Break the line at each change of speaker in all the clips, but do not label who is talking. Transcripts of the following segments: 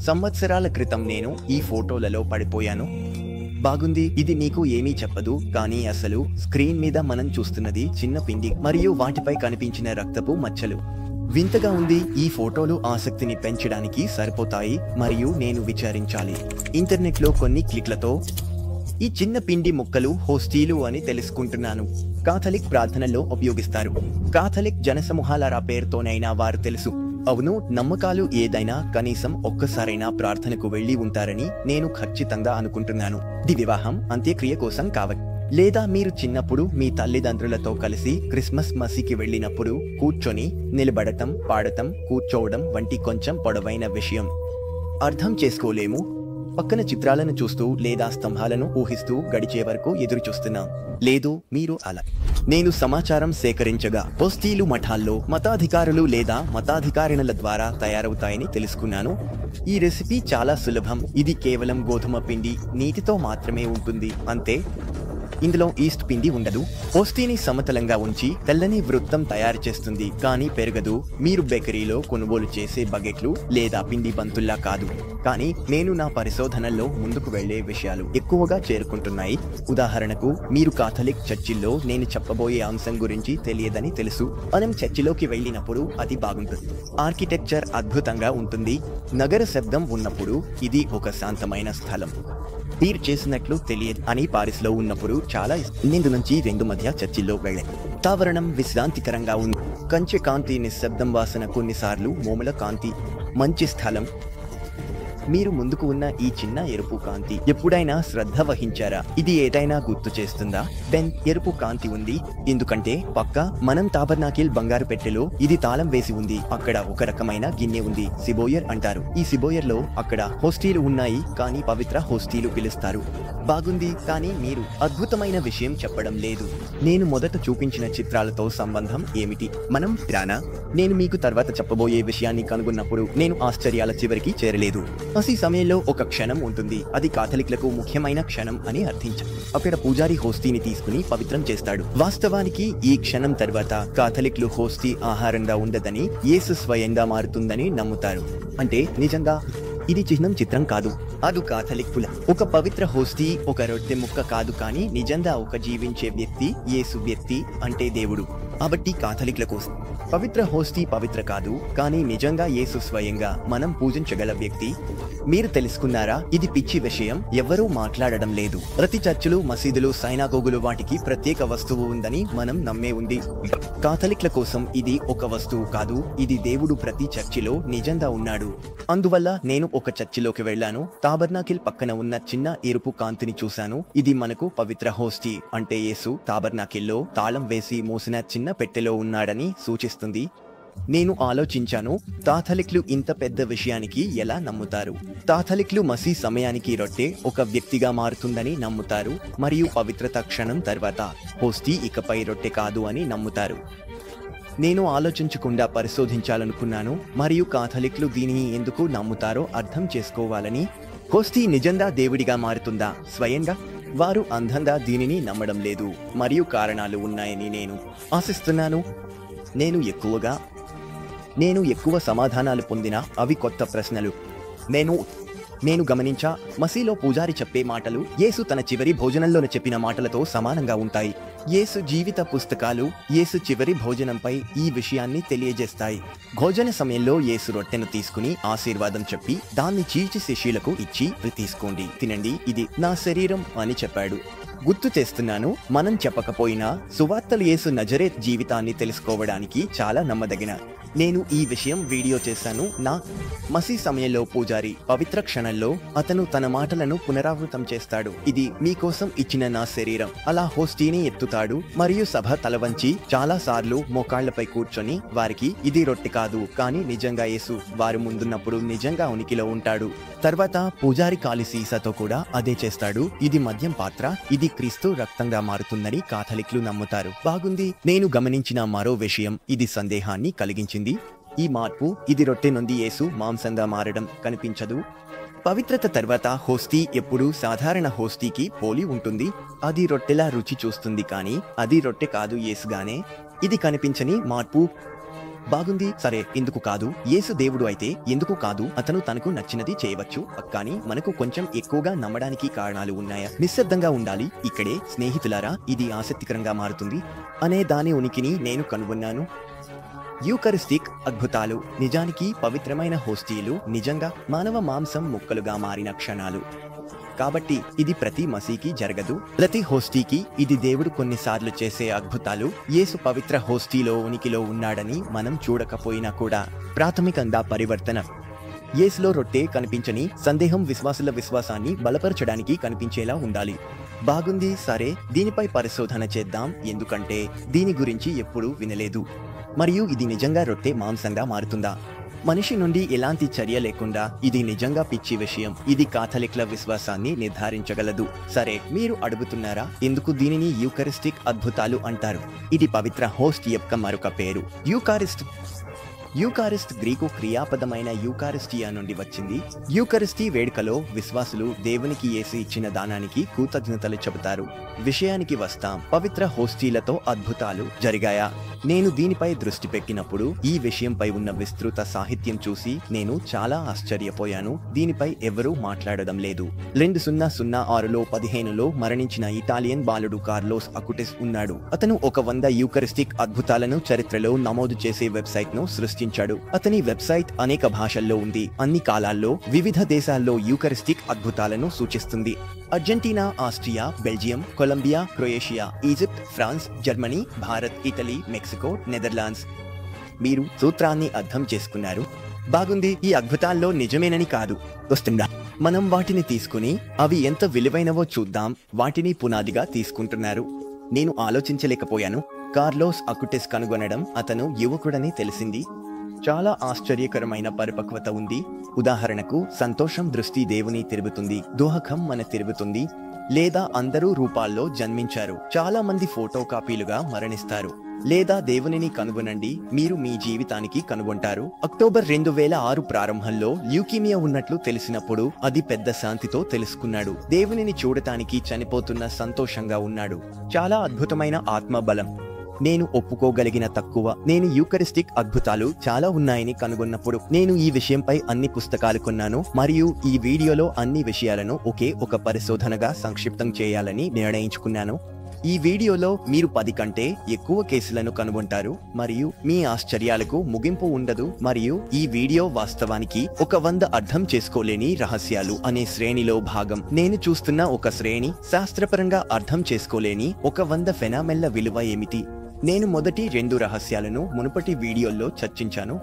సంవత్సరాల క్రితం నేను ఈ ఫోటోలలో పడిపోయాను. బాగుంది. ఇది మీకు ఏమీ చెప్పదు, కానీ అసలు స్క్రీన్ మీద మనం చూస్తున్నది చిన్న పిండి మరియు వాటిపై కనిపించిన రక్తపు మచ్చలు. వింతగా ఉంది. ఈ ఫోటోలు ఆసక్తిని పెంచడానికి సరిపోతాయి మరియు నేను విచారించాలి. ఇంటర్నెట్లో కొన్ని క్లిక్లతో ఈ చిన్న పిండి ముక్కలు హోస్టీలు అని తెలుసుకుంటున్నాను. కాథలిక్ ప్రార్థనలో ఉపయోగిస్తారు. కాథలిక్ జనసమూహాల పేరుతోనైనా వారు తెలుసు. అవును, నమ్మకాలు ఏదైనా కనీసం ఒక్కసారైనా ప్రార్థనకు వెళ్లి ఉంటారని నేను ఖచ్చితంగా అనుకుంటున్నాను. ఇది వివాహం, అంత్యక్రియ కోసం కావచ్చు, లేదా మీరు చిన్నప్పుడు మీ తల్లిదండ్రులతో కలిసి క్రిస్మస్ మసీకి వెళ్ళినప్పుడు కూర్చొని నిలబడటం, పాడటం, కూర్చోవడం వంటి కొంచెం పొడవైన విషయం. అర్థం చేసుకోలేము. పక్కన చిత్రాలను చూస్తూ లేదా స్తంభాలను ఊహిస్తూ గడిచే వరకు ఎదురు చూస్తున్నాం. లేదు, మీరు అలా. నేను సమాచారం సేకరించగా హోస్టీలు మఠాల్లో మతాధికారులు లేదా మతాధికారిణుల ద్వారా తయారవుతాయని తెలుసుకున్నాను. ఈ రెసిపీ చాలా సులభం. ఇది కేవలం గోధుమ పిండి, నీటితో మాత్రమే ఉంటుంది, అంతే. ఇందులో ఈస్ట్ పిండి ఉండదు. హోస్టీని సమతలంగా ఉంచి తెల్లని వృత్తం తయారు చేస్తుంది, కానీ పెరగదు. మీరు బేకరీలో కొనుగోలు చేసే బకెట్లు లేదా పిండి బంతుల్లా కాదు. కానీ నేను నా పరిశోధనల్లో ముందుకు వెళ్లే విషయాలు ఎక్కువగా చేరుకుంటున్నాయి. ఉదాహరణకు, మీరు కాథలిక్ చర్చిల్లో నేను చెప్పబోయే అంశం గురించి తెలియదని తెలుసు. మనం చర్చిలోకి వెళ్ళినప్పుడు అది బాగుంటుంది. ఆర్కిటెక్చర్ అద్భుతంగా ఉంటుంది. నగర శబ్దం ఉన్నప్పుడు ఇది ఒక శాంతమైన స్థలం. మీరు చేసినట్లు తెలియదు అని పారిస్లో ఉన్నప్పుడు చాలా నిండు నుంచి 2 మధ్య చర్చిల్లో వెళ్ళే వాతావరణం విశ్రాంతికరంగా ఉంది. కంచె కాంతి, నిశ్శబ్దం, వాసన, కొన్నిసార్లు మోముల కాంతి. మంచి స్థలం. మీరు ముందుకు ఉన్న ఈ చిన్న ఎరుపు కాంతి ఎప్పుడైనా శ్రద్ధ వహించారా? ఇది ఏదైనా గుర్తు చేస్తుందా? బెన్, ఎరుపు కాంతి ఉంది ఎందుకంటే పక్క మనం తాబర్నాకిల్ బంగారు పెట్టెలో ఇది తాళం వేసి ఉంది. అక్కడ ఒక రకమైన గిన్నె ఉంది, సిబోయర్ అంటారు. ఈ సిబోయర్ లో అక్కడ హోస్టీలు ఉన్నాయి, కానీ పవిత్ర హోస్టీలు పిలుస్తారు. బాగుంది, కానీ మీరు అద్భుతమైన విషయం చెప్పడం లేదు. నేను మొదట చూపించిన చిత్రాలతో సంబంధం ఏమిటి? మనం రానా? నేను మీకు తర్వాత చెప్పబోయే విషయాన్ని కనుగొన్నప్పుడు నేను ఆశ్చర్యాల చివరికి చేరలేదు. మసీ సమయంలో ఒక క్షణం ఉంటుంది. అది కాథలిక్లకు ముఖ్యమైన క్షణం అని అర్థించారు. అక్కడ పూజారి హోస్టీని తీసుకుని పవిత్రం చేస్తాడు. వాస్తవానికి ఈ క్షణం తర్వాత కాథలిక్లు హోస్టీ ఆహారంగా ఉండదని, యేసు స్వయంగా మారుతుందని నమ్ముతారు. అంటే నిజంగా ఇది చిత్రం కాదు. అది కాథలిక్కుల ఒక పవిత్ర హోస్టీ ఒక రొట్టె ముక్క కాదు, కానీ నిజంగా ఒక జీవించే వ్యక్తి, యేసు వ్యక్తి అంటే దేవుడు. కాబట్టి కాథలిక్ల కోసం పవిత్ర హోస్టీ పవిత్ర కాదు, కానీ నిజంగా యేసు స్వయంగా మనం పూజించగల వ్యక్తి. మీరు తెలుసుకున్నారా? ఇది పిచ్చి విషయం, ఎవ్వరూ మాట్లాడడం లేదు. ప్రతి చర్చిలు, మసీదులు, సైనాగోగులు వాటికి ప్రత్యేక వస్తువు ఉందని మనం నమ్మే ఉంది. కాథలిక్ల కోసం ఇది ఒక వస్తువు కాదు, ఇది దేవుడు ప్రతి చర్చిలో నిజంగా ఉన్నాడు. అందువల్ల నేను ఒక చర్చిలోకి వెళ్ళాను. తాబర్నాకిల్ పక్కన ఉన్న చిన్న ఎరుపు కాంతిని చూశాను. ఇది మనకు పవిత్ర హోస్టీ అంటే యేసు తాబర్నాకిల్లో తాళం వేసి మోసిన చిన్న పెట్టెలో ఉన్నాడని సూచిస్తుంది. నేను ఆలోచించాను, కాథలిక్లు ఇంత పెద్ద విషయానికి ఎలా నమ్ముతారు? కాథలిక్లు మసీ సమయానికి రొట్టె ఒక వ్యక్తిగా మారుతుందని నమ్ముతారు మరియు పవిత్రత క్షణం తర్వాత హోస్టీ ఇకపై రొట్టె కాదు అని నమ్ముతారు. నేను ఆలోచించకుండా పరిశోధించాలనుకున్నాను మరియు కాథలిక్లు దీనిని ఎందుకు నమ్ముతారో అర్థం చేసుకోవాలని. హోస్టీ నిజంగా దేవుడిగా మారుతుందా స్వయంగా? వారు అంధంగా దీనిని నమ్మడం లేదు మరియు కారణాలు ఉన్నాయని నేను ఆశిస్తున్నాను. నేను ఎక్కువ సమాధానాలు పొందిన అవి కొత్త ప్రశ్నలు. నేను గమనించా, మసీలో పూజారి చెప్పే మాటలు యేసు తన చివరి భోజనంలో చెప్పిన మాటలతో సమానంగా ఉంటాయి. యేసు జీవిత పుస్తకాలు యేసు చివరి భోజనంపై ఈ విషయాన్ని తెలియజేస్తాయి. భోజన సమయంలో యేసు రొట్టెను తీసుకుని ఆశీర్వాదం చెప్పి దాన్ని చీల్చి శిష్యులకు ఇచ్చి, తీసుకోండి, తినండి, ఇది నా శరీరం అని చెప్పాడు. గుర్తు చేస్తున్నాను, మనం చెప్పకపోయినా సువార్తలు యేసు నజరేత్ జీవితాన్ని తెలుసుకోవడానికి చాలా నమ్మదగిన. నేను ఈ విషయం వీడియో చేశాను. నా మసీ సమయంలో పూజారి పవిత్ర క్షణంలో అతను తన మాటలను పునరావృతం చేస్తాడు. ఇది మీకోసం ఇచ్చిన నా శరీరం. అలా హోస్టీని ఎత్తుతాడు మరియు సభ తలవంచి చాలా సార్లు మోకాళ్లపై కూర్చొని వారికి ఇది రొట్టె కాదు, కానీ నిజంగా యేసు వారు ముందున్నప్పుడు నిజంగా ఉనికిలో ఉంటాడు. తర్వాత పూజారి కాలి సీసాతో కూడా అదే చేస్తాడు. ఇది మద్యం పాత్ర, ఇది క్రీస్తు రక్తంగా మారుతుందని కాథలిక్లు నమ్ముతారు. బాగుంది. నేను గమనించిన మరో విషయం ఇది సందేహాన్ని కలిగించింది. ఈ మార్పు, ఇది రొట్టె నుండి యేసు మాంసంగా మారడం కనిపించదు. పవిత్రత తర్వాత హోస్టీ ఎప్పుడూ సాధారణ హోస్టీకి పోలి ఉంటుంది. అది రొట్టెలా రుచి చూస్తుంది, కానీ అది రొట్టె కాదు యేసుగానే. ఇది కనిపించని మార్పు. బాగుంది, సరే, ఎందుకు కాదు? యేసు దేవుడు అయితే ఎందుకు కాదు? అతను తనకు నచ్చినది చేయవచ్చు, కానీ మనకు కొంచెం ఎక్కువగా నమ్మడానికి కారణాలు ఉన్నాయా? నిశ్శబ్దంగా ఉండాలి. ఇక్కడే స్నేహితులారా, ఇది ఆసక్తికరంగా మారుతుంది అనే దాని ఉనికిని నేను కనుగొన్నాను. యూకరిస్టిక్ అద్భుతాలు నిజానికి పవిత్రమైన హోస్టీలు నిజంగా మానవ మాంసం ముక్కలుగా మారిన క్షణాలు. కాబట్టి ఇది ప్రతి మసీకి జరగదు. ప్రతి హోస్టీకి ఇది దేవుడు కొన్నిసార్లు చేసే అద్భుతాలు. యేసు పవిత్ర హోస్టీలో ఉనికిలో ఉన్నాడని మనం చూడకపోయినా కూడా ప్రాథమికంగా పరివర్తన. యేసులో రొట్టె కనిపించని సందేహం విశ్వాసుల విశ్వాసాన్ని బలపరచడానికి కనిపించేలా ఉండాలి. బాగుంది, సరే, దీనిపై పరిశోధన చేద్దాం, ఎందుకంటే దీని గురించి ఎప్పుడూ వినలేదు. మరియు ఇది నిజంగా రొట్టె మాంసంగా మారుతుందా? మనిషి నుండి ఎలాంటి చర్య లేకుండా ఇది నిజంగా పిచ్చి విషయం. ఇది కాథలిక్ల విశ్వాసాన్ని నిర్ధారించగలదు. సరే, మీరు అడుగుతున్నారా ఎందుకు దీనిని యూకరిస్టిక్ అద్భుతాలు అంటారు? ఇది పవిత్ర హోస్ట్ యొక్క మరొక పేరు. యూకారిస్ట్ గ్రీకు క్రియాపదమైన యూకారిస్టియా నుండి వచ్చింది. యూకరిస్టీ వేడుకలో విశ్వాసులు దేవునికి యేసు ఇచ్చిన దానానికి కృతజ్ఞతలు చెబుతారు. విషయానికి వస్తాం, పవిత్ర హోస్టీలతో అద్భుతాలు జరిగాయా? నేను దీనిపై దృష్టి పెట్టినప్పుడు ఈ విషయంపై ఉన్న విస్తృత సాహిత్యం చూసి నేను చాలా ఆశ్చర్యపోయాను. దీనిపై ఎవరూ మాట్లాడడం లేదు. 2006లో 15లో మరణించిన ఇటాలియన్ బాలుడు కార్లోస్ అకుటిస్ ఉన్నాడు. అతను 100 యూకరిస్టిక్ అద్భుతాలను చరిత్రలో నమోదు చేసే వెబ్సైట్ ను సృష్టించాడు. అతని వెబ్సైట్ అనేక భాషల్లో ఉంది. అన్ని కాలాల్లో వివిధ దేశాల్లో యూకరిస్టిక్ అద్భుతాలను సూచిస్తుంది. Argentina, Austria, Belgium, Colombia, Croatia, Egypt, France, Germany, Bharat, Italy, Mexico, Netherlands. మీరు సూత్రాన్ని అర్థం చేసుకున్నారు. బాగుంది, ఈ అద్భుతాల్లో నిజమేనని కాదు వస్తుందా? మనం వాటిని తీసుకుని అవి ఎంత విలువైనవో చూద్దాం. వాటిని పునాదిగా తీసుకుంటున్నారు. నేను ఆలోచించలేకపోయాను. కార్లోస్ అకుటిస్ కనుగొనడం అతను యువకుడని తెలిసింది. చాలా ఆశ్చర్యకరమైన పరిపక్వత ఉంది. ఉదాహరణకు, సంతోషం దృష్టి దేవుని తిరుగుతుంది, దోహకం మన తిరుగుతుంది, లేదా అందరూ రూపాల్లో జన్మించారు, చాలా మంది ఫోటో కాపీలుగా మరణిస్తారు, లేదా దేవునిని కనుగొనండి, మీరు మీ జీవితానికి కనుగొంటారు. అక్టోబర్ 2006 ప్రారంభంలో ల్యూకీమియా ఉన్నట్లు తెలిసినప్పుడు అది పెద్ద శాంతితో తెలుసుకున్నాడు. దేవునిని చూడటానికి చనిపోతున్న సంతోషంగా ఉన్నాడు. చాలా అద్భుతమైన ఆత్మబలం. నేను ఒప్పుకోగలిగిన తక్కువ. నేను యూకరిస్టిక్ అద్భుతాలు చాలా ఉన్నాయని కనుగొన్నప్పుడు నేను ఈ విషయంపై అన్ని పుస్తకాలు కొన్నాను మరియు ఈ వీడియోలో అన్ని విషయాలను ఒకే ఒక పరిశోధనగా సంక్షిప్తం చేయాలని నిర్ణయించుకున్నాను. ఈ వీడియోలో మీరు 10 కంటే ఎక్కువ కేసులను కనుగొంటారు మరియు మీ ఆశ్చర్యాలకు ముగింపు ఉండదు. మరియు ఈ వీడియో వాస్తవానికి 100 అర్థం చేసుకోలేని రహస్యాలు అనే శ్రేణిలో భాగం. నేను చూస్తున్న ఒక శ్రేణి, శాస్త్రపరంగా అర్థం చేసుకోలేని 100 ఫెనామెన్ల విలువ ఏమిటి. నేను మొదటి 2 రహస్యాలను మునుపటి వీడియోల్లో చర్చించాను.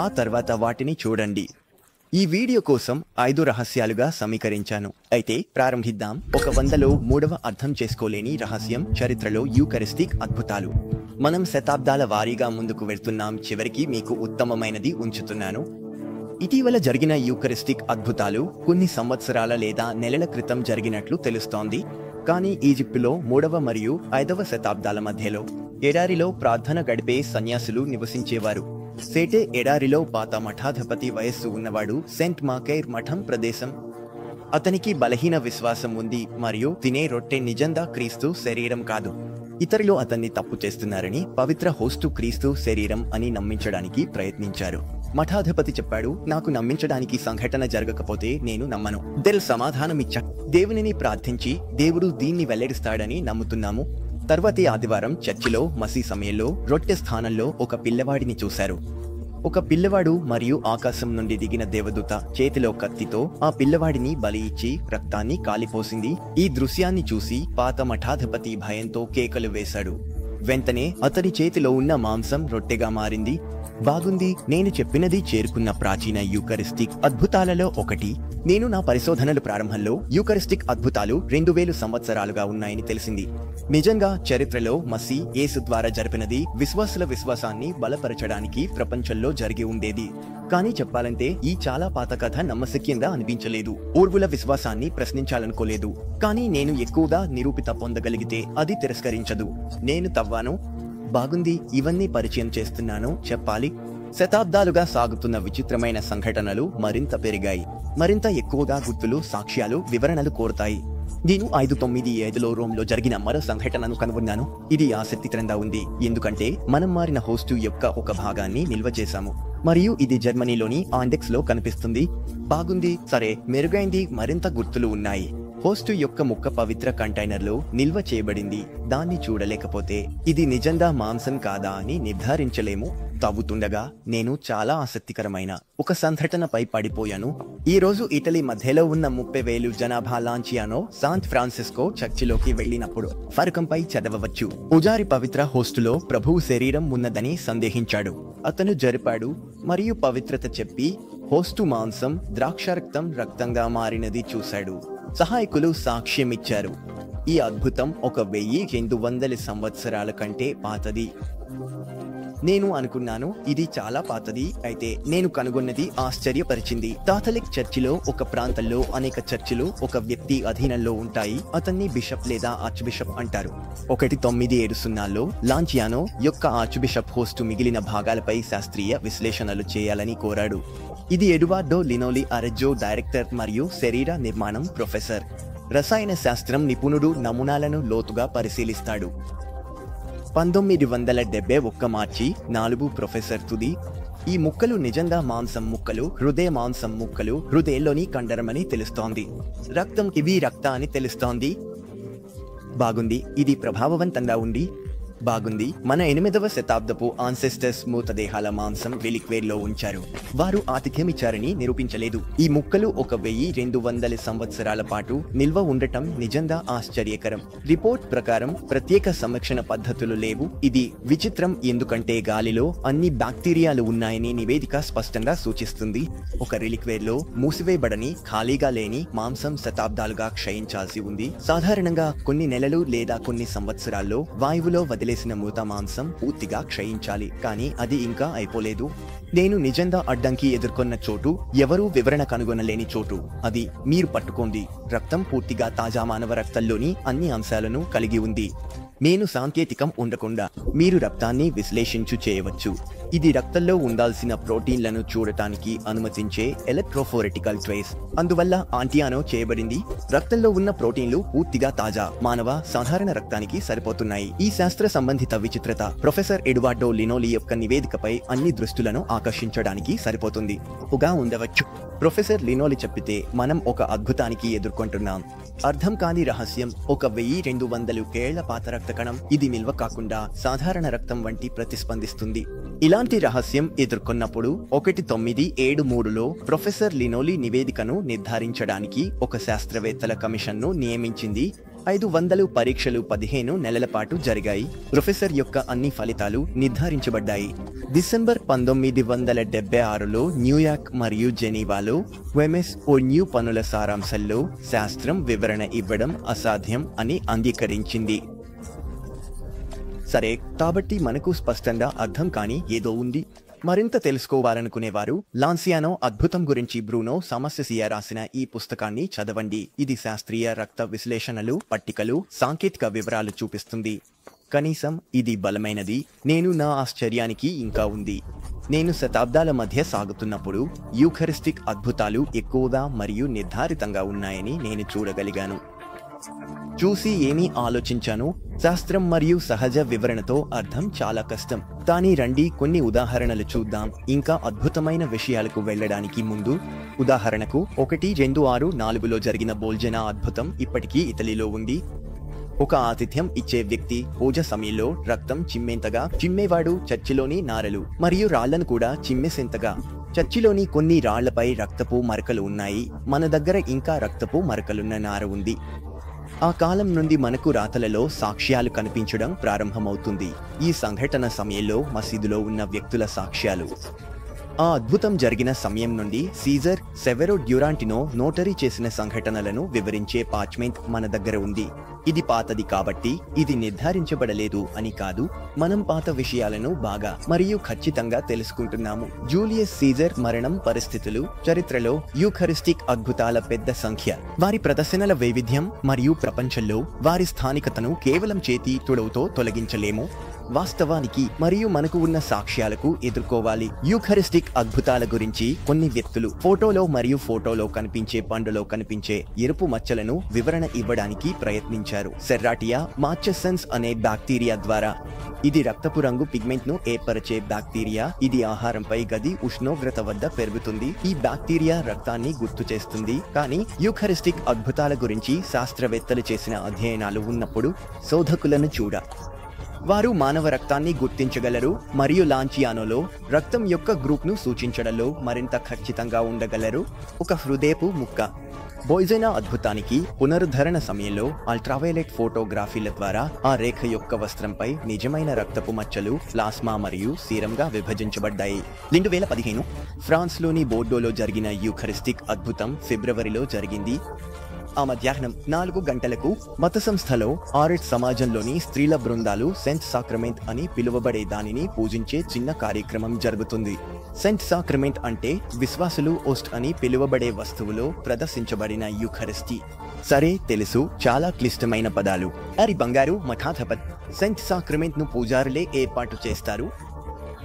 ఆ తర్వాత వాటిని చూడండి. ఈ వీడియో కోసం 5 రహస్యాలుగా సమీకరించాను. అయితే ప్రారంభిద్దాం. 100లో 3వ అర్థం చేసుకోలేని రహస్యం చరిత్రలో యూకరిస్టిక్ అద్భుతాలు. మనం శతాబ్దాల వారీగా ముందుకు వెళ్తున్నాం. చివరికి మీకు ఉత్తమమైనది ఉంచుతున్నాను. ఇటీవల జరిగిన యూకరిస్టిక్ అద్భుతాలు కొన్ని సంవత్సరాల లేదా నెలల క్రితం జరిగినట్లు తెలుస్తోంది. కానీ ఈజిప్టులో 3వ మరియు 5వ శతాబ్దాల మధ్యలో ఎడారిలో ప్రార్థన గడిపే సన్యాసులు నివసించేవారు. సేటే ఎడారిలో పాత మఠాధిపతి వయస్సు ఉన్నవాడు సెంట్ మాకైర్ మఠం ప్రదేశం. అతనికి బలహీన విశ్వాసం ఉంది మరియు తినే రొట్టె నిజంగా క్రీస్తు శరీరం కాదు. ఇతరులు అతన్ని తప్పు చేస్తున్నారని, పవిత్ర హోస్టు క్రీస్తు శరీరం అని నమ్మించడానికి ప్రయత్నించారు. మఠాధిపతి చెప్పాడు, నాకు నమ్మించడానికి సంఘటన జరగకపోతే నేను నమ్మను. దెల్ సమాధానమిచ్చా, దేవునిని ప్రార్థించి దేవుడు దీన్ని వెల్లడిస్తాడని నమ్ముతున్నాము. తర్వాతి ఆదివారం చర్చిలో మసీ సమయంలో రొట్టె స్థానంలో ఒక పిల్లవాడిని చూశారు. ఒక పిల్లవాడు మరియు ఆకాశం నుండి దిగిన దేవదూత చేతిలో కత్తితో ఆ పిల్లవాడిని బలి ఇచ్చి రక్తాన్ని కాలిపోసింది. ఈ దృశ్యాన్ని చూసి పాత మఠాధిపతి భయంతో కేకలు వేశాడు. వెంటనే అతడి చేతిలో ఉన్న మాంసం రొట్టెగా మారింది. బాగుంది, నేను చెప్పినది చేరుకున్న ప్రాచీన యూకరిస్టిక్ అద్భుతాలలో ఒకటి. నేను నా పరిశోధనల ప్రారంభంలో యూకరిస్టిక్ అద్భుతాలు 2000 సంవత్సరాలుగా ఉన్నాయని తెలిసింది. నిజంగా చరిత్రలో మసీ యేసు ద్వారా జరిపినది విశ్వాసుల విశ్వాసాన్ని బలపరచడానికి ప్రపంచంలో జరిగి ఉండేది. కానీ చెప్పాలంటే ఈ చాలా పాత కథ నమ్మశక్యంగా అనిపించలేదు. పూర్వుల విశ్వాసాన్ని ప్రశ్నించాలనుకోలేదు. కానీ నేను ఎక్కువగా నిరూపిత పొందగలిగితే అది తిరస్కరించదు. నేను తవ్వాను. బాగుంది, ఇవన్నీ పరిచయం చేస్తున్నాను చెప్పాలి. శతాబ్దాలుగా సాగుతున్న విచిత్రమైన సంఘటనలు మరింత పెరిగాయి. మరింత ఎక్కువగా గుర్తులు, సాక్ష్యాలు, వివరణలు కోరుతాయి. నేను 597లో రోమ్లో జరిగిన మరో సంఘటనను కనుగొన్నాను. ఇది ఆసక్తికరంగా ఉంది, ఎందుకంటే మనం మారిన హోస్టు యొక్క ఒక భాగాన్ని నిల్వ చేశాము మరియు ఇది జర్మనీలోని ఆండెక్స్లో కనిపిస్తుంది. బాగుంది, సరే, మెరుగైంది. మరింత గుర్తులు ఉన్నాయి. హోస్టు యొక్క ముక్క పవిత్ర కంటైనర్లో నిల్వ చేయబడింది. దాన్ని చూడలేకపోతే ఇది నిజంగా మాంసం కాదా అని నిర్ధారించలేము. తవ్వుతుండగా నేను చాలా ఆసక్తికరమైన ఒక సంఘటనపై పడిపోయాను. ఈ రోజు ఇటలీ మధ్యలో ఉన్న 30,000 జనాభా లాంచియానో శాన్ ఫ్రాన్సిస్కో చర్చిలోకి వెళ్ళినప్పుడు ఫరకంపై చదవవచ్చు. పూజారి పవిత్ర హోస్టులో ప్రభువు శరీరం ఉన్నదని సందేహించాడు. అతను జరిపాడు మరియు పవిత్రత చెప్పి హోస్టు మాంసం ద్రాక్షరక్తం రక్తంగా మారినది చూశాడు. సహాయకులు సాక్ష్యమిచ్చారు. ఈ అద్భుతం 1200 సంవత్సరాల కంటే పాతది. నేను అనుకున్నాను ఇది చాలా పాతది, అయితే నేను కనుగొన్నది ఆశ్చర్యపరిచింది. కాథలిక్ చర్చిలో ఒక ప్రాంతంలో అనేక చర్చిలు ఒక వ్యక్తి అధీనంలో ఉంటాయి. అతన్ని బిషప్ లేదా ఆర్చ్ బిషప్ అంటారు. 1970లో లాంచియానో యొక్క ఆర్చ్ బిషప్ హోస్టు మిగిలిన భాగాలపై శాస్త్రీయ విశ్లేషణలు చేయాలని కోరాడు. ఇది ఎడువార్డో లినోలి అరెజ్జో డైరెక్టర్ మరియు శరీర నిర్మాణం ప్రొఫెసర్. రసాయన శాస్త్రం నిపుణుడు నమూనాలను లోతుగా పరిశీలిస్తాడు. 1971 మార్చి 4 ప్రొఫెసర్ తుది ఈ ముక్కలు నిజంగా మాంసం ముక్కలు, హృదయ మాంసం ముక్కలు, హృదయంలోని కండరమని తెలుస్తోంది. రక్తం ఇవి రక్త అని తెలుస్తోంది. బాగుంది, ఇది ప్రభావవంతంగా ఉంది. బాగుంది. మన 8వ శతాబ్దపు ఆన్సెస్టర్స్ మృతదేహాల మాంసం రిలిక్వేర్లో ఉంచారు. వారు ఆతిథ్యమిచ్చారని నిరూపించలేదు. ఈ ముక్కలు 1200 సంవత్సరాల పాటు నిల్వ ఉండటం నిజంగా ఆశ్చర్యకరం. రిపోర్ట్ ప్రకారం ప్రత్యేక సంరక్షణ పద్ధతులు లేవు. ఇది విచిత్రం, ఎందుకంటే గాలిలో అన్ని బ్యాక్టీరియాలు ఉన్నాయని నివేదిక స్పష్టంగా సూచిస్తుంది. ఒక రిలిక్వేర్లో మూసివేయబడని ఖాళీగా లేని మాంసం శతాబ్దాలుగా క్షయించాల్సి ఉంది. సాధారణంగా కొన్ని నెలలు లేదా కొన్ని సంవత్సరాల్లో వాయువులో వదిలేసిన మృత మాంసం పూర్తిగా క్షయించాలి, కానీ అది ఇంకా అయిపోలేదు. నేను నిజంగా అడ్డంకి ఎదుర్కొన్న చోటు, ఎవరూ వివరణ కనుగొనలేని చోటు. అది మీరు పట్టుకోండి. రక్తం పూర్తిగా తాజా మానవ రక్తంలోని అన్ని అంశాలను కలిగి ఉంది. నేను సాంకేతికం ఉండకుండా మీరు రక్తాన్ని విశ్లేషించు చేయవచ్చు. ఇది రక్తంలో ఉండాల్సిన ప్రోటీన్లను చూడటానికి అనుమతించే ఎలక్ట్రోఫోరెటికల్ ట్రేస్. అందువల్ల ఆంటియానో చేయబడింది. రక్తంలో ఉన్న ప్రోటీన్లు పూర్తిగా తాజా మానవ సాధారణ రక్తానికి సరిపోతున్నాయి. ఈ శాస్త్ర సంబంధిత విచిత్రత ప్రొఫెసర్ ఎడువార్డో లినోలి యొక్క నివేదికపై అన్ని దృష్టులను ఆకర్షించడానికి సరిపోతుంది. ఉగా ఉండవచ్చు. ప్రొఫెసర్ లినోలి చెప్పితే మనం ఒక అద్భుతానికి ఎదుర్కొంటున్నాం. అర్థం కాని రహస్యం. 1200 ఏళ్ల పాత రక్త కణం. ఇది నిల్వ కాకుండా సాధారణ రక్తం వంటి ప్రతిస్పందిస్తుంది. ఇలాంటి రహస్యం ఎదుర్కొన్నప్పుడు 1973లో ప్రొఫెసర్ లినోలి నివేదికను నిర్ధారించడానికి ఒక శాస్త్రవేత్తల కమిషన్ను నియమించింది. 500 పరీక్షలు 15 నెలల పాటు జరిగాయి. ప్రొఫెసర్ యొక్క అన్ని ఫలితాలు నిర్ధారించబడ్డాయి. డిసెంబర్ 1976లో న్యూయార్క్ మరియు జెనీవాలో WMS పనుల సారాంశంలో శాస్త్రం వివరణ ఇవ్వడం అసాధ్యం అని అంగీకరించింది. సరే, కాబట్టి మనకు స్పష్టంగా అర్థం కాని ఏదో ఉంది. మరింత తెలుసుకోవాలనుకునేవారు లాన్సియానో అద్భుతం గురించి బ్రూనో సమస్యసియా రాసిన ఈ పుస్తకాన్ని చదవండి. ఇది శాస్త్రీయ రక్త విశ్లేషణలు, పట్టికలు, సాంకేతిక వివరాలు చూపిస్తుంది. కనీసం ఇది బలమైనది. నేను నా ఆశ్చర్యానికి ఇంకా ఉంది. నేను శతాబ్దాల మధ్య సాగుతున్నప్పుడు యూఖరిస్టిక్ అద్భుతాలు ఎక్కువగా మరియు నిర్ధారితంగా ఉన్నాయని నేను చూడగలిగాను. చూసి ఏమీ ఆలోచించాను. శాస్త్రం మరియు సహజ వివరణతో అర్థం చాలా కష్టం. కానీ రండి కొన్ని ఉదాహరణలు చూద్దాం. ఇంకా అద్భుతమైన విషయాలకు వెళ్ళడానికి ముందు, ఉదాహరణకు 1264లో జరిగిన బోల్జెనా అద్భుతం ఇప్పటికీ ఇటలీలో ఉంది. ఒక ఆతిథ్యం ఇచ్చే వ్యక్తి పూజ సమయంలో రక్తం చిమ్మేంతగా చిమ్మేవాడు. చర్చిలోని నారలు మరియు రాళ్లను కూడా చిమ్మేసేంతగా. చర్చిలోని కొన్ని రాళ్లపై రక్తపు మరకలు ఉన్నాయి. మన దగ్గర ఇంకా రక్తపు మరకలున్న నార ఉంది. ఆ కాలం నుండి మనకు రాతలలో సాక్ష్యాలు కనిపించడం ప్రారంభమవుతుంది. ఈ సంఘటన సమయంలో మసీదులో ఉన్న వ్యక్తుల సాక్ష్యాలు. ఆ అద్భుతం జరిగిన సమయం నుండి సీజర్ సెవెరో డ్యూరాంటినో నోటరీ చేసిన సంఘటనలను వివరించే పార్చ్మెంట్ మన దగ్గర ఉంది. ఇది పాతది కాబట్టి ఇది నిర్ధారించబడలేదు అని కాదు. మనం పాత విషయాలను బాగా మరియు ఖచ్చితంగా తెలుసుకుంటున్నాము. జూలియస్ సీజర్ మరణం పరిస్థితులు, చరిత్రలో యూఖరిస్టిక్ అద్భుతాల పెద్ద సంఖ్య, వారి ప్రదర్శనల వైవిధ్యం మరియు ప్రపంచంలో వారి స్థానికతను కేవలం చేతి తుడవుతో తొలగించలేము. వాస్తవానికి మరియు మనకు ఉన్న సాక్ష్యాలకు ఎదుర్కోవాలి. యూకరిస్టిక్ అద్భుతాల గురించి కొన్ని వ్యక్తులు ఫోటోలో మరియు ఫోటోలో కనిపించే పండులో కనిపించే ఎరుపు మచ్చలను వివరణ ఇవ్వడానికి ప్రయత్నించారు. సెర్రాటియా మార్చెసన్స్ అనే బ్యాక్టీరియా ద్వారా. ఇది రక్తపు రంగు పిగ్మెంట్ ను ఏర్పరిచే బ్యాక్టీరియా. ఇది ఆహారంపై గది ఉష్ణోగ్రత వద్ద పెరుగుతుంది. ఈ బ్యాక్టీరియా రక్తాన్ని గుర్తు చేస్తుంది. కానీ యూకరిస్టిక్ అద్భుతాల గురించి శాస్త్రవేత్తలు చేసిన అధ్యయనాలు ఉన్నప్పుడు శోధకులను వారు మానవ రక్తాన్ని గుర్తించగలరు మరియు లాంచియానోలో రక్తం యొక్క గ్రూప్ను సూచించడంలో మరింత ఖచ్చితంగా ఉండగలరు. ఒక హృదయపు ముక్క. బోయిజెనా అద్భుతానికి పునరుద్ధరణ సమయంలో అల్ట్రావైలెట్ ఫోటోగ్రఫీల ద్వారా ఆ రేఖ యొక్క వస్త్రంపై నిజమైన రక్తపు మచ్చలు ప్లాస్మా మరియు సీరంగా విభజించబడ్డాయి. 2015 ఫ్రాన్స్లోని బోర్డోలో జరిగిన యూకరిస్టిక్ అద్భుతం ఫిబ్రవరిలో జరిగింది. ఆ మధ్యాహ్నం 4 గంటలకు మత సంస్థలో ఆరెట్ సమాజంలోని స్త్రీల బృందాలు సెంట్ సాక్రమెంట్ అని పిలువబడే దానిని పూజించే చిన్న కార్యక్రమం జరుగుతుంది. సెంట్ సాక్రమెంట్ అంటే విశ్వాసులు ఓస్ట్ అని పిలువబడే వస్తువులో ప్రదర్శించబడిన యూకరిస్టీ. సరే, తెలుసు, చాలా క్లిష్టమైన పదాలు. అరి బంగారు మఠాధిపతి సెంట్ సాక్రమెంట్ ను పూజారులే ఏర్పాటు చేస్తారు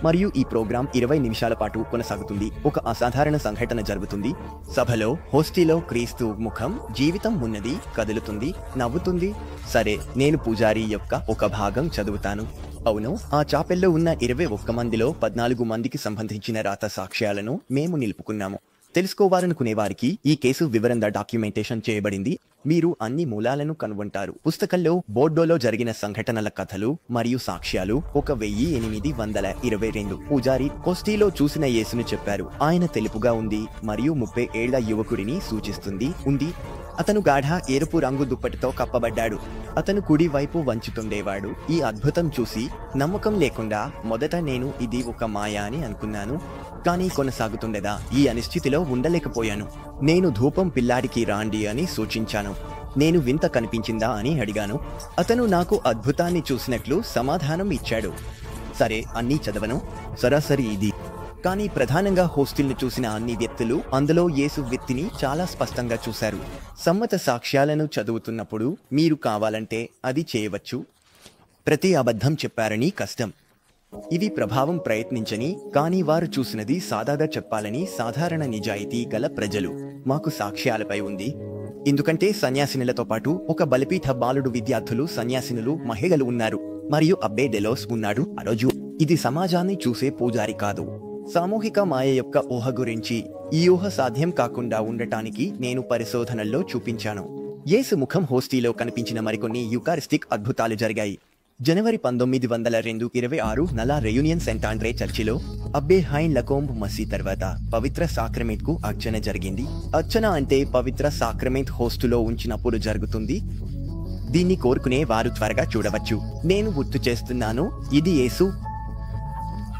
మరియు ఈ ప్రోగ్రాం 20 నిమిషాల పాటు కొనసాగుతుంది. ఒక అసాధారణ సంఘటన జరుగుతుంది. సభలో హోస్టీలో క్రీస్తు ముఖం జీవితం ఉన్నది, కదులుతుంది, నవ్వుతుంది. సరే, నేను పూజారి యొక్క ఒక భాగం చదువుతాను. అవును, ఆ చాపెల్లో ఉన్న 21 మందిలో 14 మందికి సంబంధించిన రాత సాక్ష్యాలను మేము నిలుపుకున్నాము. తెలుసుకోవాలనుకునే వారికి ఈ కేసు వివరంగా డాక్యుమెంటేషన్ చేయబడింది. మీరు అన్ని మూలాలను కనుగొంటారు. పుస్తకంలో బోర్డోలో జరిగిన సంఘటనల కథలు మరియు సాక్ష్యాలు 1822 పూజారి కోస్టీలో చూసిన యేసును చెప్పారు. ఆయన తెలుపుగా ఉంది మరియు 30 ఏళ్ల యువకుడిని సూచిస్తుంది. అతను గాఢ ఎరుపు రంగు దుప్పటితో కప్పబడ్డాడు. అతను కుడి వైపు వంచుతుండేవాడు. ఈ అద్భుతం చూసి నమ్మకం లేకుండా మొదట నేను ఇది ఒక మాయ అని అనుకున్నాను. కానీ కొనసాగుతుండేదా ఈ అనిశ్చితిలో ఉండలేకపోయాను. నేను ధూపం పిల్లాడికి రాండి అని సూచించాను. నేను వింత కనిపించిందా అని అడిగాను. అతను నాకు అద్భుతాన్ని చూసినట్లు సమాధానం ఇచ్చాడు. సరే, అన్నీ చదవను. సరాసరి ఇది. కానీ ప్రధానంగా హోస్టిల్ని చూసిన అన్ని వ్యక్తులు అందులో యేసు వ్యక్తిని చాలా స్పష్టంగా చూశారు. సమ్మత సాక్ష్యాలను చదువుతున్నప్పుడు మీరు కావాలంటే అది చేయవచ్చు. ప్రతి అబద్ధం చెప్పారని కష్టం. ఇది ప్రభావం ప్రయత్నించని, కానీ వారు చూసినది సాదాగా చెప్పాలని సాధారణ నిజాయితీ గల ప్రజలు. మాకు సాక్ష్యాలపై ఉంది. ఎందుకంటే సన్యాసినులతో పాటు ఒక బలిపీఠ బాలుడు విద్యార్థులు సన్యాసినులు మహిళలు ఉన్నారు మరియు అబ్బే డెలోస్ ఉన్నాడు. ఆ రోజు ఇది సమాజాన్ని చూసే పూజారి కాదు, సామూహిక మాయ యొక్క ఊహ గురించి. ఈ ఊహ సాధ్యం కాకుండా ఉండటానికి నేను పరిశోధనల్లో చూపించాను. యేసు ముఖం హోస్టీలో కనిపించిన మరికొన్ని యూకారిస్టిక్ అద్భుతాలు జరిగాయి. జనవరి 1902 26 నలా రెయూనియన్ సెంట్ ఆండ్రే చర్చిలో అబ్బే హైన్ లకోంబ్ మసీ తర్వాత పవిత్ర సాక్రమెంట్ కు అర్చన జరిగింది. అర్చన అంటే పవిత్ర సాక్రమెంట్ హోస్టులో ఉంచినప్పుడు జరుగుతుంది. దీన్ని కోరుకునే వారు త్వరగా చూడవచ్చు. నేను గుర్తు చేస్తున్నాను, ఇది యేసు.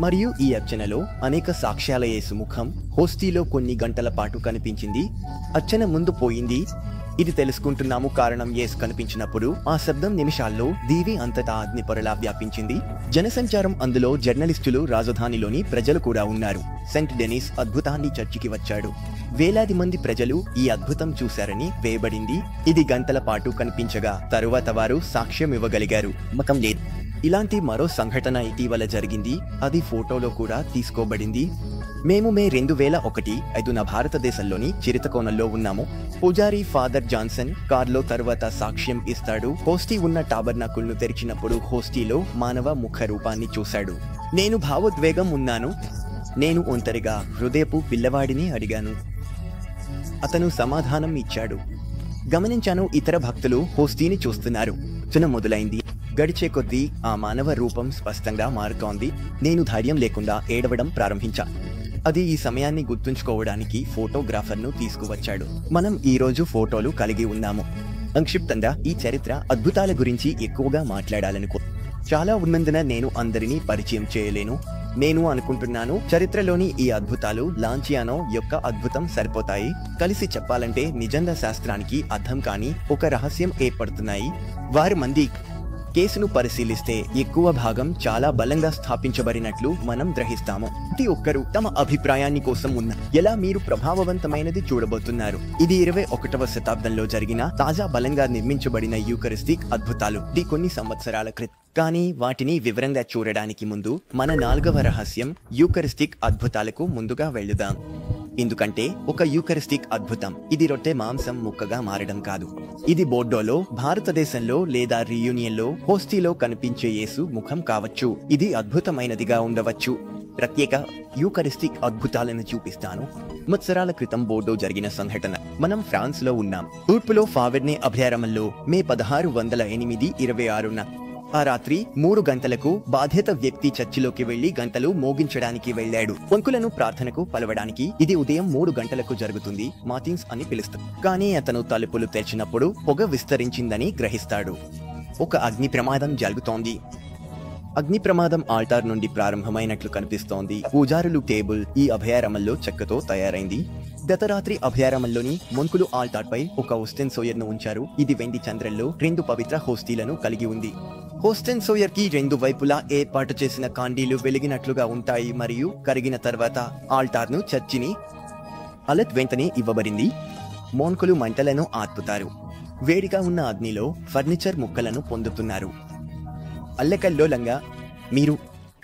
మరియు ఈ అర్చనలో అనేక సాక్ష్యాల యేసు ముఖం హోస్టీలో కొన్ని గంటల పాటు కనిపించింది. అర్చన ముందు పోయింది. ఇది తెలుసుకుంటున్నాము కారణం యేసు కనిపించినప్పుడు ఆ శబ్దం నిమిషాల్లో దీవి అంతటా అగ్నిపొరలా వ్యాపించింది. జనసంచారం, అందులో జర్నలిస్టులు, రాజధానిలోని ప్రజలు కూడా ఉన్నారు. సెంట్ డెనిస్ అద్భుతాన్ని చర్చికి వచ్చాడు. వేలాది మంది ప్రజలు ఈ అద్భుతం చూశారని వేయబడింది. ఇది గంటల పాటు కనిపించగా తరువాత వారు సాక్ష్యం ఇవ్వగలిగారు. మకం లేదు. ఇలాంటి మరో సంఘటన ఇటీవల జరిగింది. అది ఫోటోలో కూడా తీసుకోబడింది. మేము మే 2001 భారతదేశంలోని చిరుతకోణంలో ఉన్నాము. పూజారి ఫాదర్ జాన్సన్ కార్లో తరువాత సాక్ష్యం ఇస్తాడు. హోస్టీ ఉన్న టాబర్నాకుల్ను తెరిచినప్పుడు హోస్టీలో మానవ ముఖ రూపాన్ని చూశాడు. నేను భావోద్వేగం ఉన్నాను. నేను ఒంటరిగా హృదయపు పిల్లవాడిని అడిగాను. అతను సమాధానం ఇచ్చాడు. గమనించాను, ఇతర భక్తులు హోస్టీని చూస్తున్నారు. చున మొదలైంది. గడిచే కొద్దీ ఆ మానవ రూపం స్పష్టంగా మారుతోంది. నేను ధైర్యం లేకుండా ఏడవడం ప్రారంభించా. అది ఈ సమయాన్ని గుర్తుంచుకోవడానికి ఫోటోగ్రాఫర్ను తీసుకువచ్చాడు. మనం ఈ రోజు ఫోటోలు కలిగి ఉన్నాము. సంక్షిప్తంగా ఈ చరిత్ర అద్భుతాల గురించి ఎక్కువగా మాట్లాడాలనుకో చాలా ఉన్నందున నేను అందరినీ పరిచయం చేయలేను. నేను అనుకుంటున్నాను చరిత్రలోని ఈ అద్భుతాలు లాంచియానో యొక్క అద్భుతం సరిపోతాయి. కలిసి చెప్పాలంటే నిజంగా శాస్త్రానికి అర్థం కాని ఒక రహస్యం ఏర్పడుతున్నాయి. వారి మంది కేసును పరిశీలిస్తే ఎక్కువ భాగం చాలా బలంగా స్థాపించబడినట్లు మనం గ్రహిస్తాము. ప్రతి ఒక్కరూ తమ అభిప్రాయాన్ని కోసం ఉన్న ఎలా మీరు ప్రభావవంతమైనది చూడబోతున్నారు. ఇది 21వ శతాబ్దంలో జరిగిన తాజా బలంగా నిర్మించబడిన యూకరిస్టిక్ అద్భుతాలు. ఇది కొన్ని సంవత్సరాల క్రితం కానీ వాటిని వివరంగా చూడడానికి ముందు మన 4వ రహస్యం యూకరిస్టిక్ అద్భుతాలకు ముందుగా వెళ్దాం. ఎందుకంటే ఒక యూకరిస్టిక్ అద్భుతం ఇది రొట్టె మాంసం ముక్కగా మారడం కాదు. ఇది బోర్డోలో, భారతదేశంలో లేదా రియూనియన్లో హోస్టీలో కనిపించే యేసు ముఖం కావచ్చు. ఇది అద్భుతమైనదిగా ఉండవచ్చు. ప్రత్యేక యూకరిస్టిక్ అద్భుతాలను చూపిస్తాను. సంవత్సరాల క్రితం బోర్డో జరిగిన సంఘటన. మనం ఫ్రాన్స్ లో ఉన్నాం. తూర్పులో ఫావెర్నే అభయారణ్యంలో మే 16/8/26న ఆ రాత్రి 3 గంటలకు బాధ్యత వ్యక్తి చర్చిలోకి వెళ్లి గంటలు మోగించడానికి వెళ్లాడు. వంకులను ప్రార్థనకు పలవడానికి. ఇది ఉదయం 3 గంటలకు జరుగుతుంది. మాటిన్స్ అని పిలుస్తాడు. కానీ అతను తలుపులు తెరిచినప్పుడు పొగ విస్తరించిందని గ్రహిస్తాడు. ఒక అగ్ని ప్రమాదం జరుగుతోంది. అగ్ని ప్రమాదం ఆల్టార్ నుండి ప్రారంభమైనట్లు కనిపిస్తోంది. పూజారులు టేబుల్ ఈ అభయారణ్యంలో చెక్కతో తయారైంది. గత రాత్రి అభయారణ్యంలోని మొన్కులు ఆల్టార్పై ఒక హోస్టెన్ సోయర్ను ఉంచారు. ఇది వెండి చంద్రంలో 2 పవిత్ర హోస్టీలను కలిగి ఉంది. హోస్టెన్ సోయర్ కి 2 వైపులా ఏర్పాటు చేసిన కాండీలు వెలిగినట్లుగా ఉంటాయి మరియు కరిగిన తర్వాత ఆల్టార్ను చర్చిని అలర్ట్ వెంటనే ఇవ్వబడింది. మోన్కులు మంటలను ఆర్పుతారు. వేడిగా ఉన్న అగ్నిలో ఫర్నిచర్ ముక్కలను పొందుతున్నారు. అల్లకల్లోలంగా మీరు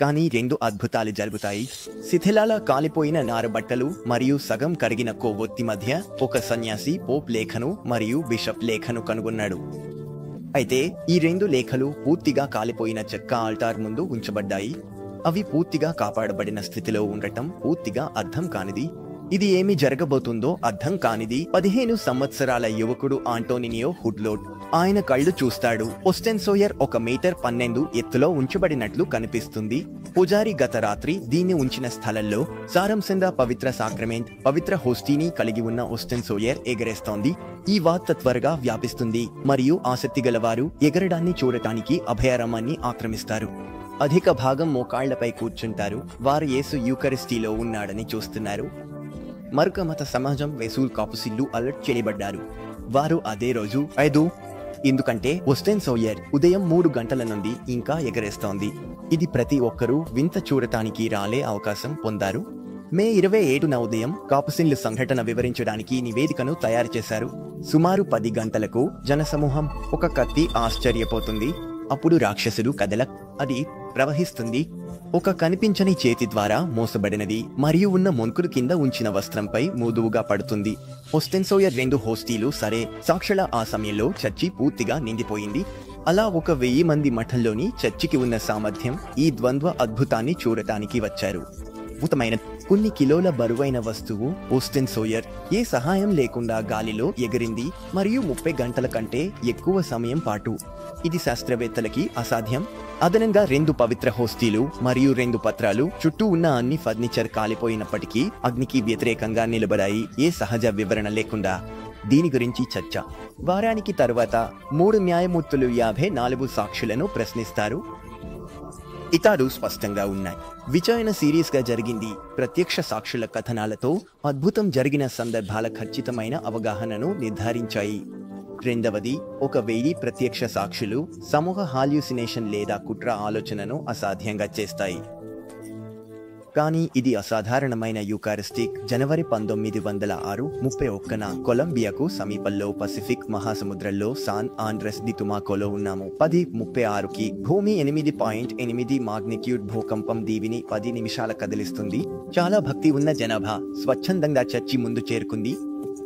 కానీ 2 అద్భుతాలు జరుగుతాయి. శిథిలాల కాలిపోయిన నారబట్టలు మరియు సగం కరిగిన కొవ్వొత్తి మధ్య ఒక సన్యాసి పోప్ లేఖను మరియు బిషప్ లేఖను కనుగొన్నాడు. అయితే ఈ 2 లేఖలు పూర్తిగా కాలిపోయిన చెక్క ఆల్టార్ ముందు ఉంచబడ్డాయి. అవి పూర్తిగా కాపాడబడిన స్థితిలో ఉండటం పూర్తిగా అర్థం కానిది. ఇది ఏమి జరగబోతుందో అర్థం కానిది. 15 సంవత్సరాల యువకుడు ఆంటోనినియో హుడ్లోట్. ఆయన కళ్ళు చూస్తాడు. హోస్టెన్ సోయర్ 1 మీటర్ 12 ఎత్తులో ఉంచబడినట్లు కనిపిస్తుంది. పూజారి గత రాత్రి దీన్ని ఉంచిన స్థలంలో సారాంశంగా పవిత్ర సాక్రమెంట్ పవిత్ర హోస్టీని కలిగి ఉన్న హోస్టెన్ సోయర్ ఎగరేస్తోంది. ఈ వార్త త్వరగా వ్యాపిస్తుంది మరియు ఆసక్తి గలవారు ఎగరడాన్ని చూడటానికి అభయారణ్యాన్ని ఆక్రమిస్తారు. అధిక భాగం మోకాళ్లపై కూర్చుంటారు. వారు యేసు యూకరిస్టీలో ఉన్నాడని చూస్తున్నారు. మరొక మత సమాజం వెసూల్ కాపుసిల్లు అలర్ట్ చేయబడ్డారు. వారు అదే రోజు 5 ఎందుకంటే హోస్టెన్ సోయర్ ఉదయం 3 గంటల నుండి ఇంకా ఎగరేస్తోంది. ఇది ప్రతి ఒక్కరూ వింత చూడటానికి రాలే అవకాశం పొందారు. మే 27న ఉదయం కాపుసిన్లు సంఘటన వివరించడానికి నివేదికను తయారు చేశారు. సుమారు 10 గంటలకు జనసమూహం ఒక కత్తి ఆశ్చర్యపోతుంది. అప్పుడు రాక్షసుడు అది ప్రవహిస్తుంది. ఒక కనిపించని చేతి ద్వారా మోసబడినది మరియు ఉన్న మొన్కుడు కింద ఉంచిన వస్త్రంపై మృదువుగా పడుతుంది. హోస్టెన్ సోయర్ 2 హోస్టీలు సరే సాక్షుల ఆ సమయంలో చర్చి పూర్తిగా నిండిపోయింది. అలా 1000 మంది మఠంలోని చర్చికి ఉన్న సామర్థ్యం ఈ ద్వంద్వ అద్భుతాన్ని చూడటానికి వచ్చారు. అద్భుతమైన కొన్ని కిలోల బరువైన వస్తువు హోస్టెన్ సోయర్ ఏ సహాయం లేకుండా గాలిలో ఎగిరింది మరియు 30 గంటల కంటే ఎక్కువ సమయం పాటు. ఇది శాస్త్రవేత్తలకి అసాధ్యం. అదనంగా 2 పవిత్ర హోస్టీలు మరియు 2 పత్రాలు చుట్టూ ఉన్న అన్ని ఫర్నిచర్ కాలిపోయినప్పటికీ అగ్నికి వ్యతిరేకంగా నిలబడాయి. ఏ సహజ వివరణ లేకుండా. దీని గురించి చర్చ. వారానికి తర్వాత 3 న్యాయమూర్తులు 54 సాక్షులను ప్రశ్నిస్తారు. ఇతాడు స్పష్టంగా ఉన్నాయి. విచారణ సీరియస్ గా జరిగింది. ప్రత్యక్ష సాక్షుల కథనాలతో అద్భుతం జరిగిన సందర్భాల ఖచ్చితమైన అవగాహనను నిర్ధారించాయి. రెండవది 1000 ప్రత్యక్ష సాక్షులు సమూహ హాల్యూసినేషన్ లేదా కుట్ర ఆలోచనను అసాధ్యంగా చేస్తాయి. కానీ ఇది అసాధారణమైన యూకారిస్టిక్. జనవరి 1906-31న కొలంబియాకు సమీపంలో పసిఫిక్ మహాసముద్రంలో సాన్ ఆండ్రెస్ ది టుమాకోలో ఉన్నాము. 10:36కి భూమి 8.8 మాగ్నిట్యూడ్ భూకంపం దీవిని 10 నిమిషాల కదిలిస్తుంది. చాలా భక్తి ఉన్న జనాభా స్వచ్ఛందంగా చర్చి ముందు చేరుకుంది.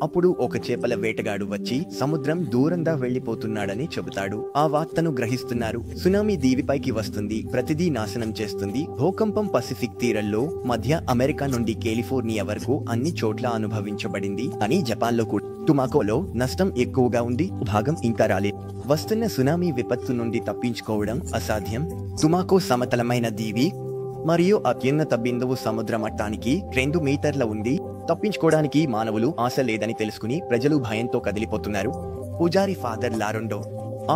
అప్పుడు ఒక చేపల వేటగాడు వచ్చి సముద్రం దూరంగా వెళ్లిపోతున్నాడని చెబుతాడు. ఆ వార్తను గ్రహిస్తున్నారు. సునామీ దీవిపైకి వస్తుంది, ప్రతిదీ నాశనం చేస్తుంది. భూకంపం పసిఫిక్ తీరంలో మధ్య అమెరికా నుండి కాలిఫోర్నియా వరకు అన్ని చోట్ల అనుభవించబడింది అని జపాన్లో కూడా. టుమాకోలో నష్టం ఎక్కువగా ఉంది. భాగం ఇంకా రాలేదు. వస్తున్న సునామీ విపత్తు నుండి తప్పించుకోవడం అసాధ్యం. టుమాకో సమతలమైన దీవి మరియు అత్యున్నత బిందువు సముద్ర మట్టానికి 2 మీటర్ల ఉంది. తప్పించుకోవడానికి మానవులు ఆశ లేదని తెలుసుకుని ప్రజలు భయంతో కదిలిపోతున్నారు. పూజారి ఫాదర్ లారొండో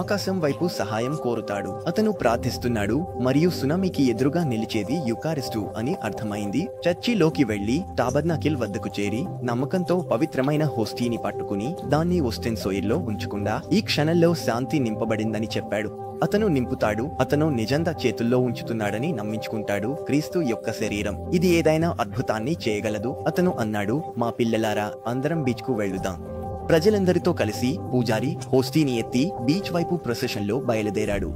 ఆకాశం వైపు సహాయం కోరుతాడు. అతను ప్రార్థిస్తున్నాడు మరియు సునామీకి ఎదురుగా నిలిచేది యూకారిస్టు అని అర్థమైంది. చర్చిలోకి వెళ్లి టాబర్నాకిల్ వద్దకు చేరి నమ్మకంతో పవిత్రమైన హోస్టీని పట్టుకుని దాన్ని హోస్టెన్ సోయర్లో ఉంచకుండా ఈ క్షణంలో శాంతి నింపబడిందని చెప్పాడు. అతను నింపుతాడు. అతను నిజంగా చేతుల్లో ఉంచుతున్నాడని నమ్మించుకుంటాడు. క్రీస్తు యొక్క శరీరం ఇది ఏదైనా అద్భుతాన్ని చేయగలదు. అతను అన్నాడు, మా పిల్లలారా అందరం బీచ్ కు వెళ్దాం. ప్రజలందరితో కలిసి పూజారి హోస్టీని ఎత్తి బీచ్ వైపు ప్రొసెషన్లో బయలుదేరాడు.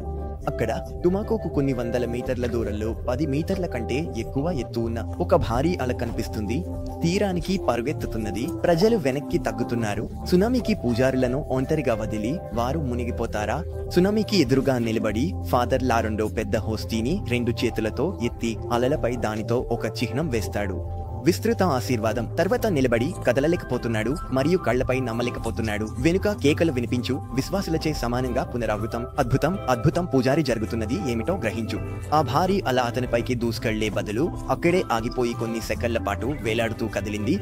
అక్కడ టుమాకోకు కొన్ని వందల మీటర్ల దూరంలో 10 మీటర్ల కంటే ఎక్కువ ఎత్తు ఉన్న ఒక భారీ అల కనిపిస్తుంది. తీరానికి పరుగెత్తుతున్నది. ప్రజలు వెనక్కి తగ్గుతున్నారు. సునామీకి పూజారులను ఒంటరిగా వదిలి వారు మునిగిపోతారా? సునామీకి ఎదురుగా నిలబడి ఫాదర్ లారెండో పెద్ద హోస్టీని 2 చేతులతో ఎత్తి అలలపై దానితో ఒక చిహ్నం వేస్తాడు. విస్తృత ఆశీర్వాదం. తర్వాత నిలబడి కదలలేకపోతున్నాడు మరియు కళ్లపై నమ్మలేకపోతున్నాడు. వెనుక కేకలు వినిపించు. విశ్వాసులచే సమానంగా పునరావృతం. అద్భుతం, అద్భుతం. పూజారి జరుగుతున్నది ఏమిటో గ్రహించు. ఆ భారీ అలా అతనిపైకి దూసుకెళ్లే బదులు అక్కడే ఆగిపోయి కొన్ని సెకన్ల పాటు వేలాడుతూ కదిలింది.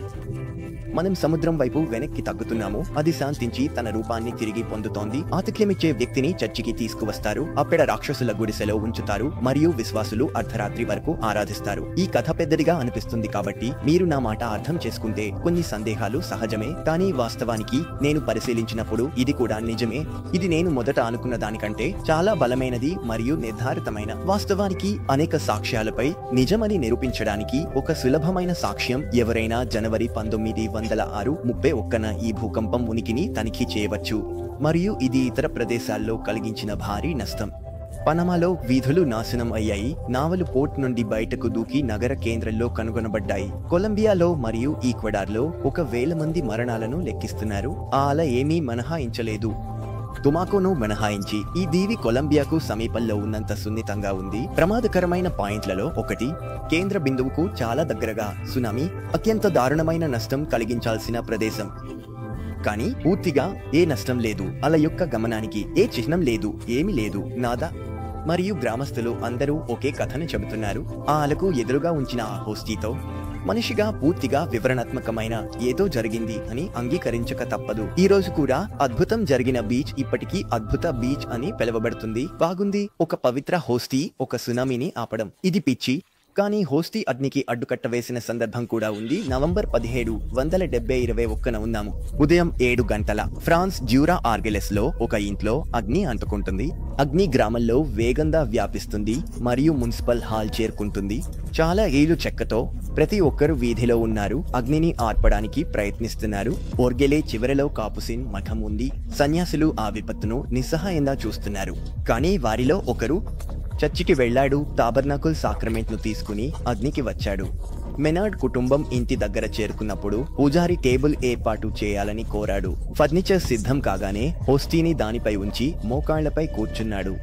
మనం సముద్రం వైపు వెనక్కి తగ్గుతున్నాము. అది శాంతించి తన రూపాన్ని తిరిగి పొందుతోంది. ఆతిథ్యమిచ్చే వ్యక్తిని చర్చికి తీసుకువస్తారు. అక్కడ రాక్షసుల గుడిసెలో ఉంచుతారు మరియు విశ్వాసులు అర్ధరాత్రి వరకు ఆరాధిస్తారు. ఈ కథ పెద్దదిగా అనిపిస్తుంది కాబట్టి మీరు నా మాట అర్థం చేసుకుంటే కొన్ని సందేహాలు సహజమే. కానీ వాస్తవానికి నేను పరిశీలించినప్పుడు ఇది కూడా నిజమే. ఇది నేను మొదట అనుకున్న దానికంటే చాలా బలమైనది మరియు నిర్ధారితమైన. వాస్తవానికి అనేక సాక్ష్యాలపై నిజమని నిరూపించడానికి ఒక సులభమైన సాక్ష్యం. ఎవరైనా జనవరి 1906-31న ఈ భూకంపం ఉనికిని తనిఖీ చేయవచ్చు మరియు ఇది ఇతర ప్రదేశాల్లో కలిగించిన భారీ నష్టం. పనమాలో వీధులు నాశనం అయ్యాయి. నావలు పోర్ట్ నుండి బయటకు దూకి నగర కేంద్రంలో కనుగొనబడ్డాయి. కొలంబియాలో మరియు ఈక్వెడార్లో 1,000 మంది మరణాలను లెక్కిస్తున్నారు. ఆ అల ఏమీ మినహాయించలేదు. టుమాకోను మినహాయించి ఈ దీవి కొలంబియాకు సమీపంలో ఉన్నంత సున్నితంగా ఉంది. ప్రమాదకరమైన పాయింట్లలో ఒకటి కేంద్ర బిందువుకు చాలా దగ్గరగా సునామీ అత్యంత దారుణమైన నష్టం కలిగించాల్సిన ప్రదేశం. కానీ పూర్తిగా ఏ నష్టం లేదు. అల యొక్క గమనానికి ఏ చిహ్నం లేదు. ఏమీ లేదు. నాదా. మరియు గ్రామస్తులు అందరూ ఒకే కథను చెబుతున్నారు. ఆ అలకు ఎదురుగా ఉంచిన ఆ హోస్టీతో మనిషిగా పూర్తిగా వివరణాత్మకమైన ఏదో జరిగింది అని అంగీకరించక తప్పదు. ఈ రోజు కూడా అద్భుతం జరిగిన బీచ్ ఇప్పటికీ అద్భుత బీచ్ అని పిలువబడుతుంది. బాగుంది. ఒక పవిత్ర హోస్టీ ఒక సునామీని ఆపడం. ఇది పిచ్చి. కానీ హోస్టీ అగ్నికి అడ్డుకట్ట వేసిన సందర్భం కూడా ఉంది. నవంబర్ 17, 1921న ఉన్నాము. ఉదయం 7 గంటల ఫ్రాన్స్ జ్యూరా ఆర్గెలెస్ లో ఒక ఇంట్లో అగ్ని అంటుకుంటుంది. అగ్ని గ్రామంలో వేగంగా వ్యాపిస్తుంది మరియు మున్సిపల్ హాల్ చేరుకుంటుంది. చాలా ఏళ్లు చెక్కతో ప్రతి ఒక్కరు వీధిలో ఉన్నారు. అగ్నిని ఆర్పడానికి ప్రయత్నిస్తున్నారు. ఓర్గెలే చివరలో కాపుసిన్ మఠం ఉంది. సన్యాసులు ఆ విపత్తును నిస్సహాయంగా చూస్తున్నారు. కానీ వారిలో ఒకరు చర్చికి వెళ్లాడు. తాబర్నాకుల్ సాక్రమెంట్ ను తీసుకుని అగ్నికి వచ్చాడు. మెనార్డ్ కుటుంబం ఇంటి దగ్గర చేరుకున్నప్పుడు పూజారి టేబుల్ ఏర్పాటు చేయాలని కోరాడు. ఫర్నిచర్ సిద్ధం కాగానే హోస్టీని దానిపై ఉంచి మోకాళ్లపై కూర్చున్నాడు.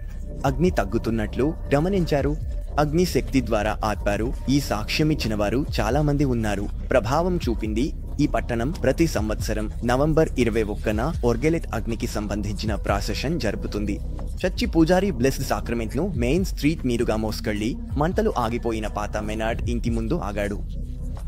అగ్ని తగ్గుతున్నట్లు గమనించారు. అగ్ని శక్తి ద్వారా ఆర్పారు. ఈ సాక్ష్యమిచ్చిన వారు చాలా మంది ఉన్నారు. ప్రభావం చూపింది. ఈ పట్టణం ప్రతి సంవత్సరం నవంబర్ 21న ఓర్గెలెట్ అగ్నికి సంబంధించిన ప్రాసెషన్ జరుపుతుంది. చర్చి పూజారి బ్లెస్డ్ సాక్రమెంట్ ను మెయిన్ స్ట్రీట్ మీదుగా మోసుకెళ్లి మంటలు ఆగిపోయిన పాత మెనార్డ్ ఇంటి ముందు ఆగాడు.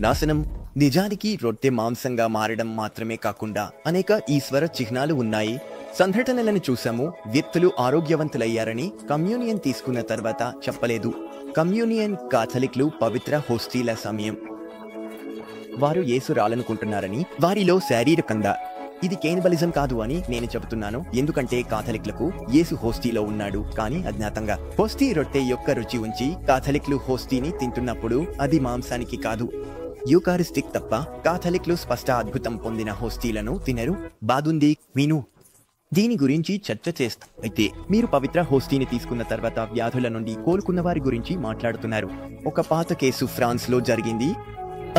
నాశనం నిజానికి రొట్టె మాంసంగా మారడం మాత్రమే కాకుండా అనేక ఈశ్వర చిహ్నాలు ఉన్నాయి. సంఘటనలను చూసాము. వ్యక్తులు ఆరోగ్యవంతులయ్యారని కమ్యూనియన్ తీసుకున్న తర్వాత చెప్పలేదు. కమ్యూనియన్ కాథలిక్లు పవిత్ర హోస్టీల సమయం. వారు యేసు రాలనుకుంటున్నారని వారిలో శారీరకంగా. ఇది కేనిబలిజం కాదు అని నేను చెబుతున్నాను. ఎందుకంటే కాథలిక్లకు యేసు హోస్టీలో ఉన్నాడు కానీ అజ్ఞాతంగా. హోస్టీ రొట్టె యొక్క రుచి ఉంచి కాథలిక్లు హోస్టీని తింటున్నప్పుడు అది మాంసానికి కాదు, యూకారిస్టిక్ తప్ప. కాథలిక్లు స్పష్ట అద్భుతం పొందిన హోస్టీలను తినరు. బాగుంది విను. దీని గురించి చర్చ చేస్తా. అయితే మీరు పవిత్ర హోస్టీని తీసుకున్న తర్వాత వ్యాధుల నుండి కోలుకున్న వారి గురించి మాట్లాడుతున్నారు. ఒక పాత కేసు ఫ్రాన్స్ లో జరిగింది.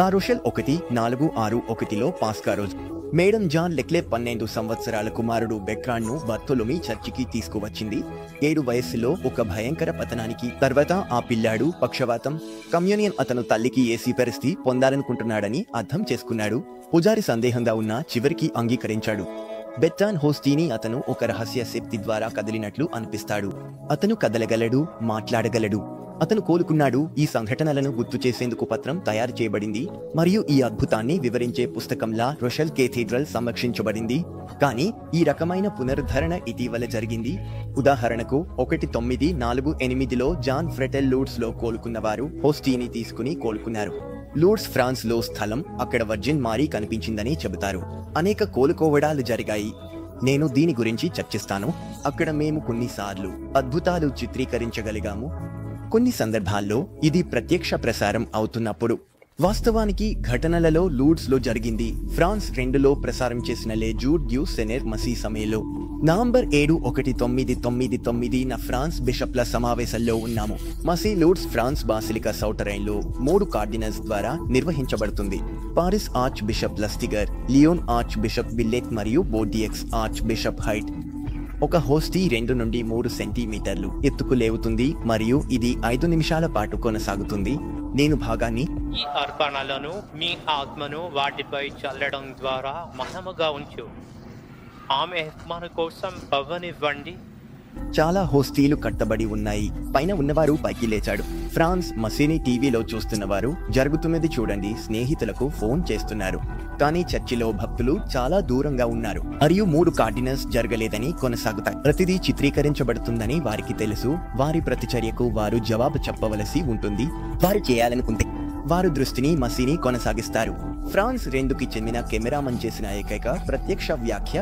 ఆ రోషెల్ 1461లో పాస్కా రోజు మేడం జాన్ లెక్లే 12 సంవత్సరాల కుమారుడు బెక్రాన్ ను బర్తొలొమి చర్చికి తీసుకువచ్చింది. 7 వయస్సులో ఒక భయంకర పతనానికి తర్వాత ఆ పిల్లాడు పక్షవాతం. కమ్యూనియన్ అతను తల్లికి ఏసీ పరిస్థితి పొందాలనుకుంటున్నాడని అర్థం చేసుకున్నాడు. పూజారి సందేహంగా ఉన్న చివరికి అంగీకరించాడు. బెట్టాన్ హోస్టీని అతను ఒక రహస్య శక్తి ద్వారా కదిలినట్లు అనిపిస్తాడు. అతను కదలగలడు, మాట్లాడగలడు. అతను కోలుకున్నాడు. ఈ సంఘటనలను గుర్తు చేసేందుకు పత్రం తయారు చేయబడింది మరియు ఈ అద్భుతాన్ని వివరించే పుస్తకంలా రోషెల్ కేథీడ్రల్ సంరక్షించబడింది. కానీ ఈ రకమైన పునరుద్ధరణ ఇటీవల జరిగింది. ఉదాహరణకు 1948లో జాన్ ఫ్రెటెల్ లూడ్స్ లో కోలుకున్నవారు హోస్టీని తీసుకుని కోలుకున్నారు. లూడ్స్ ఫ్రాన్స్ లో స్థలం. అక్కడ వర్జిన్ మారీ కనిపించిందని చెబుతారు. అనేక కోలుకోవడాలు జరిగాయి. నేను దీని గురించి చర్చిస్తాను. అక్కడ మేము కొన్నిసార్లు అద్భుతాలు చిత్రీకరించగలిగాము. కొన్ని సందర్భాల్లో ఇది ప్రత్యక్ష ప్రసారం అవుతున్నప్పుడు వాస్తవానికి ఘటనలలో లూడ్స్లో జరిగింది. ఫ్రాన్స్ 2లో ప్రసారం చేసిన లే జూర్ డ్యూ సెనెర్ మసీ సమయంలో నవంబర్ 7, 1999న ఫ్రాన్స్ బిషప్ల సమావేశంలో ఉన్నాము. మసీ లూడ్స్ ఫ్రాన్స్ బాసిలికా సౌటరైన్లో 3 కార్డినల్స్ ద్వారా నిర్వహించబడుతుంది. Paris archbishop Lustiger, Lyon archbishop Billé మరియు బోర్డియక్స్ ఆర్చ్ బిషప్ హైట్. ఒక హోస్టీ 2 నుండి 3 సెంటీమీటర్లు ఎత్తుకు లేవుతుంది మరియు ఇది 5 నిమిషాల పాటు కొనసాగుతుంది. నేను భాగాన్ని
ఈ అర్పణలను మీ ఆత్మను వాటిపై చల్లడం ద్వారా మహముగా ఉంచు. ఆమె మన కోసం అవ్వనివ్వండి.
చాలా హోస్టీలు కట్టబడి ఉన్నాయి. పైన ఉన్నవారు పైకి లేచాడు. ఫ్రాన్స్ మసీని టీవీలో చూస్తున్నవారు జరుగుతున్నది చూడండి స్నేహితులకు ఫోన్ చేస్తున్నారు. కానీ చర్చిలో భక్తులు చాలా దూరంగా ఉన్నారు మరియు 3 కార్డినల్స్ జరగలేదని కొనసాగుతాయి. ప్రతిదీ చిత్రీకరించబడుతుందని వారికి తెలుసు. వారి ప్రతిచర్యకు వారు జవాబు చెప్పవలసి ఉంటుంది. వారు చేయాలనుకుంటే వారు దృష్టిని మసీని కొనసాగిస్తారు. ఫ్రాన్స్ 2కి చెందిన కెమెరామన్ చేసిన ఏకైక ప్రత్యక్ష వ్యాఖ్య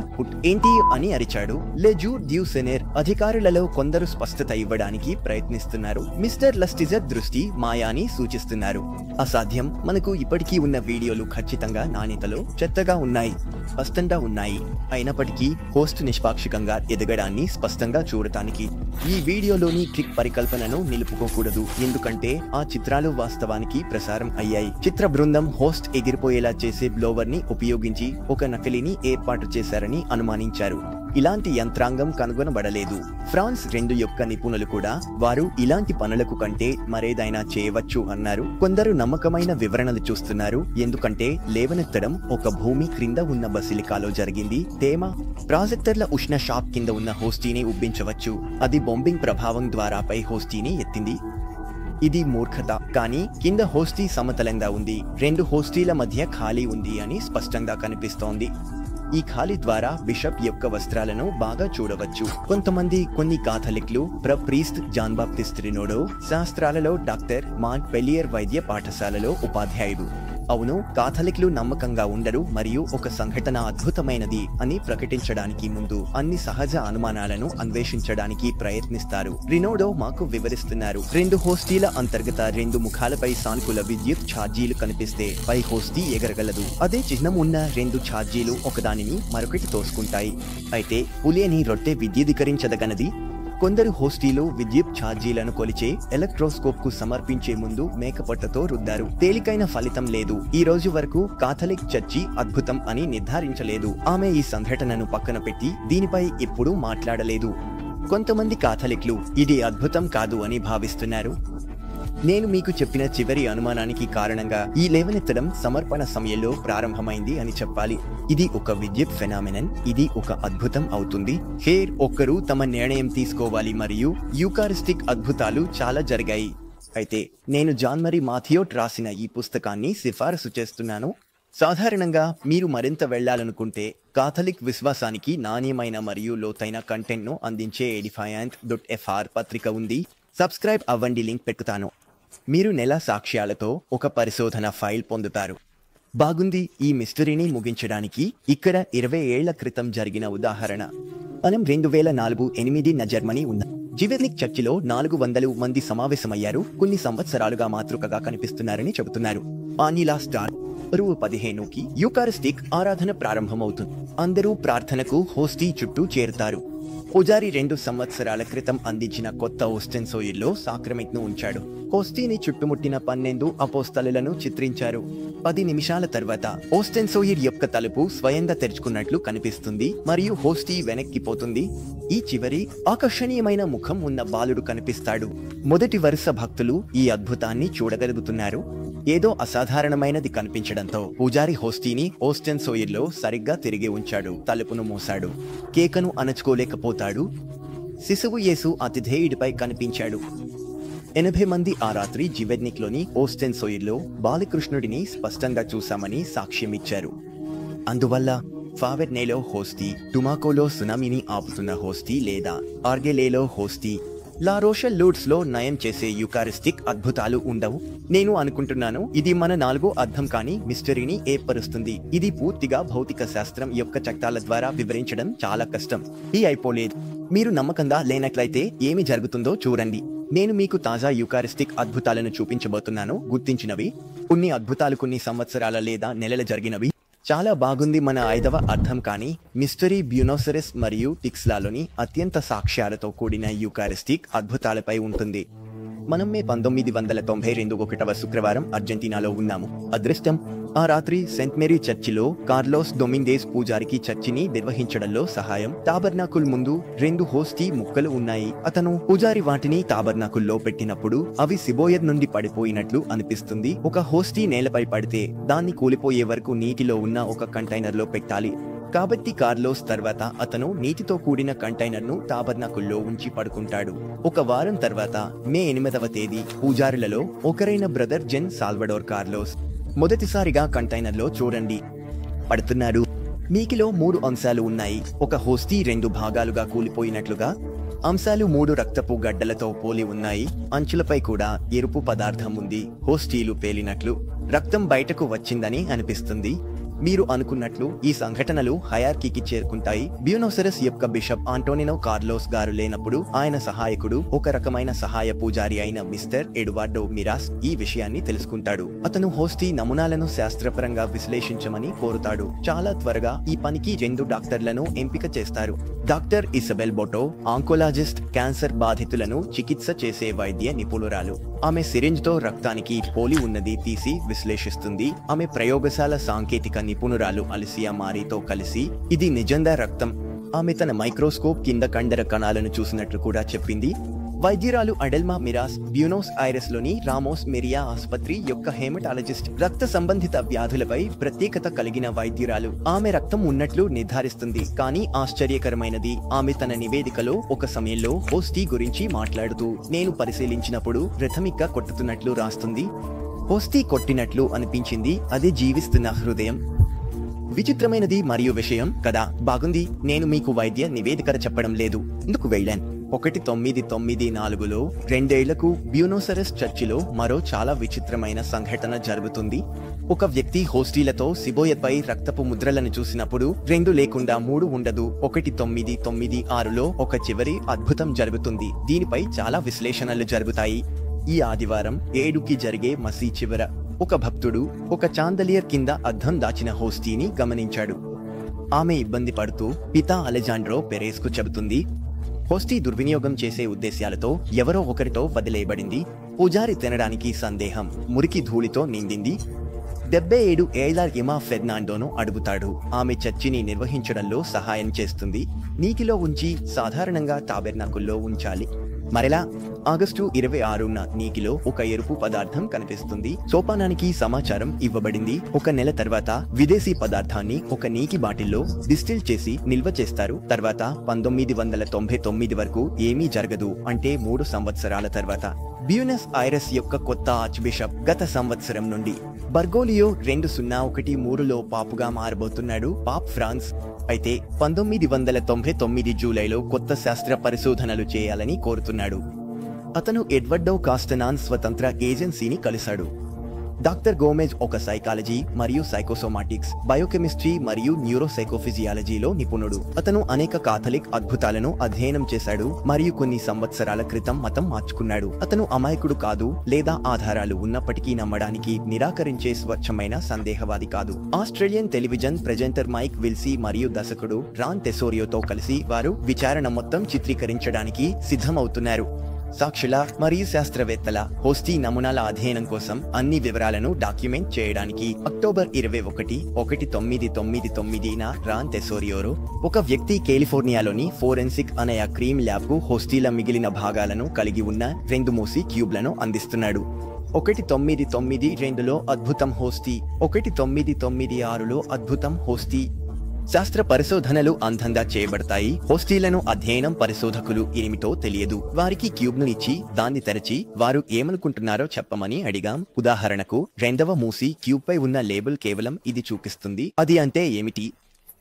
ఏంటి అని అరిచాడు. లే జూర్ డ్యూ సెనెర్ అధికారులలో కొందరు స్పష్టత ఇవ్వడానికి ప్రయత్నిస్తున్నారు. మిస్టర్ లస్టిజర్ దృష్టి మాయాని సూచిస్తున్నారు. అసాధ్యం. మనకు ఇప్పటికీ ఉన్న వీడియోలు ఖచ్చితంగా నాణ్యతలో చెత్తగా ఉన్నాయి, స్పష్టంగా ఉన్నాయి. అయినప్పటికీ హోస్ట్ నిష్పాక్షికంగా ఎదగడాన్ని స్పష్టంగా చూడటానికి ఈ వీడియోలోని ట్రిక్ పరికల్పనను నిలుపుకోకూడదు, ఎందుకంటే ఆ చిత్రాలు వాస్తవానికి ప్రసారం అయ్యాయి. చిత్ర బృందం హోస్ట్ ఎగిరిపోయేలా చేసే బ్లోవర్ ని ఉపయోగించి ఒక నకిలీని ఏర్పాటు చేశారని అనుమానించారు. ఇలాంటి యంత్రాంగం కనుగొనబడలేదు. ఫ్రాన్స్ 2 యొక్క నిపుణులు కూడా వారు ఇలాంటి పనులకు కంటే మరేదైనా చేయవచ్చు అన్నారు. కొందరు నమ్మకమైన వివరణలు చూస్తున్నారు, ఎందుకంటే లేవనెత్తడం ఒక భూమి క్రింద ఉన్న బసిలికాలో జరిగింది. తేమ ప్రాజెక్టర్ల ఉష్ణ షాక్ కింద ఉన్న హోస్టీని ఉబ్బించవచ్చు. అది బాంబింగ్ ప్రభావం ద్వారా పై హోస్టీని ఎత్తింది. ఇది మూర్ఖత. కానీ కింద హోస్టీ సమతలంగా ఉంది. 2 హోస్టీల మధ్య ఖాళీ ఉంది అని స్పష్టంగా కనిపిస్తోంది. ఈ ఖాళీ ద్వారా బిషప్ యొక్క వస్త్రాలను బాగా చూడవచ్చు. కొన్ని కాథలిక్లు ప్రీస్ట్ జాన్ బాప్టిస్ట్ రినోడో శాస్త్రాలలో డాక్టర్ మాంట్ పెలియర్ వైద్య పాఠశాలలో ఉపాధ్యాయుడు. అవును, కాథలిక్లు నమ్మకంగా ఉండరు మరియు ఒక సంఘటన అద్భుతమైనది అని ప్రకటించడానికి ముందు అన్ని సహజ అనుమానాలను అన్వేషించడానికి ప్రయత్నిస్తారు. రినోడో మాకు వివరిస్తున్నారు. 2 హోస్టీల అంతర్గత 2 ముఖాలపై సానుకూల విద్యుత్ ఛార్జీలు కనిపిస్తే పై హోస్టీ ఎగరగలదు. అదే చిహ్నం ఉన్న 2 ఛార్జీలు ఒకదానిని మరొకటి తోసుకుంటాయి. అయితే పులియని రొట్టె విద్యుదీకరించదగనది. కొందరు హోస్టీలు విద్యుత్ ఛార్జీలను కొలిచే ఎలక్ట్రోస్కోప్ కు సమర్పించే ముందు మేకపొట్టతో రుద్దారు. తేలికైన ఫలితం లేదు. ఈ రోజు వరకు కాథలిక్ చర్చి అద్భుతం అని నిర్ధారించలేదు. ఆమె ఈ సంఘటనను పక్కన పెట్టి దీనిపై ఎప్పుడూ మాట్లాడలేదు. కొంతమంది కాథలిక్లు ఇది అద్భుతం కాదు అని భావిస్తున్నారు. నేను మీకు చెప్పిన చివరి అనుమానానికి కారణంగా ఈ లేవనెత్తడం సమర్పణ సమయంలో ప్రారంభమైంది అని చెప్పాలి. ఇది ఒక విద్యుత్ ఫెనామినన్. ఇది ఒక అద్భుతం అవుతుంది. ఒక్కరు తమ నిర్ణయం తీసుకోవాలి మరియు యూకారిస్టిక్ అద్భుతాలు చాలా జరిగాయి. అయితే నేను జాన్ మరీ మాథియోట్ రాసిన ఈ పుస్తకాన్ని సిఫారసు చేస్తున్నాను. సాధారణంగా మీరు మరింత వెళ్లాలనుకుంటే కాథలిక్ విశ్వాసానికి నాణ్యమైన మరియు లోతైన కంటెంట్ను అందించే ఎడిఫాయంట్.fr పత్రిక ఉంది. సబ్స్క్రైబ్ అవ్వండి, లింక్ పెట్టుతాను. మీరు నెల సాక్ష్యాలతో ఒక పరిశోధన ఫైల్ పొందుతారు. బాగుంది. ఈ మిస్టరీని ముగించడానికి ఇక్కడ 20 ఏళ్ల క్రితం జరిగిన ఉదాహరణ. మనం 2004 జర్మనీ ఉన్న జివెర్నిక్ చర్చిలో 400 మంది సమావేశమయ్యారు. కొన్ని సంవత్సరాలుగా మాతృకగా కనిపిస్తున్నారని చెబుతున్నారు. ఆనిలా స్టార్ 15కి యూకారిస్టిక్ ఆరాధన ప్రారంభమవుతుంది. అందరూ ప్రార్థనకు హోస్టీ చుట్టూ చేరుతారు. పూజారి 2 సంవత్సరాల క్రితం అందించిన కొత్త ఓస్టెన్సోయిర్లో సాక్రమెంట్ను ఉంచాడు. హోస్టీని చుట్టుముట్టిన 12 అపోస్తలులను చిత్రించారు. 10 నిమిషాల తర్వాత ఓస్టెన్సోయిర్ యొక్క తలుపు స్వయంగా తెరుచుకున్నట్లు కనిపిస్తుంది మరియు హోస్టీ వెనక్కిపోతుంది. ఈ చివరి ఆకర్షణీయమైన ముఖం ఉన్న బాలుడు కనిపిస్తాడు. మొదటి వరుస భక్తులు ఈ అద్భుతాన్ని చూడగలుగుతున్నారు. ఏదో అసాధారణమైనది కనిపించడంతో పూజారి హోస్టీని ఓస్టెన్సోయిర్లో సరిగ్గా తిరిగి ఉంచాడు. తలుపును మూశాడు. కేకను అణచుకోలేకపోతాడు. శిశువు యేసు అతిధేయుడిపై కనిపించాడు. 80 మంది ఆ రాత్రి జివెర్నిక్లోని ఓస్టెన్సోయిర్లో బాలకృష్ణుడిని స్పష్టంగా చూశామని సాక్ష్యమిచ్చారు. అందువల్ల ఫావెర్నేలో హోస్టీ, టుమాకోలో సునామీని ఆపుతున్న హోస్టీ లేదా ఆర్గెలేలో హోస్టీ, లా రోషెల్ లూడ్స్ లో నయం చేసే యూకారిస్టిక్ అద్భుతాలు ఉండవు. నేను అనుకుంటున్నాను ఇది మన 4వ అర్థం కాని మిస్టరీని ఏర్పరుస్తుంది. ఇది పూర్తిగా భౌతిక శాస్త్రం యొక్క చట్టాల ద్వారా వివరించడం చాలా కష్టం. ఈ అయిపోలేదు. మీరు నమ్మకంగా లేనట్లయితే ఏమి జరుగుతుందో చూడండి. నేను మీకు తాజా యూకారిస్టిక్ అద్భుతాలను చూపించబోతున్నాను. గుర్తించినవి కొన్ని అద్భుతాలు కొన్ని సంవత్సరాల లేదా నెలల జరిగినవి. చాలా బాగుంది. మన 5వ అర్థం కానీ మిస్టరీ బ్యూనోసెరస్ మరియు టిక్స్లాలోని అత్యంత సాక్ష్యాలతో కూడిన యూకారిస్టిక్ అద్భుతాలపై ఉంటుంది. మనం మే 1992 1వ శుక్రవారం అర్జెంటీనాలో ఉన్నాము. అదృష్టం, ఆ రాత్రి సెంట్ మేరీ చర్చిలో కార్లోస్ డొమింగేజ్ పూజారికి చర్చిని నిర్వహించడంలో సహాయం. టాబర్నాకుల్ ముందు 2 హోస్టీ ముక్కలు ఉన్నాయి. అతను పూజారి వాటిని టాబర్నాకుల్లో పెట్టినప్పుడు అవి సిబోయర్ నుండి పడిపోయినట్లు అనిపిస్తుంది. ఒక హోస్టీ నేలపై పడితే దాన్ని కూలిపోయే వరకు నీటిలో ఉన్న ఒక కంటైనర్లో పెట్టాలి. కాబట్టి కార్లోస్ తర్వాత అతను నీటితో కూడిన కంటైనర్ను టాబర్నాకుల్లో ఉంచి పడుకుంటాడు. ఒక వారం తర్వాత మే 8వ తేదీ పూజారులలో ఒకరైన బ్రదర్ జెన్ సాల్వడోర్ కార్లోస్ మొదటిసారిగా కంటైనర్లో చూడండి పడుతున్నాడు. మీకిలో 3 అంశాలు ఉన్నాయి. ఒక హోస్టీ 2 భాగాలుగా కూలిపోయినట్లుగా. అంశాలు 3 రక్తపు గడ్డలతో పోలి ఉన్నాయి. అంచులపై కూడా ఎరుపు పదార్థం ఉంది. హోస్టీలు పేలినట్లు రక్తం బయటకు వచ్చిందని అనిపిస్తుంది. మీరు అనుకున్నట్లు ఈ సంఘటనలు హయార్కీకి చేరుకుంటాయి. బ్యూనోసెరస్ యొక్క బిషప్ ఆంటోనినో కార్లోస్ గారు లేనప్పుడు ఆయన సహాయకుడు, ఒక రకమైన సహాయ పూజారి అయిన మిస్టర్ ఎడ్వార్డో మిరాస్ ఈ విషయాన్ని తెలుసుకుంటాడు. అతను హోస్టీ నమూనాలను శాస్త్రపరంగా విశ్లేషించమని కోరుతాడు. చాలా త్వరగా ఈ పనికి 2 డాక్టర్లను ఎంపిక చేస్తారు. డాక్టర్ ఇసబెల్ బొటో, ఆంకోలాజిస్ట్, క్యాన్సర్ బాధితులను చికిత్స చేసే వైద్య నిపుణురాలు. ఆమె సిరింజ్తో రక్తానికి పోలి ఉన్నది తీసి విశ్లేషిస్తుంది. ఆమె ప్రయోగశాల సాంకేతిక నిపుణురాలు అలిసియా మారీతో కలిసి ఇది నిజంగా రక్తం. ఆమె తన మైక్రోస్కోప్ కింద కండర కణాలను చూసినట్లు కూడా చెప్పింది. వైద్యురాలు అడెల్మా మిరాస్ బ్యూనోస్ ఐరెస్ లోని రామోస్ మెరియా ఆసుపత్రి యొక్క హెమటాలజిస్ట్, రక్త సంబంధిత వ్యాధులపై ప్రత్యేకత కలిగిన వైద్యురాలు. ఆమె రక్తం ఉన్నట్లు నిర్ధారిస్తుంది. కానీ ఆశ్చర్యకరమైనది, ఆమె తన నివేదికలో ఒక సమయంలో హోస్టీ గురించి మాట్లాడుతూ నేను పరిశీలించినప్పుడు రథమిక్క కొట్టుతున్నట్లు రాస్తుంది. హోస్టీ కొట్టినట్లు అనిపించింది. అది జీవిస్తున్న హృదయం. విచిత్రమైనది మరియు విషయం కదా. బాగుంది. నేను మీకు వైద్య నివేదిక చెప్పడం లేదు. ఎందుకు వెళ్ళాను. 1994లో 2 ఏళ్లకు బ్యూనోసెరస్ చర్చిలో మరో చాలా విచిత్రమైన సంఘటన జరుగుతుంది. ఒక వ్యక్తి హోస్టీలతో సిబోయర్పై రక్తపు ముద్రలను చూసినప్పుడు 2 లేకుండా 3 ఉండదు. 1996లో ఒక చివరి అద్భుతం జరుగుతుంది. దీనిపై చాలా విశ్లేషణలు జరుగుతాయి. ఈ ఆదివారం 7కి జరిగే మసీ చివర ఒక భక్తుడు ఒక చాందలియర్ కింద అద్దం దాచిన హోస్టీని గమనించాడు. ఆమె ఇబ్బంది పడుతూ పితా అలెజాండ్రో పెరేస్ కు చెబుతుంది, హోస్టీ దుర్వినియోగం చేసే ఉద్దేశాలతో ఎవరో ఒకరితో వదిలేయబడింది. పూజారి తినడానికి సందేహం. మురికి ధూళితో నిండింది. 77 ఏళ్ల ఎమా ఫెర్నాండోను అడుగుతాడు. ఆమె చర్చిని నిర్వహించడంలో సహాయం చేస్తుంది. నీటిలో ఉంచి సాధారణంగా టాబెర్నాకుల్లో ఉంచాలి. మరలా ఆగస్టు 26న నీటిలో ఒక ఎరుపు పదార్థం కనిపిస్తుంది. సోపానానికి సమాచారం ఇవ్వబడింది. 1 నెల తర్వాత విదేశీ పదార్థాన్ని ఒక నీటి బాటిల్లో డిస్టిల్ చేసి నిల్వ చేస్తారు. తర్వాత 1999 వరకు ఏమీ జరగదు. అంటే 3 సంవత్సరాల తర్వాత బ్యూనస్ ఐరెస్ యొక్క కొత్త ఆర్చ్ బిషప్ గత సంవత్సరం నుండి బర్గోలియో 2013లో పాపుగా మారబోతున్నాడు. పాప్ ఫ్రాన్స్ అయితే 1999 జూలైలో కొత్త శాస్త్ర పరిశోధనలు చేయాలని కోరుతున్నాడు. అతను ఎడ్వర్డో కాస్టనాన్ స్వతంత్ర ఏజెన్సీని కలిశాడు. డాక్టర్ గోమెజ్ ఒక సైకాలజీ మరియు సైకోసోమాటిక్స్, బయోకెమిస్ట్రీ మరియు న్యూరోసైకోఫిజియాలజీలో నిపుణుడు. అతను అనేక కాథలిక్ అద్భుతాలను అధ్యయనం చేశాడు మరియు కొన్ని సంవత్సరాల క్రితం మతం మార్చుకున్నాడు. అతను అమాయకుడు కాదు లేదా ఆధారాలు ఉన్నప్పటికీ నమ్మడానికి నిరాకరించే స్వచ్ఛమైన సందేహవాది కాదు. ఆస్ట్రేలియన్ టెలివిజన్ ప్రెజెంటర్ మైక్ విల్సీ మరియు దర్శకుడు రాన్ టెసోరియోతో కలిసి వారు విచారణ మొత్తం చిత్రీకరించడానికి సిద్ధమవుతున్నారు. సాక్షుల మరియు శాస్త్రవేత్తల హోస్టీ నమూనాల అధ్యయనం కోసం అన్ని వివరాలను డాక్యుమెంట్ చేయడానికి అక్టోబర్ 21, 1999న రాన్ టెసోరియోరో ఒక వ్యక్తి కాలిఫోర్నియాలోని ఫోరెన్సిక్ అనే క్రీమ్ ల్యాబ్కు హోస్టీల మిగిలిన భాగాలను కలిగి ఉన్న 2 మూసీ క్యూబ్లను అందిస్తున్నాడు. 1992లో అద్భుతం హోస్టీ, 1996లో అద్భుతం హోస్టీ. శాస్త్ర పరిశోధనలు అందంగా చేయబడతాయి. హోస్టీలను అధ్యయనం పరిశోధకులు ఏమిటో తెలియదు. వారికి క్యూబ్ను ఇచ్చి దాన్ని తెరచి వారు ఏమనుకుంటున్నారో చెప్పమని అడిగాం. ఉదాహరణకు 2వ మూసీ క్యూబ్ పై ఉన్న లేబుల్ కేవలం ఇది చూపిస్తుంది. అది అంటే ఏమిటి?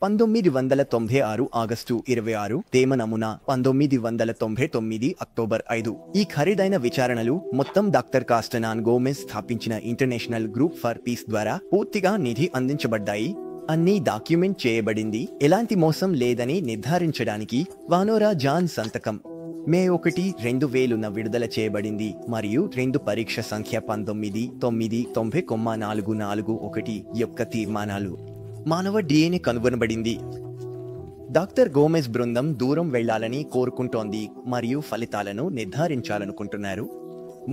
1996 ఆగస్టు 26 తేమ నమూనా, 1999 అక్టోబర్ 5. ఈ ఖరీదైన విచారణలు మొత్తం డాక్టర్ కాస్టనాన్ గోమెజ్ స్థాపించిన ఇంటర్నేషనల్ గ్రూప్ ఫర్ పీస్ ద్వారా పూర్తిగా నిధి అందించబడ్డాయి. అన్నీ డాక్యుమెంట్ చేయబడింది. ఎలాంటి మోసం లేదని నిర్ధారించడానికి వానోరా జాన్ సంతకం. మే 1, 2000న విడుదల చేయబడింది మరియు 2 పరీక్ష సంఖ్య 19,990,441 యొక్క తీర్మానాలు. మానవ DNA కనుగొనబడింది. డాక్టర్ గోమెజ్ బృందం దూరం వెళ్లాలని కోరుకుంటోంది మరియు ఫలితాలను నిర్ధారించాలనుకుంటున్నారు.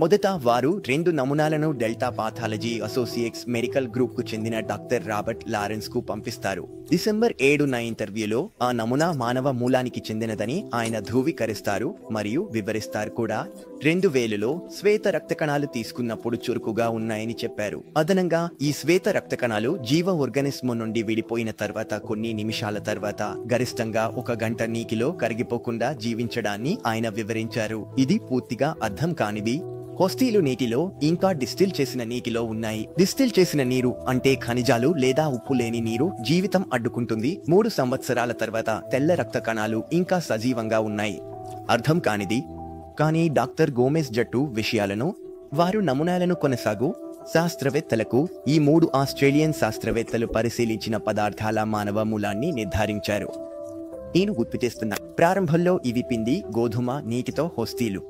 మొదట వారు 2 నమూనాలను delta pathology associates medical group కు చెందిన డాక్టర్ రాబర్ట్ లారెన్స్ కు పంపిస్తారు. డిసెంబర్ 7న ఇంటర్వ్యూలో ఆ నమూనా మానవ మూలానికి చెందినదని ఆయన ధృవీకరిస్తారు మరియు వివరిస్తారు కూడా. 2000లో శ్వేత రక్త కణాలు తీసుకున్నప్పుడు చురుకుగా ఉన్నాయని చెప్పారు. అదనంగా ఈ శ్వేత రక్త కణాలు జీవ ఆర్గానిజం నుండి విడిపోయిన తర్వాత కొన్ని నిమిషాల తర్వాత గరిష్టంగా 1 గంట నీటిలో కరిగిపోకుండా జీవించడాన్ని ఆయన వివరించారు. ఇది పూర్తిగా అర్థం కానిది. హోస్టీలు నీటిలో ఇంకా డిస్టిల్ చేసిన నీటిలో ఉన్నాయి. డిస్టిల్ చేసిన నీరు అంటే ఖనిజాలు లేదా ఉప్పు లేని నీరు జీవితం అడ్డుకుంటుంది. 3 సంవత్సరాల తర్వాత తెల్ల రక్త కణాలు ఇంకా సజీవంగా ఉన్నాయి. అర్థం కానిది. కానీ డాక్టర్ గోమెజ్ జట్టు విషయాలను వారు నమూనాలను కొనసాగు శాస్త్రవేత్తలకు ఈ 3 ఆస్ట్రేలియన్ శాస్త్రవేత్తలు పరిశీలించిన పదార్థాల మానవ మూలాన్ని నిర్ధారించారు. నేను గుర్తు చేస్తున్నా, ప్రారంభంలో ఇవి పిండి, గోధుమ, నీటితో హోస్టీలు.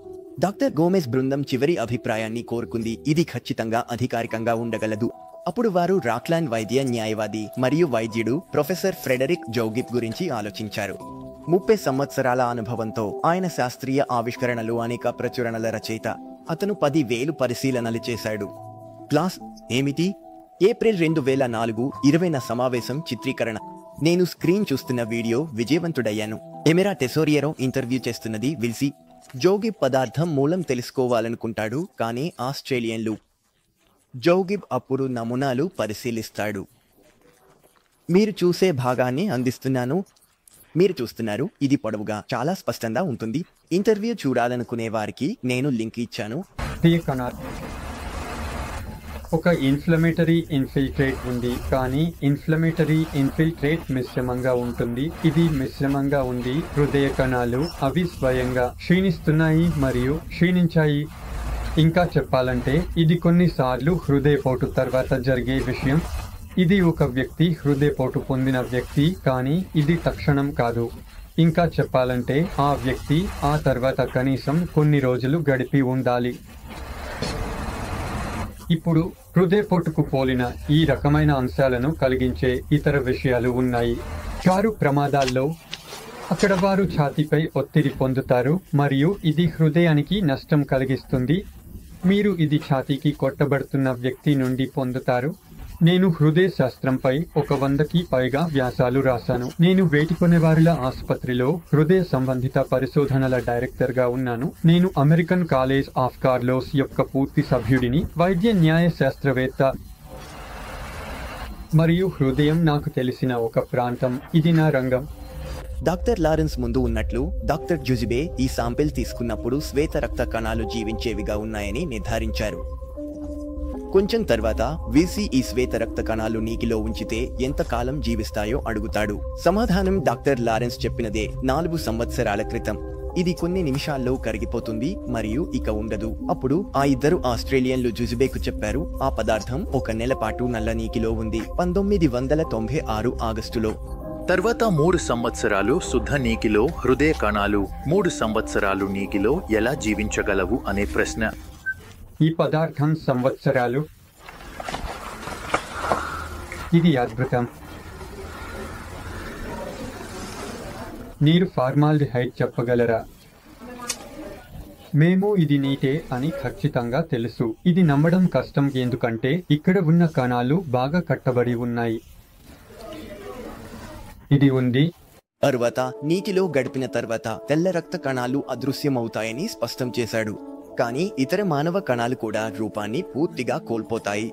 డాక్టర్ గోమెజ్ బృందం చివరి అభిప్రాయాన్ని కోరుకుంది. ఇది ఖచ్చితంగా అధికారికంగా ఉండగలదు. అప్పుడు వారు రాక్లాండ్ వైద్య న్యాయవాది మరియు వైద్యుడు ప్రొఫెసర్ ఫ్రెడరిక్ జౌగిబ్ గురించి ఆలోచించారు. 30 సంవత్సరాల అనుభవంతో ఆయన శాస్త్రీయ ఆవిష్కరణలు అనేక ప్రచురణల రచయిత. అతను 10,000 పరిశీలనలు చేశాడు. క్లాస్ ఏమిటి? ఏప్రిల్ 2004 20న సమావేశం చిత్రీకరణ. నేను స్క్రీన్ చూస్తున్న వీడియో విజయవంతుడయ్యాను. ఎమెరా టెసోరియరో ఇంటర్వ్యూ చేస్తున్నది విల్సీ. జౌగిబ్ పదార్థం మూలం తెలుసుకోవాలనుకుంటాడు, కానీ ఆస్ట్రేలియన్లు. జౌగిబ్ అప్పుడు నమూనాలు పరిశీలిస్తాడు. మీరు చూసే భాగాన్ని అందిస్తున్నాను. మీరు చూస్తున్నారు, ఇది పొడవుగా చాలా స్పష్టంగా ఉంటుంది. ఇంటర్వ్యూ చూడాలనుకునే వారికి నేను లింక్ ఇచ్చాను.
ఒక ఇన్ఫ్లమేటరీ ఇన్ఫిల్ట్రేట్ ఉంది, కానీ ఇన్ఫ్లమేటరీ ఇన్ఫిల్ట్రేట్ మిశ్రమంగా ఉంటుంది. ఇది మిశ్రమంగా ఉంది. హృదయ కణాలు అవి స్వయంగా క్షీణిస్తున్నాయి మరియు క్షీణించాయి. ఇంకా చెప్పాలంటే ఇది కొన్నిసార్లు హృదయపోటు తర్వాత జరిగే విషయం. ఇది ఒక వ్యక్తి హృదయపోటు పొందిన వ్యక్తి, కానీ ఇది తక్షణం కాదు. ఇంకా చెప్పాలంటే ఆ వ్యక్తి ఆ తర్వాత కనీసం కొన్ని రోజులు గడిపి ఉండాలి. ఇప్పుడు హృదయపోటుకు పోలిన ఈ రకమైన అంశాలను కలిగించే ఇతర విషయాలు ఉన్నాయి. కారు ప్రమాదాల్లో అక్కడ వారు ఛాతీపై ఒత్తిడి పొందుతారు మరియు ఇది హృదయానికి నష్టం కలిగిస్తుంది. మీరు ఇది ఛాతీకి కొట్టబడుతున్న వ్యక్తి నుండి పొందుతారు. నేను హృదయ శాస్త్రంపై 100కి పైగా వ్యాసాలు రాశాను. నేను వేటికొనేవారుల ఆసుపత్రిలో హృదయ సంబంధిత పరిశోధనల డైరెక్టర్గా ఉన్నాను. నేను అమెరికన్ కాలేజ్ ఆఫ్ కార్లోస్ యొక్క పూర్తి సభ్యుడిని, వైద్య న్యాయ శాస్త్రవేత్త మరియు హృదయం నాకు తెలిసిన ఒక ప్రాంతం. ఇది నా రంగం.
డాక్టర్ లారెన్స్ ముందు ఉన్నట్లు డాక్టర్ జుజిబే ఈ శాంపిల్ తీసుకున్నప్పుడు శ్వేత రక్త కణాలు జీవించేవిగా ఉన్నాయని నిర్ధారించారు. కొంచెం తర్వాత వీసీ ఈ శ్వేత రక్త కణాలు నీటిలో ఉంచితే ఎంతకాలం జీవిస్తాయో అడుగుతాడు. సమాధానం డాక్టర్ లారెన్స్ చెప్పినదే. 4 సంవత్సరాల క్రితం ఇది కొన్ని నిమిషాల్లో కరిగిపోతుంది మరియు ఇక ఉండదు. అప్పుడు ఆ 2 ఆస్ట్రేలియన్లు జుజిబేకు చెప్పారు, ఆ పదార్థం 1 నెల పాటు నల్ల నీటిలో ఉంది. 1996 ఆగస్టులో.
తర్వాత 3 సంవత్సరాలు శుద్ధ నీటిలో హృదయ కణాలు 3 సంవత్సరాలు నీటిలో ఎలా జీవించగలవు అనే ప్రశ్న.
ఈ పదార్థం సంవత్సరాలు. ఇది అద్భుతం. నీరు ఫార్మాల్డిహైడ్ చెప్పగలరా? మేము ఇది నీటే అని ఖచ్చితంగా తెలుసు. ఇది నమ్మడం కష్టం, ఎందుకంటే ఇక్కడ ఉన్న కణాలు బాగా కట్టబడి ఉన్నాయి. ఇది ఉంది.
తరువాత నీటిలో గడిపిన తర్వాత తెల్ల రక్త కణాలు అదృశ్యమవుతాయని స్పష్టం చేశాడు. కానీ ఇతర మానవ కణాలు కూడా రూపాన్ని పూర్తిగా కోల్పోతాయి.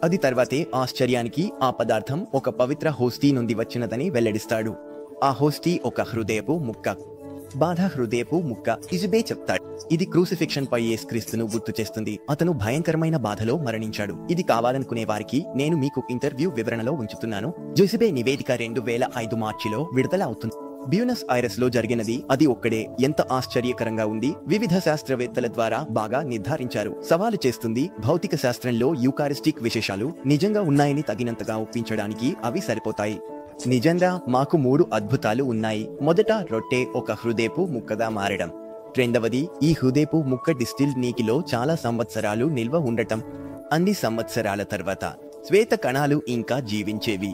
అది తర్వాతే ఆశ్చర్యానికి ఆ పదార్థం ఒక పవిత్ర హోస్టీ నుండి వచ్చినదని వెల్లడిస్తాడు. ఆ హోస్టీ ఒక హృదయపు ముక్క. బాధ హృదయపు ముక్క. ఇజుబే చెప్తాడు, ఇది క్రూసిఫిక్షన్ పై యేసుక్రీస్తును గుర్తు చేస్తుంది. అతను భయంకరమైన బాధలో మరణించాడు. ఇది కావాలనుకునే వారికి నేను మీకు ఇంటర్వ్యూ వివరణలో ఉంచుతున్నాను. జుజిబే నివేదిక 2005 మార్చిలో విడుదల అవుతుంది. బ్యూనస్ ఐరస్ లో జరిగినది అది ఒక్కడే. ఎంత ఆశ్చర్యకరంగా ఉంది. వివిధ శాస్త్రవేత్తల ద్వారా బాగా నిర్ధారించారు. సవాలు చేస్తుంది. భౌతిక శాస్త్రంలో యూకారిస్టిక్ విశేషాలు నిజంగా ఉన్నాయని తగినంతగా ఒప్పించడానికి అవి సరిపోతాయి. నిజంగా మాకు 3 అద్భుతాలు ఉన్నాయి. మొదట రొట్టె ఒక హృదయపు ముక్కగా మారడం. రెండవది, ఈ హృదయపు ముక్క డిస్టిల్ నీటిలో చాలా సంవత్సరాలు నిల్వ ఉండటం. అన్ని సంవత్సరాల తర్వాత శ్వేత కణాలు ఇంకా జీవించేవి.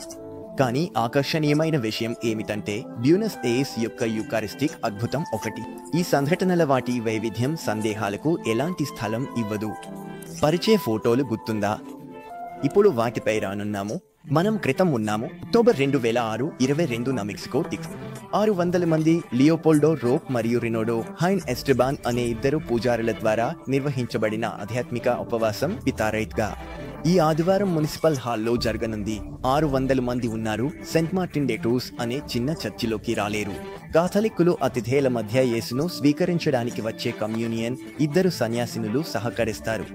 కానీ ఆకర్షణీయమైన విషయం ఏమిటంటే బ్యూనస్ ఎయిర్స్ యొక్క యూకారిస్టిక్ అద్భుతం ఒకటి. ఈ సంఘటనల వాటి వైవిధ్యం సందేహాలకు ఎలాంటి స్థలం ఇవ్వదు. పరిచయ ఫోటోలు గుర్తుందా? ఇప్పుడు వాటిపై రానున్నాము. మనం క్రితం ఉన్నాము. అక్టోబర్ 2006, 22న మెక్సికో టిక్స్ 600 మంది లియోపోల్డో రోక్ మరియు రినోడో హైన్ ఎస్టెబాన్ అనే ఇద్దరు పూజారుల ద్వారా నిర్వహించబడిన ఆధ్యాత్మిక ఉపవాసం పితారైట్గా ఈ ఆదివారం మున్సిపల్ హాల్లో జరగనుంది. 600 మంది ఉన్నారు. సెంట్ మార్టిన్ డే టూస్ అనే చిన్న చర్చిలోకి రాలేరు. కాథలిక్కులు అతిథేల మధ్య యేసును స్వీకరించడానికి వచ్చే కమ్యూనియన్ ఇద్దరు సన్యాసినులు సహకరిస్తారు.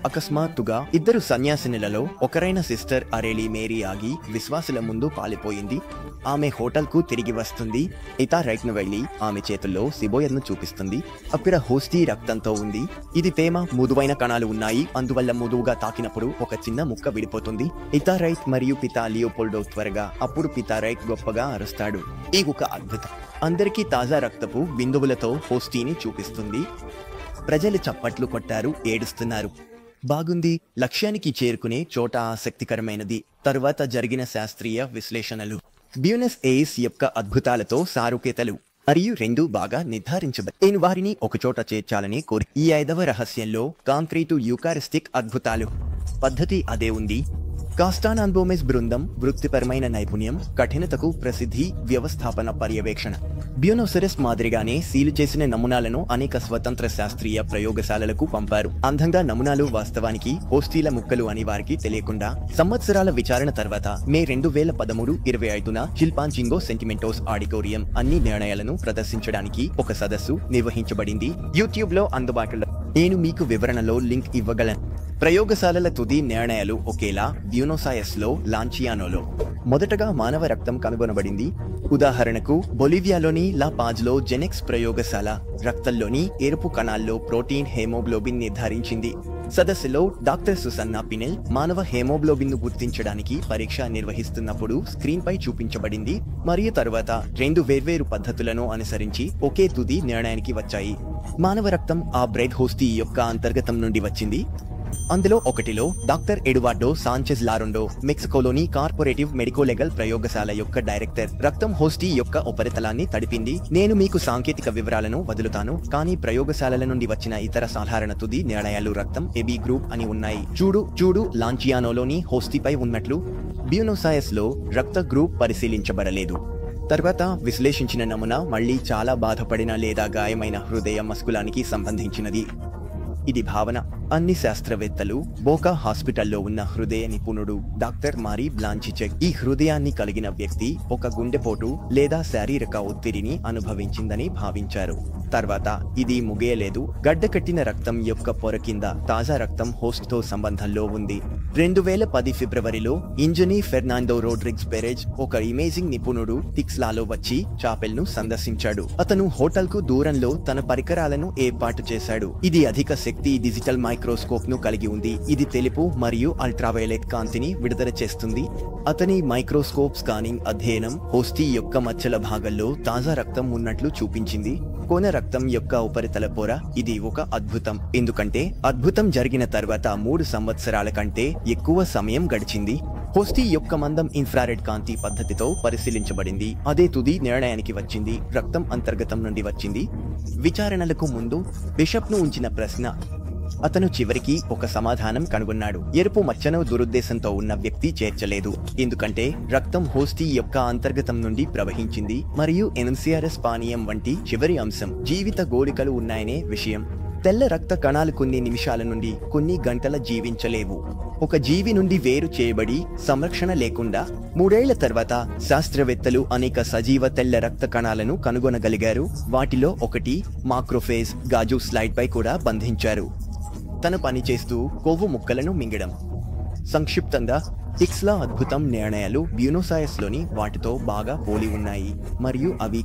అకస్మాత్తుగా ఇద్దరు సన్యాసినులలో ఒకరైన సిస్టర్ అరేలి మేరీ ఆగి విశ్వాసుల ముందు పాలిపోయింది. ఆమె హోటల్కు తిరిగి వస్తుంది. ఇతా రైట్ను వెళ్లి ఆమె చేతుల్లో సిబోయర్ను చూపిస్తుంది. అక్కడ హోస్టీ రక్తంతో ఉంది. ఇది తేమ, మృదువైన కణాలు ఉన్నాయి. అందువల్ల మృదువుగా తాకినప్పుడు ఒక చిన్న ముక్క విడిపోతుంది. ఇతా రైట్ మరియు పితా లియోపోల్డో త్వరగా, అప్పుడు పితా రైట్ గొప్పగా అరుస్తాడు. ఈ ఒక అద్భుతం. అందరికీ తాజా రక్తపు బిందువులతో హోస్టీని చూపిస్తుంది. ప్రజలు చప్పట్లు కొట్టారు, ఏడుస్తున్నారు. బాగుంది. లక్ష్యానికి చేరుకునే చోట ఆసక్తికరమైనది. తరువాత జరిగిన శాస్త్రీయ విశ్లేషణలు బ్యూనస్ ఎయిర్స్ యొక్క అద్భుతాలతో సారూక్యతలు మరియు రెండు బాగా నిర్ధారించబడి నేను వారిని ఒకచోట చేర్చాలని కోరి ఈ 5వ రహస్యంలో కాంక్రీటు యూకారిస్టిక్ అద్భుతాలు పద్ధతి అదే ఉంది. కాస్టానాన్బోమెస్ బృందం వృత్తిపరమైన నైపుణ్యం, కఠినతకు ప్రసిద్ధి, వ్యవస్థాపన పర్యవేక్షణ. బ్యూనోసెరస్ మాదిరిగానే సీలు చేసిన నమూనాలను అనేక స్వతంత్ర శాస్త్రీయ ప్రయోగశాలలకు పంపారు. అందంగా నమూనాలు వాస్తవానికి హోస్టీల ముక్కలు అని వారికి తెలియకుండా సంవత్సరాల విచారణ తర్వాత మే 2013, 25న చిల్పాంజింగో సెంటిమెంటోస్ ఆడిటోరియం అన్ని నిర్ణయాలను ప్రదర్శించడానికి ఒక సదస్సు నిర్వహించబడింది. యూట్యూబ్ లో అందుబాటులో. నేను మీకు వివరణలో లింక్ ఇవ్వగలను. ప్రయోగశాలల తుది నిర్ణయాలు ఒకేలా. బ్యూనోసాయస్ లో, లాంచియానోలో మొదటగా మానవ రక్తం కనుగొనబడింది. ఉదాహరణకు బొలివియాలోని లా పాజ్లో జెనెక్స్ ప్రయోగశాల రక్తంలోని ఎరుపు కణాల్లో ప్రోటీన్ హెమోగ్లోబిన్ నిర్ధారించింది. సదస్సులో డాక్టర్ సుసన్నా పినెల్ మానవ హెమోగ్లోబిన్ ను గుర్తించడానికి పరీక్ష నిర్వహిస్తున్నప్పుడు స్క్రీన్ పై చూపించబడింది మరియు తరువాత 2 వేర్వేరు పద్ధతులను అనుసరించి ఒకే తుది నిర్ణయానికి వచ్చాయి. మానవ రక్తం ఆ బ్రెడ్ హోస్టీ యొక్క అంతర్గతం నుండి వచ్చింది. అందులో ఒకటిలో డాక్టర్ ఎడువార్డో సాంచెజ్ లారొండో, మెక్సికోలోని కార్పొరేటివ్ మెడికోలెగల్ ప్రయోగశాల యొక్క డైరెక్టర్, రక్తం హోస్టీ యొక్క ఉపరితలాన్ని తడిపింది. నేను మీకు సాంకేతిక వివరాలను వదులుతాను, కానీ ప్రయోగశాలల నుండి వచ్చిన ఇతర సాధారణ తుది నిర్ణయాలు రక్తం ఎబి గ్రూప్ అని ఉన్నాయి. చూడు లాంచియానోలోని హోస్టీపై ఉన్నట్లు బ్యూనోసాయస్ లో రక్త గ్రూప్ పరిశీలించబడలేదు. తర్వాత విశ్లేషించిన నమూనా మళ్లీ చాలా బాధపడిన లేదా గాయమైన హృదయ మస్కులానికి సంబంధించినది. ఇది భావన. అన్ని శాస్త్రవేత్తలు బోకా హాస్పిటల్లో ఉన్న హృదయ నిపుణుడు డాక్టర్ మారీ బ్లాంచిచెక్ ఈ హృదయాన్ని కలిగిన వ్యక్తి ఒక గుండెపోటు లేదా శారీరక ఒత్తిడిని అనుభవించిందని భావించారు. తర్వాత ఇది ముగియలేదు. గడ్డకట్టిన రక్తం యొక్క పొర కింద తాజా రక్తం హోస్ట్ తో సంబంధంలో ఉంది. 2010 ఫిబ్రవరిలో ఇంజనీ ఫెర్నాండో రోడ్రిగ్స్ పెరెజ్, ఒక ఇమేజింగ్ నిపుణుడు, టిక్స్లాలో వచ్చి చాపెల్ ను సందర్శించాడు. అతను హోటల్ కు దూరంలో తన పరికరాలను ఏర్పాటు చేశాడు. ఇది అధిక శక్తి డిజిటల్ మైక్రోస్కోప్ ను కలిగి ఉంది. ఇది తెలుపు మరియు అల్ట్రావైలెట్ కాంతిని విడుదల చేస్తుంది. అతని మైక్రోస్కోప్ స్కానింగ్ అధ్యయనం హోస్టీ యొక్క మచ్చల భాగంలో తాజా రక్తం ఉన్నట్లు చూపించింది. కోన రక్తం యొక్క ఉపరితల పొర. ఇది ఒక అద్భుతం, ఎందుకంటే అద్భుతం జరిగిన తర్వాత 3 సంవత్సరాల కంటే ఎక్కువ సమయం గడిచింది. హోస్టీ యొక్క మందం ఇన్ఫ్రారెడ్ కాంతి పద్ధతితో పరిశీలించబడింది. అదే తుది నిర్ణయానికి వచ్చింది. రక్తం అంతర్గతం నుండి వచ్చింది. విచారణలకు ముందు బిషప్ ను ఉంచిన ప్రశ్న. అతను చివరికి ఒక సమాధానం కనుగొన్నాడు. ఎరుపు మచ్చను దురుద్దేశంతో ఉన్న వ్యక్తి చేర్చలేదు, ఎందుకంటే రక్తం హోస్టీ యొక్క అంతర్గతం నుండి ప్రవహించింది మరియు ఎన్సిఆర్ఎస్ పానీయం వంటి చివరి అంశం జీవిత గోళికలు ఉన్నాయనే విషయం. తెల్ల రక్త కణాలు కొన్ని నిమిషాల నుండి కొన్ని గంటల జీవించలేవు. ఒక జీవి నుండి వేరు చేయబడి సంరక్షణ లేకుండా 3 ఏళ్ల తర్వాత శాస్త్రవేత్తలు అనేక సజీవ తెల్ల రక్త కణాలను కనుగొనగలిగారు. వాటిలో ఒకటి మాక్రోఫేజ్ గాజు స్లైడ్ పై కూడా బంధించారు. తన పని చేస్తూ కొవ్వు ముక్కలను మింగడం. సంక్షిప్తంగా టిక్స్లా అద్భుతం నిర్ణయాలు బ్యూనోసాయస్ లోని వాటితో బాగా పోలి ఉన్నాయి మరియు అవి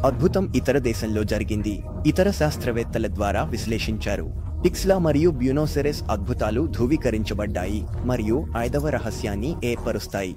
అద్భుతం ఇతర దేశంలో జరిగింది. ఇతర శాస్త్రవేత్తల ద్వారా విశ్లేషించారు. టిక్స్లా మరియు బ్యూనోసెరస్ అద్భుతాలు ధృవీకరించబడ్డాయి మరియు 5వ రహస్యాన్ని ఏర్పరుస్తాయి.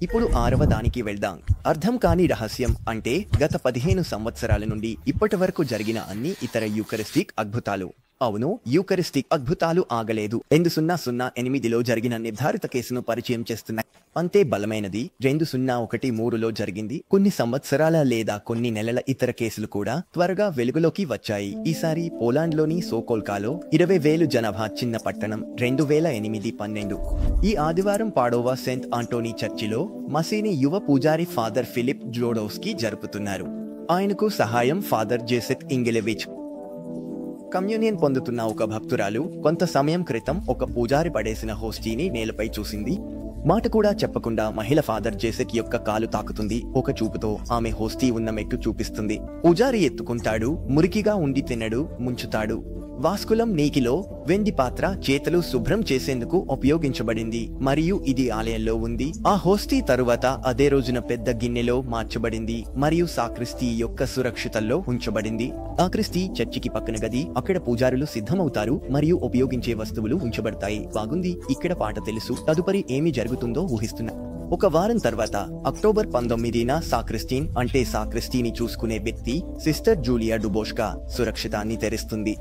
ఇప్పుడు 6వ దానికి వెళ్దాం. అర్థం కాని రహస్యం అంటే గత 15 సంవత్సరాల నుండి ఇప్పటి వరకు జరిగిన అన్ని ఇతర యూకరిస్టిక్ అద్భుతాలు. అవును, యూకరిస్టిక్ అద్భుతాలు ఆగలేదు. 2008లో జరిగిన నిర్ధారిత కేసును పరిచయం చేస్తున్నాయి. అంతే బలమైనది 2013లో జరిగింది. కొన్ని సంవత్సరాల లేదా కొన్ని నెలల ఇతర కేసులు కూడా త్వరగా వెలుగులోకి వచ్చాయి. ఈసారి పోలాండ్లోని సోకోల్కాలో 20,000 జనాభా చిన్న పట్టణం 2008-12 ఈ ఆదివారం పాడోవా సెయింట్ ఆంటోనీ చర్చిలో మసీని యువ పూజారి ఫాదర్ ఫిలిప్ జోడోవ్స్కీ జరుపుతున్నారు. ఆయనకు సహాయం ఫాదర్ జేసెక్ ఇంగిలెవిచ్. కమ్యూనియన్ పొందుతున్న ఒక భక్తురాలు కొంత సమయం క్రితం ఒక పూజారి పడేసిన హోస్టీని నేలపై చూసింది. మాట కూడా చెప్పకుండా మహిళ ఫాదర్ జేసెక్ యొక్క కాలు తాకుతుంది. ఒక చూపుతో ఆమె హోస్టీ ఉన్న మెట్టు చూపిస్తుంది. పూజారి ఎత్తుకుంటాడు, మురికిగా ఉండి తినడు, ముంచుతాడు. వాస్కులం నీకిలో వెండి పాత్ర చేతులు శుభ్రం చేసేందుకు ఉపయోగించబడింది మరియు ఇది ఆలయంలో ఉంది. ఆ హోస్టీ తరువాత అదే రోజున పెద్ద గిన్నెలో మార్చబడింది మరియు సాక్రిస్టీ యొక్క సురక్షితల్లో ఉంచబడింది. సాక్రిస్టీ చర్చికి పక్కన గది. అక్కడ పూజారులు సిద్ధమవుతారు మరియు ఉపయోగించే వస్తువులు ఉంచబడతాయి. బాగుంది, ఇక్కడ పాట తెలుసు. తదుపరి ఏమి జరుగుతుందో ఊహిస్తున్నా. ఒక వారం తర్వాత అక్టోబర్ 19న సాక్రిస్టీన్ అంటే సాక్రిస్టీని చూసుకునే వ్యక్తి సిస్టర్ జూలియా డుబోష్కా సురక్షితాన్ని తెరుస్తుంది.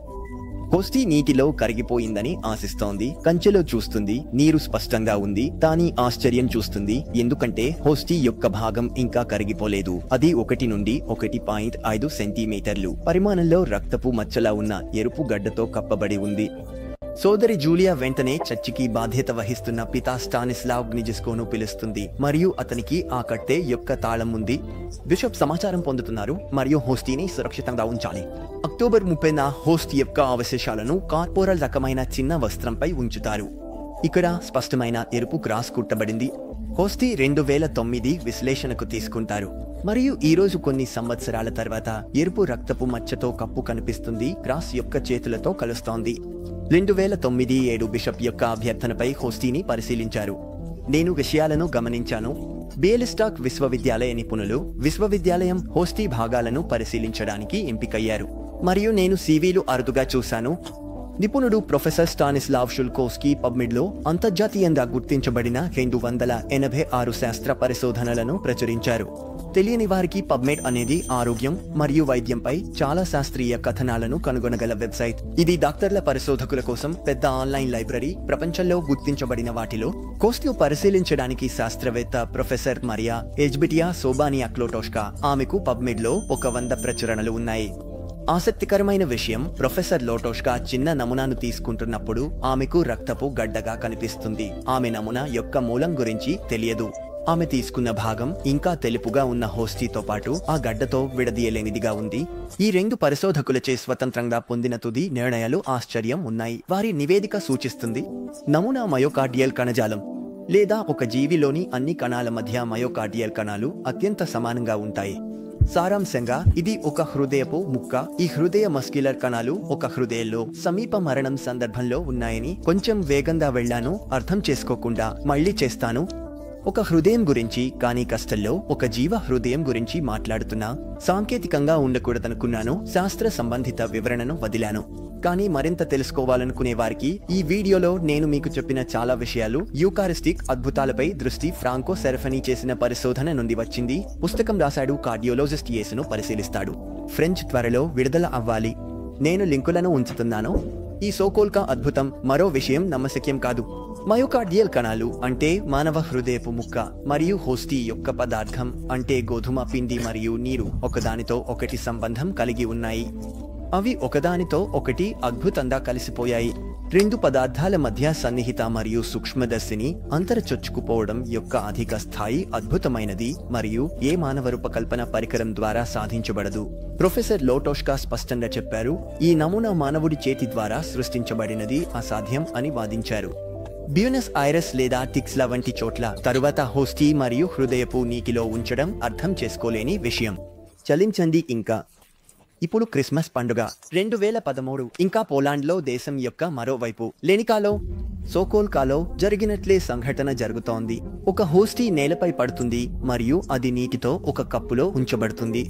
హోస్టీ నీటిలో కరిగిపోయిందని ఆశిస్తోంది. కంచెలో చూస్తుంది, నీరు స్పష్టంగా ఉంది. కానీ ఆశ్చర్యం చూస్తుంది, ఎందుకంటే హోస్టీ యొక్క భాగం ఇంకా కరిగిపోలేదు. అది 1 నుండి 1.5 సెంటీమీటర్లు పరిమాణంలో రక్తపు మచ్చలా ఉన్న ఎరుపు గడ్డతో కప్పబడి ఉంది. సోదరి జూలియా వెంటనే చర్చికి బాధ్యత వహిస్తున్న పితా స్టానిస్లావ్ గ్నిజిస్కోను పిలుస్తుంది మరియు అతనికి ఆ కట్టె యొక్క తాళం ఉంది. బిషప్ సమాచారం పొందుతున్నారు మరియు హోస్టీని సురక్షితంగా ఉంచాలి. అక్టోబర్ 30న హోస్ట్ యొక్క అవశేషాలను కార్పోరల్ రకమైన చిన్న వస్త్రంపై ఉంచుతారు. ఇక్కడ స్పష్టమైన ఎరుపు క్రాస్ కుట్టబడింది. హోస్టీ 2009 విశ్లేషణకు తీసుకుంటారు మరియు ఈ రోజు కొన్ని సంవత్సరాల తర్వాత ఎరుపు రక్తపు మచ్చతో కప్పు కనిపిస్తుంది. క్రాస్ యొక్క చేతులతో కలుస్తోంది. 2009 బిషప్ యొక్క అభ్యర్థనపై హోస్టీని పరిశీలించారు. నేను విషయాలను గమనించాను. బియలిస్టాక్ విశ్వవిద్యాలయ నిపుణులు విశ్వవిద్యాలయం హోస్టీ భాగాలను పరిశీలించడానికి ఎంపికయ్యారు మరియు నేను సివిలు అరుదుగా చూశాను. నిపుణుడు ప్రొఫెసర్ స్టానిస్లావ్ షుల్కోవ్స్కీ పబ్మెడ్లో అంతర్జాతీయంగా గుర్తించబడిన 286 శాస్త్ర పరిశోధనలను ప్రచురించారు. తెలియని వారికి పబ్మెడ్ అనేది ఆరోగ్యం మరియు వైద్యంపై చాలా శాస్త్రీయ కథనాలను కనుగొనగల వెబ్సైట్. ఇది డాక్టర్ల పరిశోధకుల కోసం పెద్ద ఆన్లైన్ లైబ్రరీ. ప్రపంచంలో గుర్తించబడిన వాటిలో కోస్ట్ను పరిశీలించడానికి శాస్త్రవేత్త ప్రొఫెసర్ మరియా ఎజ్బిటియా సోబానియా క్లోటోష్కా. ఆమెకు పబ్మెడ్లో 100 ప్రచురణలు ఉన్నాయి. ఆసక్తికరమైన విషయం, ప్రొఫెసర్ లోటోష్కా చిన్న నమూనాను తీసుకుంటున్నప్పుడు ఆమెకు రక్తపు గడ్డగా కనిపిస్తుంది. ఆమె నమూనా యొక్క మూలం గురించి తెలియదు. ఆమె తీసుకున్న భాగం ఇంకా తెలుపుగా ఉన్న హోస్టీతో పాటు ఆ గడ్డతో విడదీయలేనిదిగా ఉంది. ఈ 2 పరిశోధకులచే స్వతంత్రంగా పొందిన తుది నిర్ణయాలు ఆశ్చర్యం ఉన్నాయి. వారి నివేదిక సూచిస్తుంది నమూనా మయోకార్డియల్ కణజాలం లేదా ఒక జీవిలోని అన్ని కణాల మధ్య మయోకార్డియల్ కణాలు అత్యంత సమానంగా ఉంటాయి. సారాంశంగా ఇది ఒక హృదయపు ముక్క. ఈ హృదయ మస్క్యులర్ కణాలు ఒక హృదయంలో సమీప మరణం సందర్భంలో ఉన్నాయని కొంచెం వేగంగా వెళ్ళాను, అర్థం చేసుకోకుండా మళ్ళీ చేస్తాను. ఒక హృదయం గురించి కానీ కష్టంలో ఒక జీవ హృదయం గురించి మాట్లాడుతున్నా. సాంకేతికంగా ఉండకూడదనుకున్నాను. శాస్త్ర సంబంధిత వివరణను వదిలాను. కానీ మరింత తెలుసుకోవాలనుకునే వారికి ఈ వీడియోలో నేను మీకు చెప్పిన చాలా విషయాలు యూకారిస్టిక్ అద్భుతాలపై దృష్టి ఫ్రాంకో సెరఫనీ చేసిన పరిశోధన నుండి వచ్చింది. పుస్తకం రాశాడు. కార్డియోలజిస్ట్ యేసును పరిశీలిస్తాడు. ఫ్రెంచ్ త్వరలో విడుదల అవ్వాలి. నేను లింకులను ఉంచుతున్నాను. ఈ సోకోల్కా అద్భుతం మరో విషయం నమ్మశక్యం కాదు. మయోకార్డియల్ కణాలు అంటే మానవ హృదయపు ముక్క మరియు హోస్టీ యొక్క పదార్థం అంటే గోధుమ పిండి మరియు నీరు ఒకదానితో ఒకటి సంబంధం కలిగి ఉన్నాయి. అవి ఒకదానితో ఒకటి అద్భుతంగా కలిసిపోయాయి. 2 పదార్థాల మధ్య సన్నిహిత మరియు సూక్ష్మదర్శిని అంతరచొచ్చుకుపోవడం యొక్క అధిక స్థాయి అద్భుతమైనది మరియు ఏ మానవ రూపకల్పన పరికరం ద్వారా సాధించబడదు. ప్రొఫెసర్ లోటోష్కా స్పష్టంగా చెప్పారు. ఈ నమూనా మానవుడి చేతి ద్వారా సృష్టించబడినది, అసాధ్యం అని వాదించారు. బ్యూనస్ ఐరస్ లేదా టిక్స్ల వంటి చోట్ల తరువాత హోస్టీ మరియు హృదయపు నీటిలో ఉంచడం అర్థం చేసుకోలేని విషయం. చలించండి. ఇంకా ఇప్పుడు క్రిస్మస్ పండుగ 2013 ఇంకా పోలాండ్లో దేశం యొక్క మరోవైపు లెనికాలో సోకోల్కాలో జరిగినట్లే సంఘటన జరుగుతోంది. ఒక హోస్టీ నేలపై పడుతుంది మరియు అది నీటితో ఒక కప్పులో ఉంచబడుతుంది.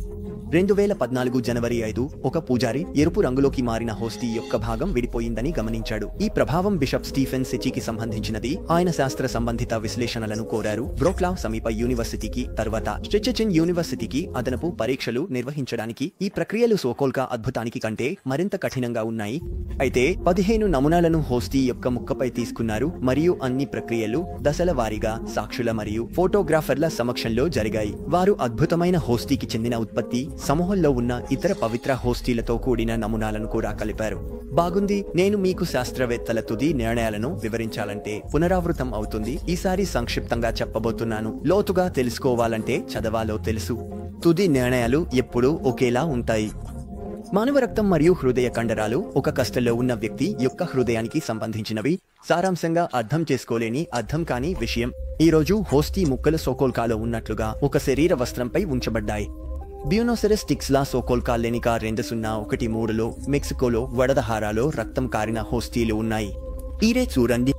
2014 జనవరి 5 ఒక పూజారి ఎరుపు రంగులోకి మారిన హోస్టీ యొక్క భాగం విడిపోయిందని గమనించాడు. ఈ ప్రభావం బిషప్ స్టీఫెన్ సెచీకి సంబంధించినది. ఆయన శాస్త్ర సంబంధిత విశ్లేషణలను కోరారు. బ్రోక్లావ్ సమీప యూనివర్సిటీకి తర్వాత స్టెచెన్ యూనివర్సిటీకి అదనపు పరీక్షలు నిర్వహించడానికి ఈ ప్రక్రియలు సోకోల్కా అద్భుతానికి కంటే మరింత కఠినంగా ఉన్నాయి. అయితే 15 నమూనాలను హోస్టీ యొక్క ముక్కపై తీసుకున్నారు మరియు అన్ని ప్రక్రియలు దశల వారీగా సాక్షుల మరియు ఫోటోగ్రాఫర్ల సమక్షంలో జరిగాయి. వారు అద్భుతమైన హోస్టీకి చెందిన ఉత్పత్తి సమూహంలో ఉన్న ఇతర పవిత్ర హోస్టీలతో కూడిన నమూనాలను కూడా కలిపారు. బాగుంది. నేను మీకు శాస్త్రవేత్తల తుది నిర్ణయాలను వివరించాలంటే పునరావృతం అవుతుంది. ఈసారి సంక్షిప్తంగా చెప్పబోతున్నాను. లోతుగా తెలుసుకోవాలంటే చదవాలో తెలుసు. తుది నిర్ణయాలు ఎప్పుడూ ఒకేలా ఉంటాయి. మానవ రక్తం మరియు హృదయ కండరాలు ఒక కష్టంలో ఉన్న వ్యక్తి యొక్క హృదయానికి సంబంధించినవి. సారాంశంగా అర్థం చేసుకోలేని అర్థం కాని విషయం. ఈ రోజు హోస్టీ ముక్కలు సోకోల్కాలో ఉన్నట్లుగా ఒక శరీర వస్త్రంపై ఉంచబడ్డాయి. బ్యూనోసెరస్ టిక్స్లా సోకోల్కా లెనికా 2013లో మెక్సికోలో వడదహారాలో రక్తం కారిన హోస్టీలు ఉన్నాయి. ఈరే చూడండి.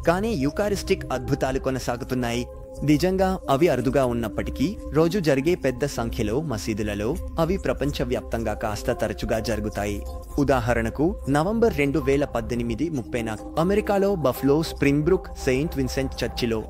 కానీ యూకారిస్టిక్ అద్భుతాలు కొనసాగుతున్నాయి. నిజంగా అవి అరుదుగా ఉన్నప్పటికీ రోజు జరిగే పెద్ద సంఖ్యలో మసీదులలో అవి ప్రపంచవ్యాప్తంగా కాస్త తరచుగా జరుగుతాయి. ఉదాహరణకు నవంబర్ 2018 అమెరికాలో బఫ్లో స్ప్రింగ్బ్రూక్ సెయింట్ విన్సెంట్ చర్చిలో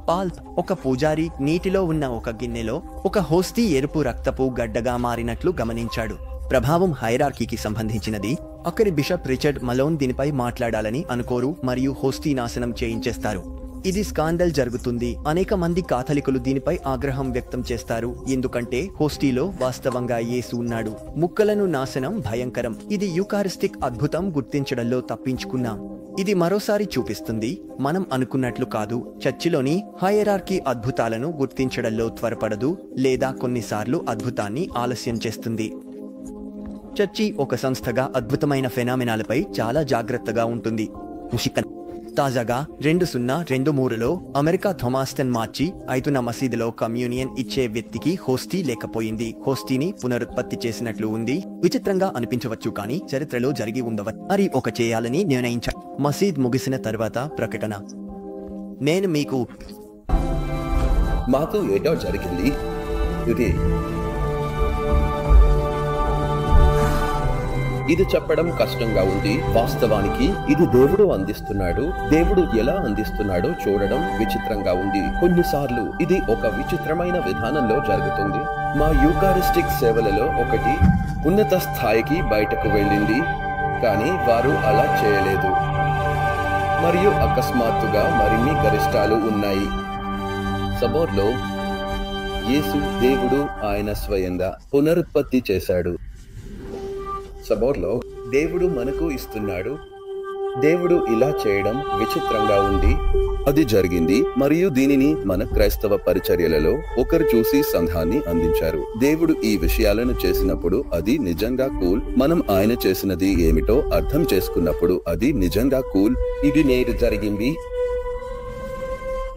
పాల్ప్ ఒక పూజారి నీటిలో ఉన్న ఒక గిన్నెలో ఒక హోస్టీ ఎరుపు రక్తపు గడ్డగా మారినట్లు గమనించాడు. ప్రభావం హైరార్కీకి సంబంధించినది. అక్కడి బిషప్ రిచర్డ్ మలోన్ దీనిపై మాట్లాడాలని అనుకోరు మరియు హోస్టీ నాశనం చేయించేస్తారు. ఇది స్కాండల్ జరుగుతుంది. అనేక మంది కాథలికులు దీనిపై ఆగ్రహం వ్యక్తం చేస్తారు, ఎందుకంటే హోస్టీలో వాస్తవంగా యేసు ఉన్నాడు. ముక్కలను నాశనం భయంకరం. ఇది యూకారిస్టిక్ అద్భుతం గుర్తించడంలో తప్పించుకున్నాం. ఇది మరోసారి చూపిస్తుంది మనం అనుకున్నట్లు కాదు. చర్చిలోని హైరార్కీ అద్భుతాలను గుర్తించడంలో త్వరపడదు లేదా కొన్నిసార్లు అద్భుతాన్ని ఆలస్యం చేస్తుంది. చర్చి ఒక సంస్థగా అద్భుతమైన ఫెనామినాలపై చాలా జాగ్రత్తగా ఉంటుంది. తాజాగా 2023లో అమెరికా థొమాస్టన్ మార్చి 5న మసీదులో కమ్యూనియన్ ఇచ్చే వ్యక్తికి హోస్టీ లేకపోయింది. హోస్టీని పునరుత్పత్తి చేసినట్లు ఉంది. విచిత్రంగా అనిపించవచ్చు, కానీ చరిత్రలో జరిగి ఉండవచ్చు. మరి ఒక చేయాలని నిర్ణయించారు. మసీద్ ముగిసిన తర్వాత ప్రకటన. నేను మీకు
మాకు ఏదో జరిగింది. ఇది చెప్పడం కష్టంగా ఉంది. వాస్తవానికి ఇది దేవుడు అందిస్తున్నాడు. దేవుడు ఎలా అందిస్తున్నాడో చూడడం విచిత్రంగా ఉంది. కొన్నిసార్లు ఇది ఒక విచిత్రమైన విధానంలో జరుగుతుంది. మా యూకారిస్టిక్ సేవలలో ఒకటి ఉన్నత స్థాయికి బయటకు వెళ్ళింది, కానీ వారు అలా చేయలేదు. మరియు అకస్మాత్తుగా మరిన్ని గరిష్టాలు ఉన్నాయి. సబోర్లో యేసు దేవుడు ఆయన స్వయంగా పునరుత్పత్తి చేశాడు. సబోర్లో దేవుడు మనకు ఇస్తున్నాడు. దేవుడు ఇలా చేయడం విచిత్రంగా ఉంది. అది జరిగింది మరియు దీనిని మన క్రైస్తవ పరిచర్యలలో ఒకరు చూసి సంఘాన్ని అందించారు. దేవుడు ఈ విషయాలను చేసినప్పుడు అది నిజంగా కూల్. మనం ఆయన చేసినది ఏమిటో అర్థం చేసుకున్నప్పుడు అది నిజంగా కూల్. ఇది నేడు జరిగింది.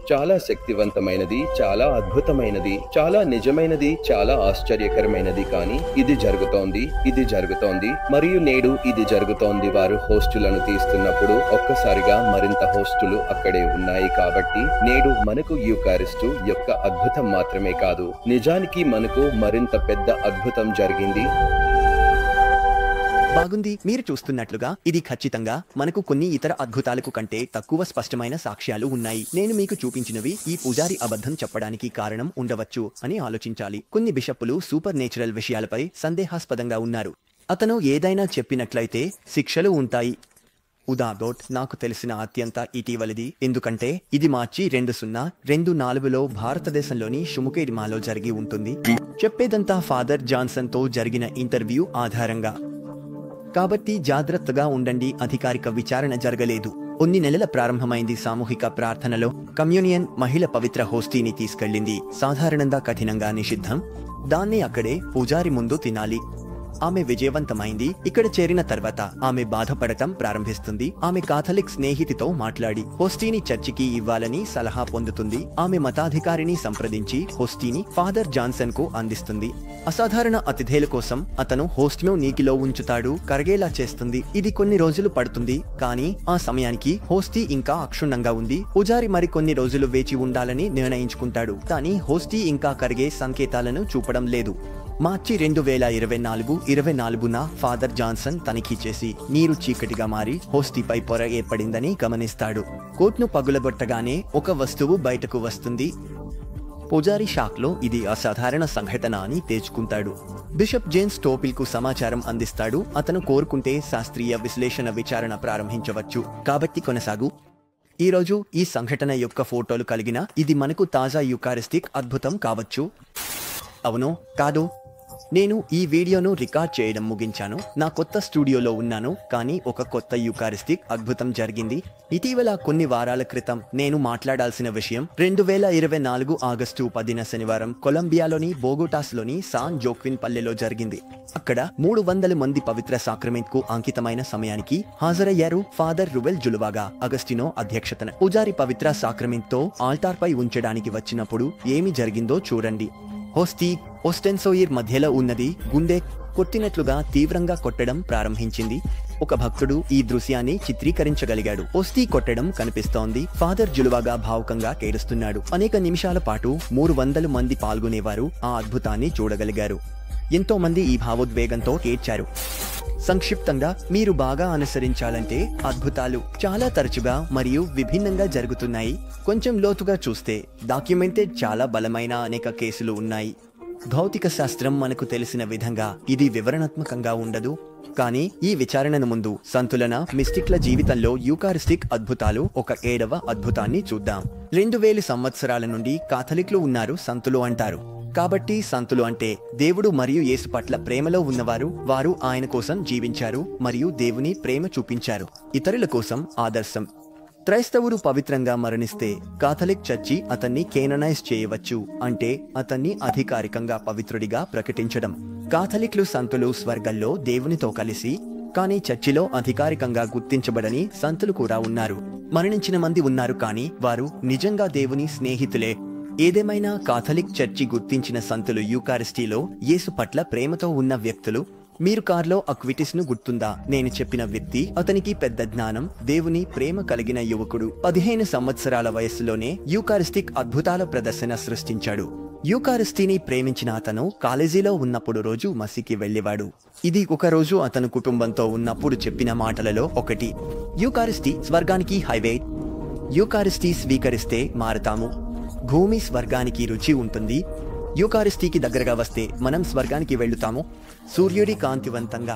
చాలా శక్తివంతమైనది, చాలా అద్భుతమైనది, చాలా నిజమైనది, చాలా ఆశ్చర్యకరమైనది. కానీ ఇది జరుగుతోంది మరియు నేడు ఇది జరుగుతోంది. వారు హోస్టులను తీస్తున్నప్పుడు ఒక్కసారిగా మరింత హోస్టులు అక్కడే ఉన్నాయి. కాబట్టి నేడు మనకు యూకారిస్టు యొక్క అద్భుతం మాత్రమే కాదు, నిజానికి మనకు మరింత పెద్ద అద్భుతం జరిగింది.
బాగుంది. మీరు చూస్తున్నట్లుగా ఇది ఖచ్చితంగా మనకు కొన్ని ఇతర అద్భుతాలకు కంటే తక్కువ స్పష్టమైన సాక్ష్యాలు ఉన్నాయి. నేను మీకు చూపించినవి ఈ పూజారి అబద్ధం చెప్పడానికి కారణం ఉండవచ్చు అని ఆలోచించాలి. కొన్ని బిషప్పులు సూపర్ నేచురల్ విషయాలపై సందేహాస్పదంగా ఉన్నారు. అతను ఏదైనా చెప్పినట్లయితే శిక్షలు ఉంటాయి. ఉదాబోట్ నాకు తెలిసిన అత్యంత ఇటీవలిది, ఎందుకంటే ఇది మార్చి 2024లో భారతదేశంలోని షుముకేడిమాలో జరిగి ఉంటుంది. చెప్పేదంతా ఫాదర్ జాన్సన్ తో జరిగిన ఇంటర్వ్యూ ఆధారంగా. కాబట్టి జాగ్రత్తగా ఉండండి. అధికారిక విచారణ జరగలేదు. కొన్ని నెలల ప్రారంభమైంది. సామూహిక ప్రార్థనలో కమ్యూనియన్ మహిళ పవిత్ర హోస్టీని తీసుకెళ్లింది. సాధారణంగా కఠినంగా నిషిద్ధం. దాన్ని అక్కడే పూజారి ముందు తినాలి. ఆమె విజయవంతమైంది. ఇక్కడ చేరిన తర్వాత ఆమె బాధపడటం ప్రారంభిస్తుంది. ఆమె కాథలిక్ స్నేహితుతో మాట్లాడి హోస్టీని చర్చికి ఇవ్వాలని సలహా పొందుతుంది. ఆమె మతాధికారిని సంప్రదించి హోస్టీని ఫాదర్ జాన్సన్ కు అందిస్తుంది. అసాధారణ అతిథేల కోసం అతను హోస్ట్ను నీటిలో ఉంచుతాడు, కరిగేలా చేస్తుంది. ఇది కొన్ని రోజులు పడుతుంది, కానీ ఆ సమయానికి హోస్టీ ఇంకా అక్షుణ్ణంగా ఉంది. పూజారి మరికొన్ని రోజులు వేచి ఉండాలని నిర్ణయించుకుంటాడు, కానీ హోస్టీ ఇంకా కరిగే సంకేతాలను చూపడం లేదు. మార్చి 2024న ఫాదర్ జాన్సన్ తనిఖీ చేసి నీరు చీకటిగా మారి హోస్టీపై పొర ఏర్పడిందని గమనిస్తాడు. కోట్ను పగులగొట్టగానే ఒక వస్తువు బయటకు వస్తుంది. పూజారి షాక్లో ఇది అసాధారణ సంఘటన అని తేల్చుకుంటాడు. బిషప్ జేమ్స్ టోపిల్ కు సమాచారం అందిస్తాడు. అతను కోరుకుంటే శాస్త్రీయ విశ్లేషణ విచారణ ప్రారంభించవచ్చు, కాబట్టి కొనసాగు. ఈరోజు ఈ సంఘటన యొక్క ఫోటోలు కలిగిన ఇది మనకు తాజా యూకారిస్టిక్ అద్భుతం కావచ్చు. అవును, కాదు, నేను ఈ వీడియోను రికార్డ్ చేయడం ముగించాను. నా కొత్త స్టూడియోలో ఉన్నాను, కానీ ఒక కొత్త యూకారిస్టిక్ అద్భుతం జరిగింది. ఇటీవల కొన్ని వారాల క్రితం నేను మాట్లాడాల్సిన విషయం 2024 ఆగస్టు 10న శనివారం కొలంబియాలోని బోగోటాస్లోని సాన్ జోక్విన్ పల్లెలో జరిగింది. అక్కడ 300 మంది పవిత్ర సాక్రమెంట్ కు అంకితమైన సమయానికి హాజరయ్యారు. ఫాదర్ రుబెల్ జులువాగా అగస్టినో అధ్యక్షతన పూజారి పవిత్ర సాక్రమెంట్ తో ఆల్టార్ పై ఉంచడానికి వచ్చినప్పుడు ఏమి జరిగిందో చూడండి. హోస్టీ ఓస్టెన్సోయిర్ మధ్యలో ఉన్నది గుండె కొట్టినట్లుగా తీవ్రంగా కొట్టడం ప్రారంభించింది. ఒక భక్తుడు ఈ దృశ్యాన్ని చిత్రీకరించగలిగాడు. హోస్టీ కొట్టడం కనిపిస్తోంది. ఫాదర్ జులువాగా భావుకంగా కేడుస్తున్నాడు. అనేక నిమిషాల పాటు 300 మంది పాల్గొనేవారు ఆ అద్భుతాన్ని చూడగలిగారు. ఎంతో మంది ఈ భావోద్వేగంతో ఏడ్చారు. సంక్షిప్తంగా మీరు బాగా అనుసరించాలంటే అద్భుతాలు చాలా తరచుగా మరియు విభిన్నంగా జరుగుతున్నాయి. కొంచెం లోతుగా చూస్తే డాక్యుమెంటెడ్ చాలా బలమైన అనేక కేసులు ఉన్నాయి. భౌతిక శాస్త్రం మనకు తెలిసిన విధంగా ఇది వివరణాత్మకంగా ఉండదు, కానీ ఈ విచారణను ముందు సంతులన మిస్టిక్ల జీవితంలో యూకారిస్టిక్ అద్భుతాలు ఒక 7వ అద్భుతాన్ని చూద్దాం. 2000 సంవత్సరాల నుండి కాథలిక్లు ఉన్నారు సంతులు అంటారు. కాబట్టి సంతులు అంటే దేవుడు మరియు యేసు పట్ల ప్రేమలో ఉన్నవారు. వారు ఆయన కోసం జీవించారు మరియు దేవుని ప్రేమ చూపించారు. ఇతరుల కోసం ఆదర్శం. క్రైస్తవుడు పవిత్రంగా మరణిస్తే కాథలిక్ చర్చి అతన్ని కేననైజ్ చేయవచ్చు, అంటే అతన్ని అధికారికంగా పవిత్రుడిగా ప్రకటించడం. కాథలిక్లు సంతులు స్వర్గంలో దేవునితో కలిసి, కానీ చర్చిలో అధికారికంగా గుర్తించబడని సంతులు కూడా ఉన్నారు. మరణించిన మంది ఉన్నారు, కానీ వారు నిజంగా దేవుని స్నేహితులే. ఏదేమైనా కాథలిక్ చర్చి గుర్తించిన సంతులు యూకారిస్టీలో యేసు పట్ల ప్రేమతో ఉన్న వ్యక్తులు. మీరు కార్లో అక్విటిస్ ను గుర్తుందా? నేను చెప్పిన వ్యక్తి. అతనికి పెద్ద జ్ఞానం, దేవుని ప్రేమ కలిగిన యువకుడు. 15 సంవత్సరాల వయస్సులోనే యూకారిస్టిక్ అద్భుతాల ప్రదర్శన సృష్టించాడు. యూకారిస్టీని ప్రేమించిన అతను కాలేజీలో ఉన్నప్పుడు రోజు మసీకి వెళ్లేవాడు. ఇది ఒక రోజు అతను కుటుంబంతో ఉన్నప్పుడు చెప్పిన మాటలలో ఒకటి. యూకారిస్టీ స్వర్గానికి హైవే. యూకారిస్టీ స్వీకరిస్తే మారతాము. భూమి స్వర్గానికి రుచి ఉంటుంది. యూకారిస్టీకి దగ్గరగా వస్తే మనం స్వర్గానికి వెళ్తాము. సూర్యుడి కాంతివంతంగా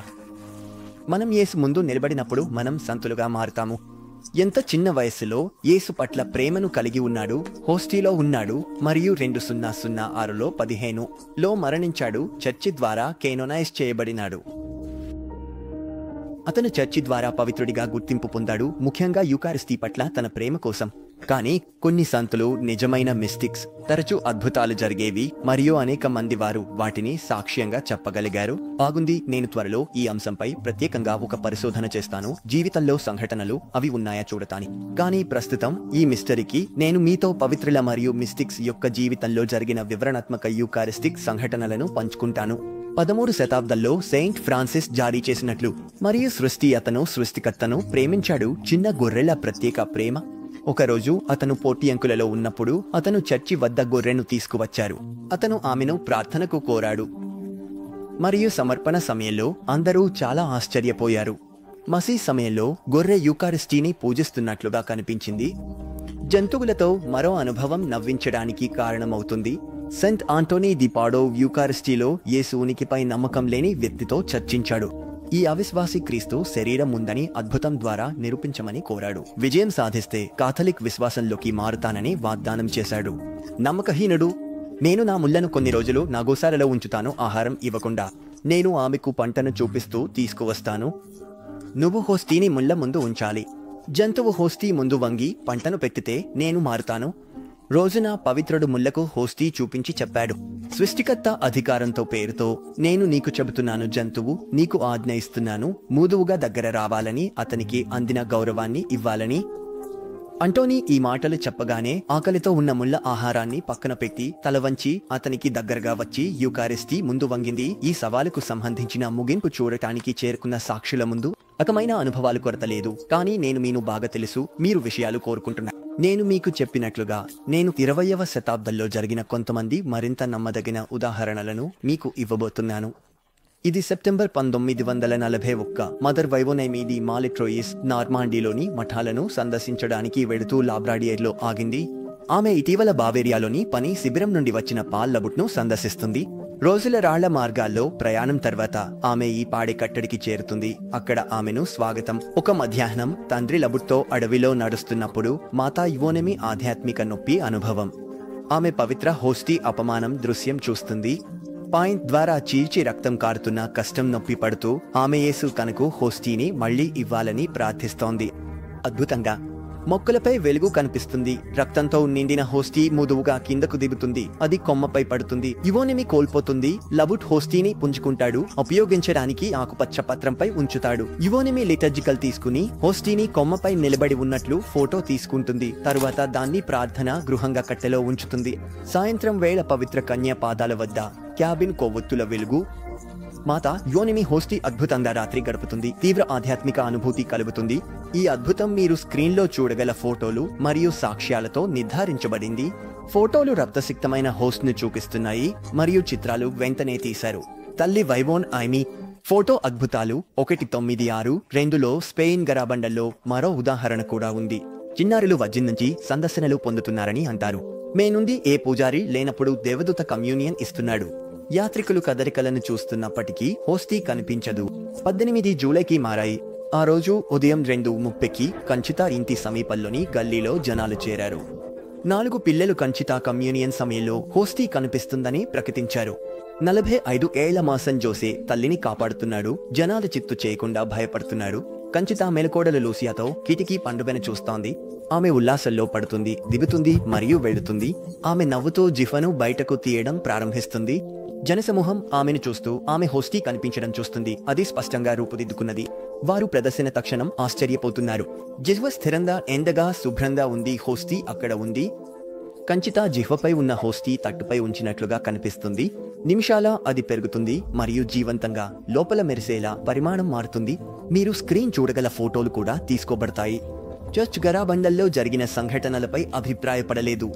మనం యేసు ముందు నిలబడినప్పుడు మనం సంతులుగా మారుతాము. ఎంత చిన్న వయస్సులో యేసు పట్ల ప్రేమను కలిగి ఉన్నాడు. హోస్టీలో ఉన్నాడు మరియు 2006లో 15లో మరణించాడు. చర్చి ద్వారా కేనోనైజ్ చేయబడినాడు. అతను చర్చి ద్వారా పవిత్రుడిగా గుర్తింపు పొందాడు, ముఖ్యంగా యూకారిస్టీ పట్ల తన ప్రేమ కోసం. కానీ కొన్ని సంతులు నిజమైన మిస్టిక్స్. తరచూ అద్భుతాలు జరిగేవి మరియు అనేక మంది వారు వాటిని సాక్ష్యంగా చెప్పగలిగారు. బాగుంది, నేను త్వరలో ఈ అంశంపై ప్రత్యేకంగా ఒక పరిశోధన చేస్తాను. జీవితంలో సంఘటనలు అవి ఉన్నాయా చూడటానికి. కానీ ప్రస్తుతం ఈ మిస్టరీకి నేను మీతో పవిత్రుల మరియు మిస్టిక్స్ యొక్క జీవితంలో జరిగిన వివరణాత్మక యూకారిస్టిక్ సంఘటనలను పంచుకుంటాను. 13 శతాబ్దంలో సెయింట్ ఫ్రాన్సిస్ జారీ చేసినట్లు మరియు సృష్టి అతను సృష్టికర్తను ప్రేమించాడు. చిన్న గొర్రెల ప్రత్యేక ప్రేమ. ఒకరోజు అతను పోటీ అంకులలో ఉన్నప్పుడు అతను చర్చి వద్ద గొర్రెను తీసుకువచ్చారు. అతను ఆమెను ప్రార్థనకు కోరాడు మరియు సమర్పణ సమయంలో అందరూ చాలా ఆశ్చర్యపోయారు. మసీ సమయంలో గొర్రె యూకారిస్టీని పూజిస్తున్నట్లుగా కనిపించింది. జంతువులతో మరో అనుభవం నవ్వించడానికి కారణమవుతుంది. సెంట్ ఆంటోనీ ది పాడోవ్ యూకారిస్టీలో యేసు ఉనికిపై నమ్మకం లేని వ్యక్తితో చర్చించాడు. ఈ అవిశ్వాసి క్రీస్తు శరీరం ఉందని అద్భుతం ద్వారా నిరూపించమని కోరాడు. విజయం సాధిస్తే కాథలిక్ విశ్వాసంలోకి మారుతానని వాగ్దానం చేశాడు. నమ్మకహీనుడు. నేను నా ముళ్లను కొన్ని రోజులు నా గోశాలలో ఉంచుతాను, ఆహారం ఇవ్వకుండా. నేను ఆమెకు పంటను చూపిస్తూ తీసుకువస్తాను. నువ్వు హోస్టీని ముళ్ల ముందు ఉంచాలి. జంతువు హోస్టీ ముందు వంగి పంటను పెట్టితే నేను మారుతాను. రోజున పవిత్రుడు ముళ్లకు హోస్టీ చూపించి చెప్పాడు, సృష్టికర్త అధికారంతో పేరుతో నేను నీకు చెబుతున్నాను, జంతువు నీకు ఆజ్ఞ ఇస్తున్నాను, మూదువుగా దగ్గర రావాలని, అతనికి అందిన గౌరవాన్ని ఇవ్వాలని. అంటోనీ ఈ మాటలు చెప్పగానే ఆకలితో ఉన్న ముళ్ళ ఆహారాన్ని పక్కన పెట్టి తల వంచి అతనికి దగ్గరగా వచ్చి యూకారిస్టీ ముందు వంగింది. ఈ సవాలుకు సంబంధించిన ముగింపు చూడటానికి చేరుకున్న సాక్షుల ముందు రకమైన అనుభవాలు కొరత లేదు. కానీ నేను మీను బాగా తెలుసు, మీరు విషయాలు కోరుకుంటున్నా. నేను మీకు చెప్పినట్లుగా నేను 20వ శతాబ్దంలో జరిగిన కొంతమంది మరింత నమ్మదగిన ఉదాహరణలను మీకు ఇవ్వబోతున్నాను. ఇది సెప్టెంబర్ 1941 మదర్ వైవోనైమీది మాలిట్రోయిస్ నార్మాండీలోని మఠాలను సందర్శించడానికి వెడుతూ లాబ్రాడియర్లో ఆగింది. ఆమె ఇటీవల బావేరియాలోని పని శిబిరం నుండి వచ్చిన పాల్ లబుట్ను సందర్శిస్తుంది. రోజుల రాళ్ల మార్గాల్లో ప్రయాణం తర్వాత ఆమె ఈ పాడే కట్టడికి చేరుతుంది. అక్కడ ఆమెను స్వాగతం. ఒక మధ్యాహ్నం తండ్రి లబుట్తో అడవిలో నడుస్తున్నప్పుడు మాతా యువోనెమి ఆధ్యాత్మిక నొప్పి అనుభవం. ఆమె పవిత్ర హోస్టీ అపమానం దృశ్యం చూస్తుంది. పాయింట్ ద్వారా చీల్చి రక్తం కారుతున్న కష్టం నొప్పి పడుతూ ఆమె యేసు తనకు హోస్టీని మళ్లీ ఇవ్వాలని ప్రార్థిస్తోంది. అద్భుతంగా మొక్కలపై వెలుగు కనిపిస్తుంది. రక్తంతో నిండిన హోస్టీ ముదువుగా కిందకు దిగుతుంది. అది కొమ్మపై పడుతుంది. యువోనెమి కోల్పోతుంది. లబుట్ హోస్టీని పుంజుకుంటాడు. ఉపయోగించడానికి ఆకుపచ్చ పత్రంపై ఉంచుతాడు. యువోనెమి లిటర్జికల్ తీసుకుని హోస్టీని కొమ్మపై నిలబడి ఉన్నట్లు ఫోటో తీసుకుంటుంది. తరువాత దాన్ని ప్రార్థన గృహంగా కట్టెలో ఉంచుతుంది. సాయంత్రం వేళ పవిత్ర కన్య పాదాల వద్ద క్యాబిన్ కొవ్వొత్తుల వెలుగు. మాత యోనిమి హోస్టీ అద్భుతంగా రాత్రి గడుపుతుంది. తీవ్ర ఆధ్యాత్మిక అనుభూతి కలుగుతుంది. ఈ అద్భుతం మీరు స్క్రీన్లో చూడగల ఫోటోలు మరియు సాక్ష్యాలతో నిర్ధారించబడింది. ఫోటోలు రక్తసిక్తమైన హోస్ట్ను చూపిస్తున్నాయి మరియు చిత్రాలు వెంటనే తీశారు. తల్లి వైవోన్ ఐమీ ఫోటో అద్భుతాలు 1962లో స్పెయిన్ గరాబండల్లో మరో ఉదాహరణ కూడా ఉంది. చిన్నారులు వజ్జిన్ నుంచి సందర్శనలు పొందుతున్నారని అంటారు. మే నుండి ఏ పూజారి లేనప్పుడు దేవదూత కమ్యూనియన్ ఇస్తున్నాడు. యాత్రికులు కదలికలను చూస్తున్నప్పటికీ హోస్టీ కనిపించదు. 18 జూలైకి మారాయి. ఆ రోజు ఉదయం 2:30కి కంచితా ఇంటి సమీపంలోని గల్లీలో జనాలు చేరారు. 4 పిల్లలు కంచితా కమ్యూనియన్ సమయంలో హోస్టీ కనిపిస్తుందని ప్రకటించారు. 45 ఏళ్ల మాసన్ జోసే తల్లిని కాపాడుతున్నాడు. జనాలు చిత్తు చేయకుండా భయపడుతున్నాడు. కంచితా మెలకోడలు లూసియాతో కిటికీ పండుగను చూస్తోంది. ఆమె ఉల్లాసంలో పడుతుంది, దిగుతుంది మరియు వెళుతుంది. ఆమె నవ్వుతూ జిఫను బయటకు తీయడం ప్రారంభిస్తుంది. జనసమూహం ఆమెను చూస్తూ ఆమె హోస్టీ కనిపించడం చూస్తుంది. అది స్పష్టంగా రూపుదిద్దుకున్నది. వారు ప్రదర్శన తక్షణం ఆశ్చర్యపోతున్నారు. జిహ్వ స్థిరంగా ఎండగా శుభ్రంగా ఉంది. హోస్టీ అక్కడ ఉంది. కంచితా జిహ్వపై ఉన్న హోస్టీ తట్టుపై ఉంచినట్లుగా కనిపిస్తుంది. నిమిషాల అది పెరుగుతుంది మరియు జీవంతంగా లోపల మెరిసేలా పరిమాణం మారుతుంది. మీరు స్క్రీన్ చూడగల ఫోటోలు కూడా తీసుకోబడతాయి. చర్చ్ గరాబండల్లో జరిగిన సంఘటనలపై అభిప్రాయపడలేదు.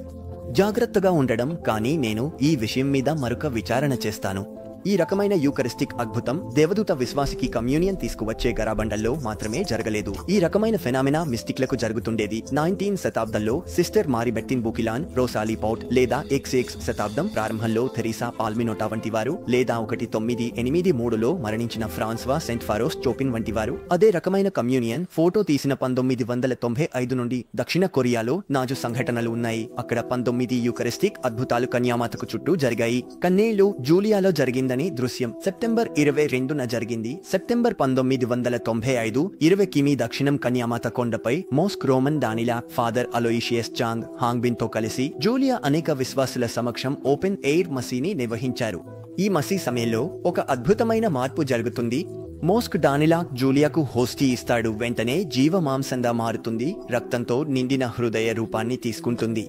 జాగ్రత్తగా ఉండడం. కానీ నేను ఈ విషయం మీద మరొక విచారణ చేస్తాను. ఈ రకమైన యూకరిస్టిక్ అద్భుతం దేవదూత విశ్వాసికి కమ్యూనియన్ తీసుకువచ్చే గరాబండల్లో మాత్రమే జరగలేదు. ఈ రకమైన ఫెనామినా మిస్టిక్లకు జరుగుతుండేది. 19వ శతాబ్దంలో సిస్టర్ మారిబెట్టిన్ బుకిలాన్, రోసాలి పౌట్ లేదా XX శతాబ్దం ప్రారంభంలో థెరీసా పాల్మినోటా వంటి వారు, లేదా 1983లో మరణించిన ఫ్రాన్స్వా సెంట్ ఫారోస్ చోపిన్ వంటి వారు అదే రకమైన కమ్యూనియన్ ఫోటో తీసిన 1995 నుండి దక్షిణ కొరియాలో నాజు సంఘటనలు ఉన్నాయి. అక్కడ 19 యూకరిస్టిక్ అద్భుతాలు కన్యామాతకు చుట్టూ జరిగాయి. కన్నేళ్లు జూలియాలో జరిగింది దృశ్యం సెప్టెంబర్ 22న జరిగింది. సెప్టెంబర్ 1995 20 కిమీ దక్షిణం కన్యామాత కొండపై మోస్క్ రోమన్ దానిలాక్ ఫాదర్ అలోయిషియస్ చాంగ్ హాంగ్బిన్ తో కలిసి జూలియా అనేక విశ్వాసుల సమక్షం ఓపెన్ ఎయిర్ మసీని నిర్వహించారు. ఈ మసీ సమయంలో ఒక అద్భుతమైన మార్పు జరుగుతుంది. మోస్క్ డానిలాక్ జూలియాకు హోస్టీ ఇస్తాడు. వెంటనే జీవమాంసంగా మారుతుంది. రక్తంతో నిండిన హృదయ రూపాన్ని తీసుకుంటుంది.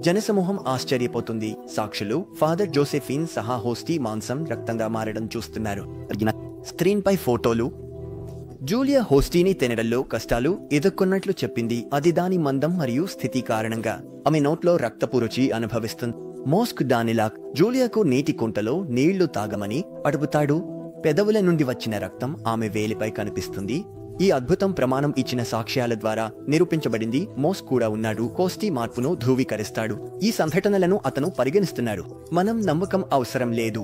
జనసమూహం ఆశ్చర్యపోతుంది. సాక్షులు ఫాదర్ జోసెఫిన్ సహా హోస్టీ మాంసం రక్తంగా మారడం చూస్తున్నారు. స్క్రీన్పై ఫోటోలు. జూలియా హోస్టీని తినడంలో కష్టాలు ఎదుర్కొన్నట్లు చెప్పింది. అది దాని మందం మరియు స్థితి కారణంగా. ఆమె నోట్లో రక్తపు రుచి అనుభవిస్తుంది. మోస్క్ డానిలాక్ జూలియాకు నీటి కుంటలో నీళ్లు తాగమని అడుగుతాడు. పెదవుల నుండి వచ్చిన రక్తం ఆమె వేలిపై కనిపిస్తుంది. ఈ అద్భుతం ప్రమాణం ఇచ్చిన సాక్ష్యాల ద్వారా నిరూపించబడింది. మోస్ కూడా ఉన్నాడు. హోస్టీ మార్పును ధృవీకరిస్తాడు. ఈ సంఘటనలను అతను పరిగణిస్తున్నాడు. మనం నమ్మకం అవసరం లేదు.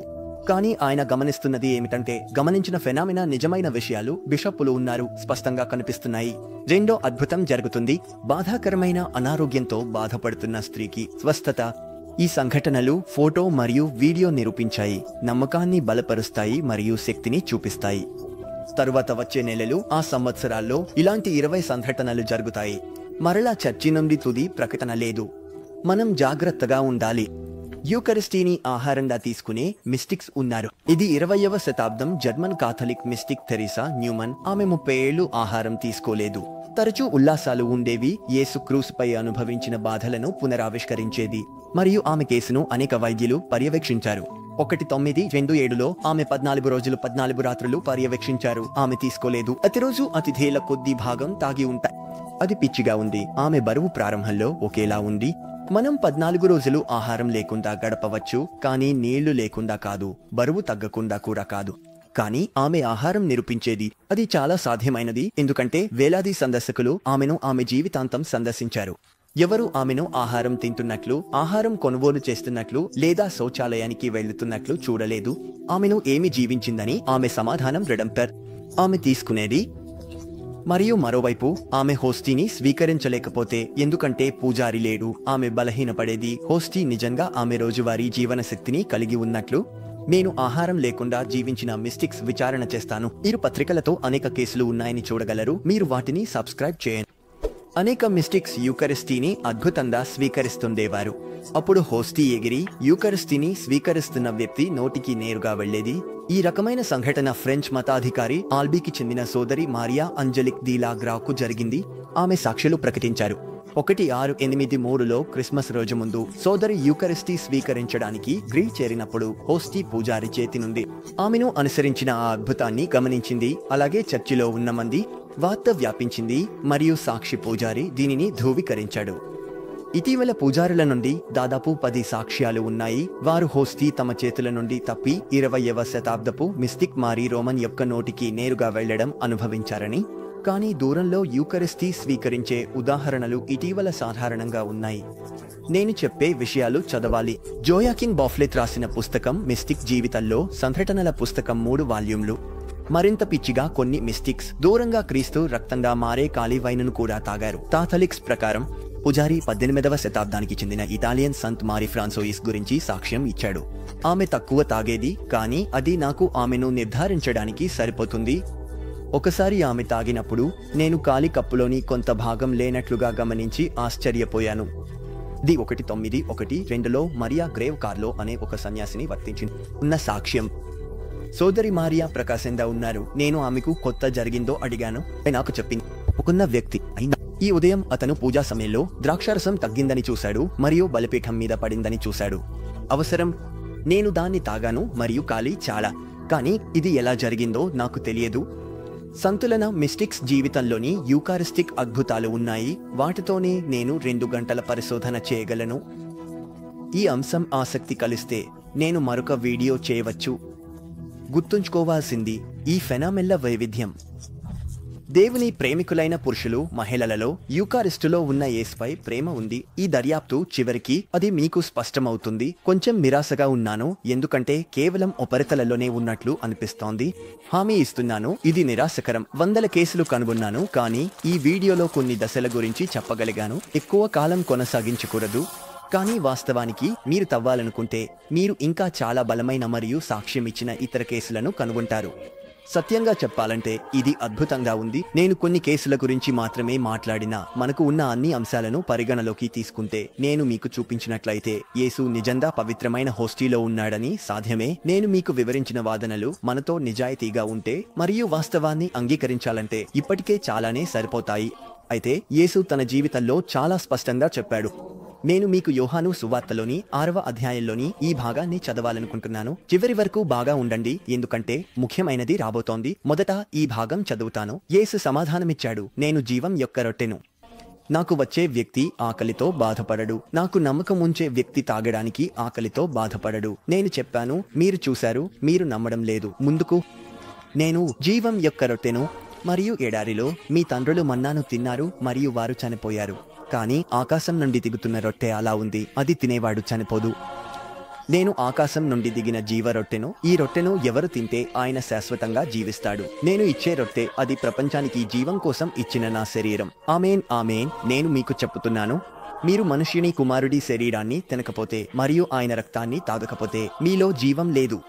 కానీ ఆయన గమనిస్తున్నది ఏమిటంటే గమనించిన ఫెనామినా నిజమైన విషయాలు బిషప్పులు ఉన్నారు స్పష్టంగా కనిపిస్తున్నాయి. రెండో అద్భుతం జరుగుతుంది. బాధాకరమైన అనారోగ్యంతో బాధపడుతున్న స్త్రీకి స్వస్థత. ఈ సంఘటనలు ఫోటో మరియు వీడియో నిరూపించాయి. నమ్మకాన్ని బలపరుస్తాయి మరియు శక్తిని చూపిస్తాయి. తరువాత వచ్చే నెలలు ఆ సంవత్సరాల్లో ఇలాంటి 20 సంఘటనలు జరుగుతాయి. మరలా చర్చి నుండి తుది ప్రకటన లేదు. మనం జాగ్రత్తగా ఉండాలి. యూకరిస్టీని ఆహారంగా తీసుకునే మిస్టిక్స్ ఉన్నారు. ఇది 20వ శతాబ్దం German Catholic mystic Theresa Neumann. ఆమె 30 ఏళ్లు ఆహారం తీసుకోలేదు. తరచూ ఉల్లాసాలు ఉండేవి. యేసు క్రూసుపై అనుభవించిన బాధలను పునరావిష్కరించేది. మరియు ఆమె కేసును అనేక వైద్యులు పర్యవేక్షించారు. 1927లో ఆమె 14 రోజులు 14 రాత్రులు పర్యవేక్షించారు. ఆమె తీసుకోలేదు. ప్రతిరోజు అతిథేల కొద్ది భాగం తాగి ఉంటాయి. అది పిచ్చిగా ఉంది. ఆమె బరువు ప్రారంభంలో ఒకేలా ఉంది. మనం 14 రోజులు ఆహారం లేకుండా గడపవచ్చు, కానీ నీళ్లు లేకుండా కాదు, బరువు తగ్గకుండా కూడా కాదు. కానీ ఆమె ఆహారం నిరూపించేది. అది చాలా సాధ్యమైనది, ఎందుకంటే వేలాది సందర్శకులు ఆమెను ఆమె జీవితాంతం సందర్శించారు. ఎవరు ఆమెను ఆహారం తింటున్నట్లు, ఆహారం కొనుగోలు చేస్తున్నట్లు లేదా శౌచాలయానికి వెళ్తున్నట్లు చూడలేదు. ఆమెను ఏమి జీవించిందని ఆమె సమాధానం రెడంపర్. ఆమె తీసుకునేది. మరియు మరోవైపు ఆమె హోస్టీని స్వీకరించలేకపోతే, ఎందుకంటే పూజారి లేడు, ఆమె బలహీనపడేది. హోస్టీ నిజంగా ఆమె రోజువారీ జీవన శక్తిని కలిగి ఉన్నట్లు. నేను ఆహారం లేకుండా జీవించిన మిస్టిక్స్ విచారణ చేస్తాను. మీరు పత్రికలతో అనేక కేసులు ఉన్నాయని చూడగలరు. మీరు వాటిని సబ్స్క్రైబ్ చేయండి. అనేక మిస్టిక్స్ యూకరిస్టీని అద్భుతంగా స్వీకరిస్తుండేవారు. అప్పుడు హోస్టీ ఎగిరి యూకరిస్టీని స్వీకరిస్తున్న వ్యక్తి నోటికి నేరుగా వెళ్లేది. ఈ రకమైన సంఘటన ఫ్రెంచ్ మతాధికారి ఆల్బీకి చెందిన సోదరి మారియా అంజలిక్ ది లాగ్రాకు జరిగింది. ఆమె సాక్షులు ప్రకటించారు. 1683లో క్రిస్మస్ రోజు ముందు సోదరి యూకరిస్టీ స్వీకరించడానికి గ్రీ చేరినప్పుడు హోస్టీ పూజారి చేతి నుండి ఆమెను అనుసరించిన ఆ అద్భుతాన్ని గమనించింది. అలాగే చర్చిలో ఉన్న మంది వార్త వ్యాపించింది మరియు సాక్షి పూజారి దీనిని ధృవీకరించాడు. ఇటీవల పూజారుల నుండి దాదాపు 10 సాక్ష్యాలు ఉన్నాయి. వారు హోస్టీ తమ చేతుల నుండి తప్పి 20వ శతాబ్దపు మిస్టిక్ మారీ రోమన్ యొక్క నోటికి నేరుగా వెళ్లడం అనుభవించారని. కానీ దూరంలో యూకరిస్టీ స్వీకరించే ఉదాహరణలు ఇటీవల సాధారణంగా ఉన్నాయి. నేను చెప్పే విషయాలు చదవాలి. జోయాకిన్ బాఫ్లెట్ రాసిన పుస్తకం మిస్టిక్ జీవితంలో సంఘటనల పుస్తకం 3 వాల్యూమ్లు. మరింత పిచ్చిగా కొన్ని మిస్టిక్స్ దూరంగా క్రీస్తు రక్తంగా మారే ఖాళీ వైన్ను కూడా తాగారు. కాథలిక్స్ ప్రకారం పుజారి 18వ శతాబ్దానికి చెందిన ఇటాలియన్ సంత్ మారీ ఫ్రాన్సోయిస్ గురించి సాక్ష్యం ఇచ్చాడు. ఆమె తక్కువ తాగేది, కానీ అది నాకు ఆమెను నిర్ధారించడానికి సరిపోతుంది. ఒకసారి ఆమె తాగినప్పుడు నేను ఖాళీ కప్పులోని కొంత భాగం లేనట్లుగా గమనించి ఆశ్చర్యపోయాను. ది 1912లో మరియా గ్రేవ్ కార్లో అనే ఒక సన్యాసిని వర్తించింది ఉన్న సాక్ష్యం. సోదరి మారియా ప్రకాశంగా ఉన్నారు. నేను ఆమెకు కొత్త జరిగిందో అడిగాను. నాకు చెప్పింది ఒప్పుకున్న వ్యక్తి అయినా. ఈ ఉదయం అతను పూజా సమయంలో ద్రాక్షారసం తగ్గిందని చూశాడు మరియు బలిపీఠం మీద పడిందని చూశాడు. అవసరం, నేను దాన్ని తాగాను మరియు ఖాళీ చాలా. కానీ ఇది ఎలా జరిగిందో నాకు తెలియదు. సంతులన మిస్టిక్స్ జీవితంలోని యూకారిస్టిక్ అద్భుతాలు ఉన్నాయి. వాటితోనే నేను 2 గంటల పరిశోధన చేయగలను. ఈ అంశం ఆసక్తి కలిస్తే నేను మరొక వీడియో చేయవచ్చు. గుర్తుంచుకోవాల్సింది ఈ ఫెనామెల్ల వైవిధ్యం. దేవుని ప్రేమికులైన పురుషులు, మహిళలలో యూకారిస్టులో ఉన్న యేసుపై ప్రేమ ఉంది. ఈ దర్యాప్తు చివరికి అది మీకు స్పష్టమవుతుంది. కొంచెం నిరాశగా ఉన్నాను, ఎందుకంటే కేవలం ఉపరితలలోనే ఉన్నట్లు అనిపిస్తోంది. హామీ ఇస్తున్నాను, ఇది నిరాశకరం. 100 కేసులు కనుగొన్నాను, కానీ ఈ వీడియోలో కొన్ని దశల గురించి చెప్పగలిగాను. ఎక్కువ కాలం కొనసాగించకూడదు. కానీ వాస్తవానికి మీరు తవ్వాలనుకుంటే మీరు ఇంకా చాలా బలమైన మరియు సాక్ష్యం ఇచ్చిన ఇతర కేసులను కనుగొంటారు. సత్యంగా చెప్పాలంటే ఇది అద్భుతంగా ఉంది. నేను కొన్ని కేసుల గురించి మాత్రమే మాట్లాడినా, మనకు ఉన్న అన్ని అంశాలను పరిగణలోకి తీసుకుంటే నేను మీకు చూపించినట్లయితే యేసు నిజంగా పవిత్రమైన హోస్టీలో ఉన్నాడని సాధ్యమే. నేను మీకు వివరించిన వాదనలు మనతో నిజాయితీగా ఉంటే మరియు వాస్తవాన్ని అంగీకరించాలంటే ఇప్పటికే చాలానే సరిపోతాయి. అయితే యేసు తన జీవితంలో చాలా స్పష్టంగా చెప్పాడు. నేను మీకు యోహాను సువార్తలోని 6వ అధ్యాయంలోని ఈ భాగాన్ని చదవాలనుకుంటున్నాను. చివరి వరకు బాగా ఉండండి, ఎందుకంటే ముఖ్యమైనది రాబోతోంది. మొదట ఈ భాగం చదువుతాను. యేసు సమాధానమిచ్చాడు, నేను జీవం యొక్క రొట్టెను. నాకు వచ్చే వ్యక్తి ఆకలితో బాధపడడు. నాకు నమ్మకం ఉంచే వ్యక్తి తాగడానికి ఆకలితో బాధపడడు. నేను చెప్పాను, మీరు చూశారు, మీరు నమ్మడం లేదు. ముందుకు, నేను జీవం యొక్క రొట్టెను. మరియు ఎడారిలో మీ తండ్రులు మన్నాను తిన్నారు మరియు వారు చనిపోయారు. కానీ ఆకాశం నుండి దిగుతున్న రొట్టె అలా ఉంది, అది తినేవాడు చనిపోదు. నేను ఆకాశం నుండి దిగిన జీవ రొట్టెను. ఈ రొట్టెను ఎవరు తింటే ఆయన శాశ్వతంగా జీవిస్తాడు. నేను ఇచ్చే రొట్టె, అది ప్రపంచానికి జీవం కోసం ఇచ్చిన నా శరీరం. ఆమేన్, ఆమేన్. నేను మీకు చెప్పుతున్నాను, మీరు మనుష్యుని కుమారుడి శరీరాన్ని తినకపోతే మరియు ఆయన రక్తాన్ని తాగకపోతే మీలో జీవం లేదు.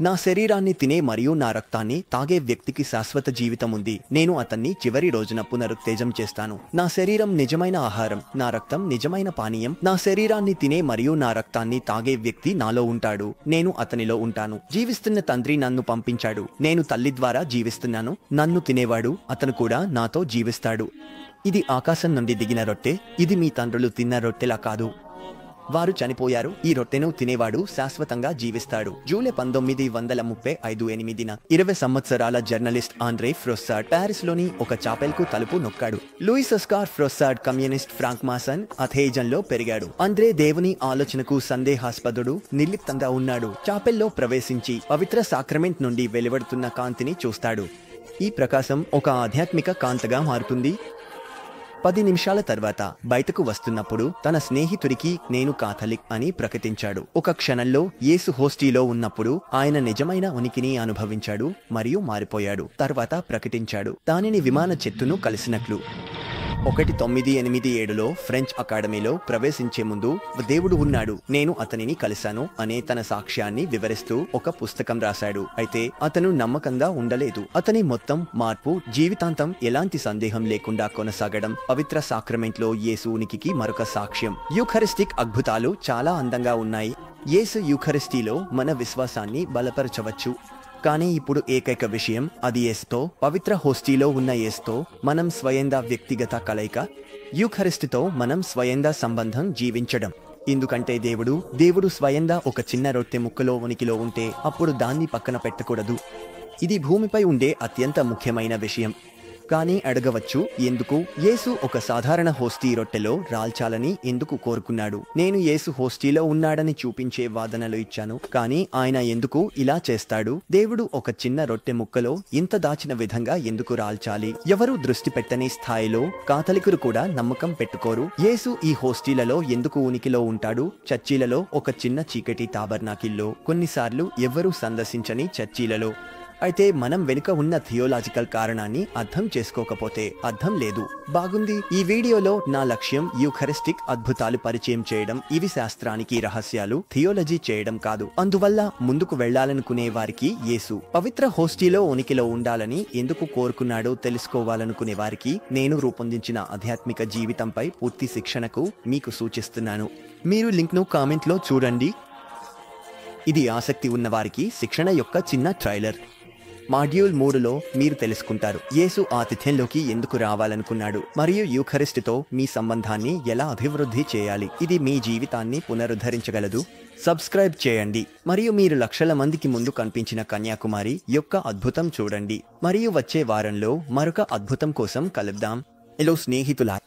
నా శరీరాన్ని తినే మరియు నా రక్తాన్ని తాగే వ్యక్తికి శాశ్వత జీవితం ఉంది. నేను అతన్ని చివరి రోజున పునరుత్తేజం చేస్తాను. నా శరీరం నిజమైన ఆహారం, నా రక్తం నిజమైన పానీయం. నా శరీరాన్ని తినే మరియు నా రక్తాన్ని తాగే వ్యక్తి నాలో ఉంటాడు, నేను అతనిలో ఉంటాను. జీవిస్తున్న తండ్రి నన్ను పంపించాడు. నేను తల్లి ద్వారా జీవిస్తున్నాను. నన్ను తినేవాడు అతను కూడా నాతో జీవిస్తాడు. ఇది ఆకాశం నుండి దిగిన రొట్టె. ఇది మీ తండ్రులు తిన్న రొట్టెలా కాదు. వారు చనిపోయారు. ఈ రొట్టెను తినేవాడు శాశ్వతంగా జీవిస్తాడు. జూలై 1935 20 సంవత్సరాల జర్నలిస్ట్ ఆండ్రే ఫ్రొస్సార్డ్ ప్యారిస్ లోని ఒక చాపెల్ కు తలుపు నొక్కాడు. లూయిస్ ఆస్కార్ ఫ్రొస్సార్డ్ కమ్యూనిస్ట్ ఫ్రాంక్మాసన్ అథేజన్లో పెరిగాడు. ఆండ్రే దేవుని ఆలోచనకు సందేహాస్పదుడు, నిర్లిప్తంగా ఉన్నాడు. చాపెల్లో ప్రవేశించి పవిత్ర సాక్రమెంట్ నుండి వెలువడుతున్న కాంతిని చూస్తాడు. ఈ ప్రకాశం ఒక ఆధ్యాత్మిక కాంతగా మారుతుంది. 10 నిమిషాల తర్వాత బయటకు వస్తున్నప్పుడు తన స్నేహితుడికి నేను కాథలిక్ అని ప్రకటించాడు. ఒక క్షణంలో యేసు హోస్టీలో ఉన్నప్పుడు ఆయన నిజమైన ఉనికిని అనుభవించాడు మరియు మారిపోయాడు. తర్వాత ప్రకటించాడు దానిని విమాన చెట్టును కలిసినట్లు. 1987లో ఫ్రెంచ్ అకాడమీలో ప్రవేశించే ముందు దేవుడు ఉన్నాడు, నేను అతనిని కలిశాను అనే తన సాక్ష్యాన్ని వివరిస్తూ ఒక పుస్తకం రాశాడు. అయితే అతను నమ్మకంగా ఉండలేదు. అతని మొత్తం మార్పు జీవితాంతం ఎలాంటి సందేహం లేకుండా కొనసాగడం పవిత్ర సాక్రమెంట్లో యేసు ఉనికికి మరొక సాక్ష్యం. యూఖరిస్టిక్ అద్భుతాలు చాలా అందంగా ఉన్నాయి. యేసు యూఖరిస్టీలో మన విశ్వాసాన్ని బలపరచవచ్చు. కానీ ఇప్పుడు ఏకైక విషయం అది యేసుతో, పవిత్ర హోస్టీలో ఉన్న యేసుతో మనం స్వయంగా వ్యక్తిగత కలయిక, యూఖరిస్టుతో మనం స్వయంగా సంబంధం జీవించడం. ఎందుకంటే దేవుడు స్వయంగా ఒక చిన్న రొట్టె ముక్కలో ఉనికిలో ఉంటే అప్పుడు దాన్ని పక్కన పెట్టకూడదు. ఇది భూమిపై ఉండే అత్యంత ముఖ్యమైన విషయం. కానీ అడగవచ్చు, ఎందుకు యేసు ఒక సాధారణ హోస్టీ రొట్టెలో రాల్చాలని ఎందుకు కోరుకున్నాడు? నేను యేసు హోస్టీలో ఉన్నాడని చూపించే వాదనలు ఇచ్చాను, కానీ ఆయన ఎందుకు ఇలా చేస్తాడు? దేవుడు ఒక చిన్న రొట్టె ముక్కలో ఇంత దాచిన విధంగా ఎందుకు రాల్చాలి? ఎవరు దృష్టి పెట్టని స్థాయిలో కాథలికులు కూడా నమ్మకం పెట్టుకోరు. యేసు ఈ హోస్టీలలో ఎందుకు ఉనికిలో ఉంటాడు? చర్చిలలో ఒక చిన్న చీకటి తాబర్నాకిల్లో, కొన్నిసార్లు ఎవరూ సందర్శించని చర్చిలలో. అయితే మనం వెనుక ఉన్న థియోలాజికల్ కారణాన్ని అర్థం చేసుకోకపోతే అర్థం లేదు. బాగుంది. ఈ వీడియోలో నా లక్ష్యం యూఖరిస్టిక్ అద్భుతాలు పరిచయం చేయడం. ఇవి శాస్త్రానికి రహస్యాలు, థియోలజీ చేయడం కాదు. అందువల్ల ముందుకు వెళ్లాలనుకునే వారికి యేసు పవిత్ర హోస్టీలో ఉనికిలో ఉండాలని ఎందుకు కోరుకున్నాడో తెలుసుకోవాలనుకునే వారికి నేను రూపొందించిన ఆధ్యాత్మిక జీవితంపై పూర్తి శిక్షణకు మీకు సూచిస్తున్నాను. మీరు లింక్ను కామెంట్లో చూడండి. ఇది ఆసక్తి ఉన్న వారికి శిక్షణ యొక్క చిన్న ట్రైలర్. మాడ్యూల్ 3లో మీరు తెలుసుకుంటారు యేసు ఆతిథ్యంలోకి ఎందుకు రావాలనుకున్నాడు మరియు యూఖరిస్టుతో మీ సంబంధాన్ని ఎలా అభివృద్ధి చేయాలి. ఇది మీ జీవితాన్ని పునరుద్ధరించగలదు. సబ్స్క్రైబ్ చేయండి మరియు మీరు లక్షల మందికి ముందు కనిపించిన కన్యాకుమారి యొక్క అద్భుతం చూడండి. మరియు వచ్చే వారంలో మరొక అద్భుతం కోసం కలుద్దాం. హలో స్నేహితులా,